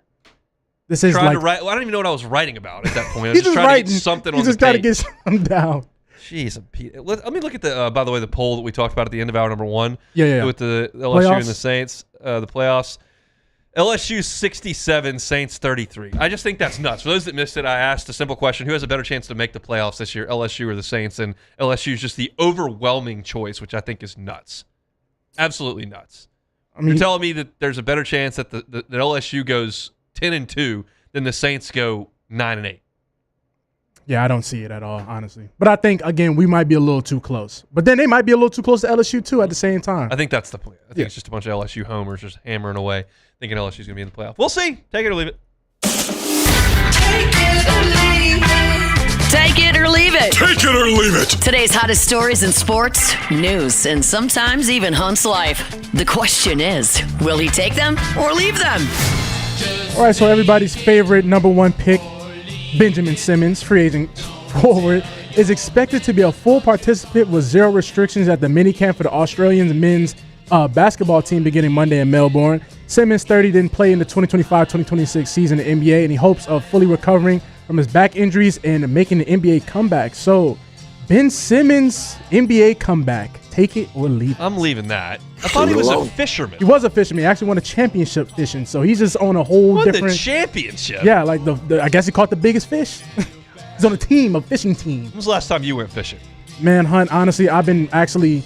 This is trying like to write. Well, I don't even know what I was writing about at that point. I was he's just trying writing. to get something you on the just got to page. get something down. Jeez, let me look at the. By the way, the poll that we talked about at the end of hour number 1. Yeah. With the LSU and the Saints, the playoffs. LSU 67, Saints 33. I just think that's nuts. For those that missed it, I asked a simple question: who has a better chance to make the playoffs this year, LSU or the Saints? And LSU is just the overwhelming choice, which I think is nuts. Absolutely nuts. I mean, you're telling me that there's a better chance that that LSU goes 10-2 than the Saints go 9-8. Yeah, I don't see it at all, honestly. But I think, again, we might be a little too close. But then they might be a little too close to LSU, too, at the same time. I think that's the plan. I think it's just a bunch of LSU homers just hammering away, thinking LSU's going to be in the playoff. We'll see. Take it or leave it. Take it or leave it. Take it or leave it. Today's hottest stories in sports, news, and sometimes even Hunt's life. The question is, will he take them or leave them? All right, so everybody's favorite number 1 pick, Benjamin Simmons, free agent forward, is expected to be a full participant with 0 restrictions at the minicamp for the Australian men's basketball team beginning Monday in Melbourne. Simmons, 30, didn't play in the 2025-2026 season in the NBA, and he hopes of fully recovering from his back injuries and making an NBA comeback. So, Ben Simmons, NBA comeback. Take it or leave it. I'm leaving that. I thought he was a fisherman. He was a fisherman. He actually won a championship fishing, so he's just on a whole different. The championship? Yeah, like I guess he caught the biggest fish. He's on a fishing team. When was the last time you went fishing? Man, Hunt, honestly, I've been actually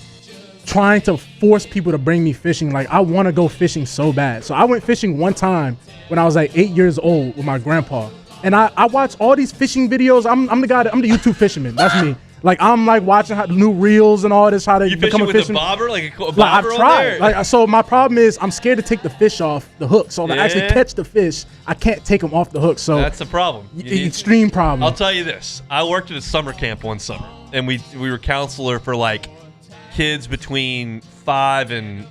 trying to force people to bring me fishing. Like, I want to go fishing so bad. So I went fishing one time when I was like 8 years old with my grandpa. And I watch all these fishing videos. I'm the YouTube fisherman. That's me. Like, I'm like watching how new reels and all this, how to become a fisherman. You fishing with a bobber? Like a bobber I've tried. on there? So my problem is I'm scared to take the fish off the hook. So to actually catch the fish, I can't take them off the hook. So that's the problem. Extreme problem. I'll tell you this. I worked at a summer camp one summer, and we were counselor for like kids between 5 and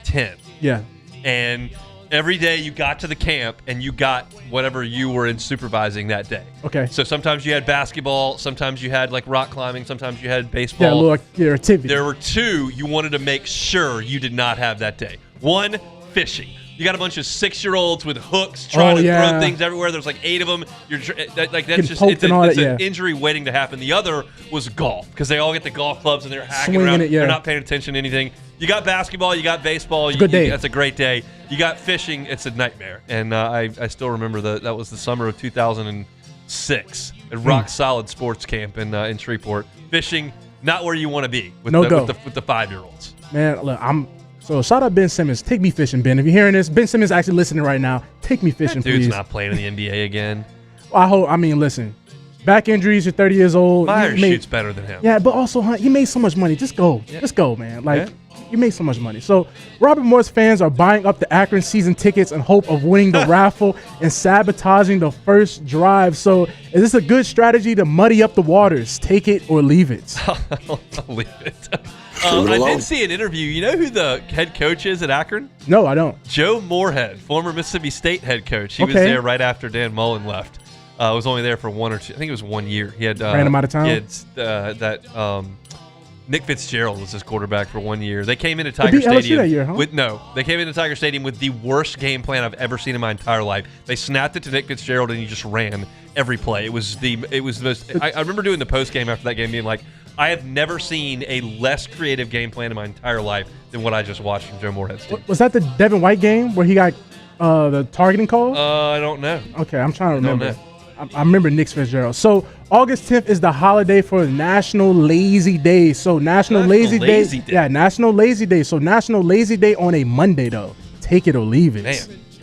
10. Yeah. And every day you got to the camp and you got whatever you were in supervising that day. Okay. So sometimes you had basketball, sometimes you had like rock climbing, sometimes you had baseball. Yeah, a little activity. There were 2 you wanted to make sure you did not have that day. 1, fishing. You got a bunch of 6-year-olds with hooks trying to throw things everywhere. There's like 8 of them. That's just it's an injury waiting to happen. The other was golf because they all get the golf clubs and they're hacking swinging around. It, yeah. They're not paying attention to anything. You got basketball. You got baseball. It's a good day. That's a great day. You got fishing. It's a nightmare. And I still remember that was the summer of 2006 at Rock Solid Sports Camp in Shreveport. Fishing, not where you want to be with the 5-year-olds. Man, look, So shout out Ben Simmons. Take me fishing, Ben. If you're hearing this, Ben Simmons actually listening right now. Take me fishing, Dude's please. not playing in the NBA again. Listen, back injuries. You're 30 years old. Myers shoots better than him. Yeah, but also, Hunt, you made so much money. Just go. Yeah. Just go, man. You made so much money. So Robert Morris fans are buying up the Akron season tickets in hope of winning the raffle and sabotaging the first drive. So is this a good strategy to muddy up the waters? Take it or leave it. I'll leave it. I did see an interview. You know who the head coach is at Akron? No, I don't. Joe Moorhead, former Mississippi State head coach. He was there right after Dan Mullen left. Was only there for 1 or 2. I think it was 1 year. He had ran him out of town. He had Nick Fitzgerald was his quarterback for 1 year. They came into Tiger Stadium that year, huh? They came into Tiger Stadium with the worst game plan I've ever seen in my entire life. They snapped it to Nick Fitzgerald and he just ran every play. It was the most. I remember doing the post game after that game, being like, I have never seen a less creative game plan in my entire life than what I just watched from Joe Moorhead's team. Was that the Devin White game where he got the targeting call? I don't know. Okay, I'm trying to remember. I remember Nick Fitzgerald. So August 10th is the holiday for National Lazy Day. So National Lazy Day. Yeah, National Lazy Day. So National Lazy Day on a Monday, though. Take it or leave it. Man.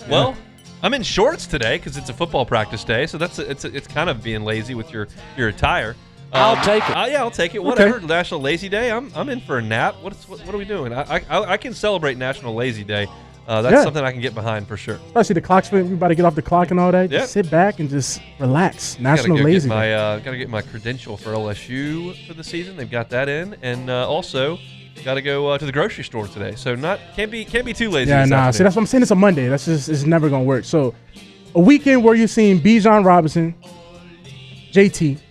Well, I'm in shorts today because it's a football practice day. So it's kind of being lazy with your attire. I'll take it. Yeah, I'll take it. Whatever. Okay. National Lazy Day. I'm in for a nap. What are we doing? I can celebrate National Lazy Day. That's something I can get behind for sure. Especially the clock's we about to get off the clock and all that. Just sit back and just relax. National Lazy Day. Got to get my credential for LSU for the season. They've got that in, and also got to go to the grocery store today. So can't be too lazy. Yeah, nah. See, that's what I'm saying. It's a Monday. It's never gonna work. So a weekend where you're seeing Bijan Robinson, JT,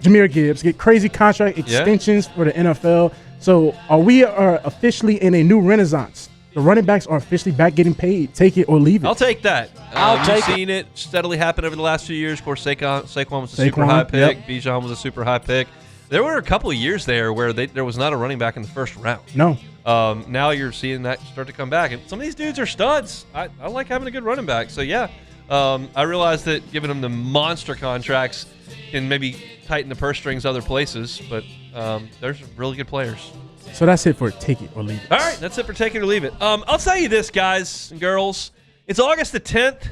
Jahmyr Gibbs get crazy contract extensions for the NFL. So we are officially in a new renaissance. The running backs are officially back getting paid. Take it or leave it. I'll take that. You've seen it steadily happen over the last few years. Of course, Saquon was a super high pick. Bijan was a super high pick. There were a couple of years there where there was not a running back in the first round. No. Now you're seeing that start to come back. And some of these dudes are studs. I like having a good running back. So, yeah, I realize that giving them the monster contracts can maybe tighten the purse strings other places, but there's really good players. So that's it for Take It or Leave It. All right, that's it for Take It or Leave It. I'll tell you this, guys and girls. It's August the 10th.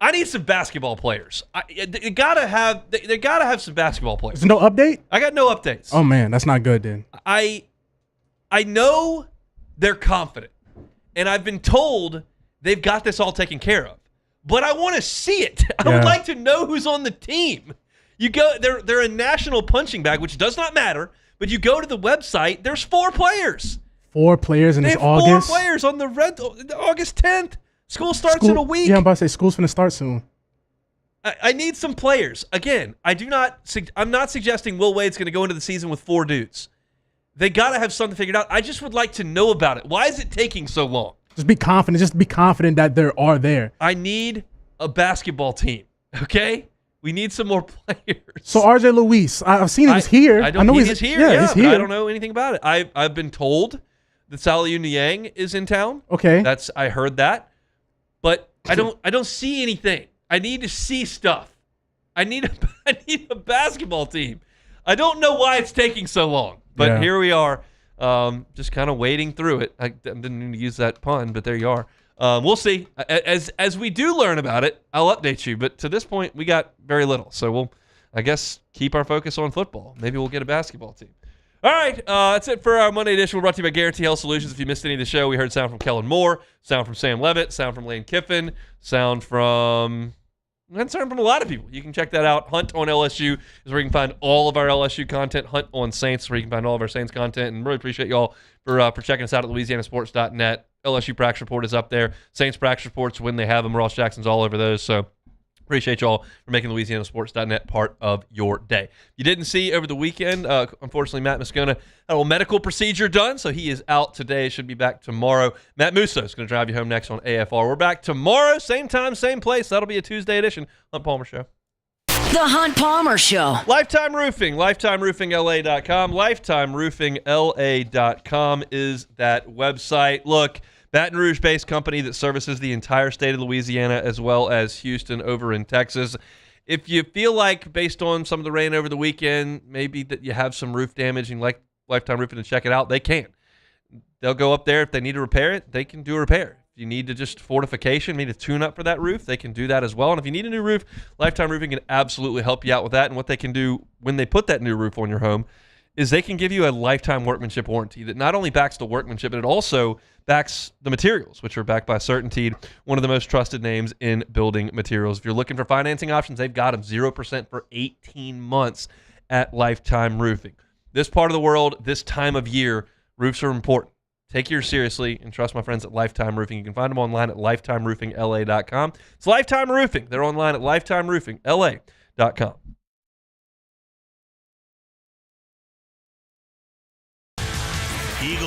I need some basketball players. They gotta have some basketball players. There's no update? I got no updates. Oh, man, that's not good then. I know they're confident, and I've been told they've got this all taken care of. But I want to see it. I would like to know who's on the team. You go, they're a national punching bag, which does not matter. But you go to the website, there's 4 players. 4 players in this August? 4 players on the August 10th. School starts in a week. Yeah, I'm about to say school's finna start soon. I need some players. Again, I'm not suggesting Will Wade's going to go into the season with 4 dudes. They got to have something figured out. I just would like to know about it. Why is it taking so long? Just be confident. Just be confident that they are there. I need a basketball team, okay? We need some more players. So RJ Luis, I've seen he's here. I know he's here. Yeah, he's here. I don't know anything about it. I've been told that Saliu Niang is in town. Okay. I heard that. But I don't see anything. I need to see stuff. I need a basketball team. I don't know why it's taking so long. But here we are, just kind of wading through it. I didn't mean to use that pun, but there you are. We'll see. As we do learn about it, I'll update you. But to this point, we got very little. So we'll, I guess, keep our focus on football. Maybe we'll get a basketball team. All right, that's it for our Monday edition. We're brought to you by Guarantee Health Solutions. If you missed any of the show, we heard sound from Kellen Moore, sound from Sam Levitt, sound from Lane Kiffin, sound from a lot of people. You can check that out. Hunt on LSU is where you can find all of our LSU content. Hunt on Saints, where you can find all of our Saints content. And really appreciate y'all for checking us out at LouisianaSports.net. LSU practice report is up there. Saints practice reports when they have them. Ross Jackson's all over those. So appreciate y'all for making LouisianaSports.net part of your day. You didn't see over the weekend, unfortunately, Matt Moscona had a little medical procedure done, so he is out today. Should be back tomorrow. Matt Musso is going to drive you home next on AFR. We're back tomorrow, same time, same place. That'll be a Tuesday edition. Hunt Palmer Show. The Hunt Palmer Show. Lifetime Roofing, LifetimeRoofingLA.com. LifetimeRoofingLA.com is that website. Look, Baton Rouge-based company that services the entire state of Louisiana as well as Houston over in Texas. If you feel like, based on some of the rain over the weekend, maybe that you have some roof damage and like Lifetime Roofing to check it out, they can. They'll go up there. If they need to repair it, they can do a repair. If you need to just fortification, need a tune-up for that roof, they can do that as well. And if you need a new roof, Lifetime Roofing can absolutely help you out with that. And what they can do when they put that new roof on your home is they can give you a lifetime workmanship warranty that not only backs the workmanship, but it also backs the materials, which are backed by Certainteed, one of the most trusted names in building materials. If you're looking for financing options, they've got them 0% for 18 months at Lifetime Roofing. This part of the world, this time of year, roofs are important. Take yours seriously and trust my friends at Lifetime Roofing. You can find them online at lifetimeroofingla.com. It's Lifetime Roofing. They're online at lifetimeroofingla.com.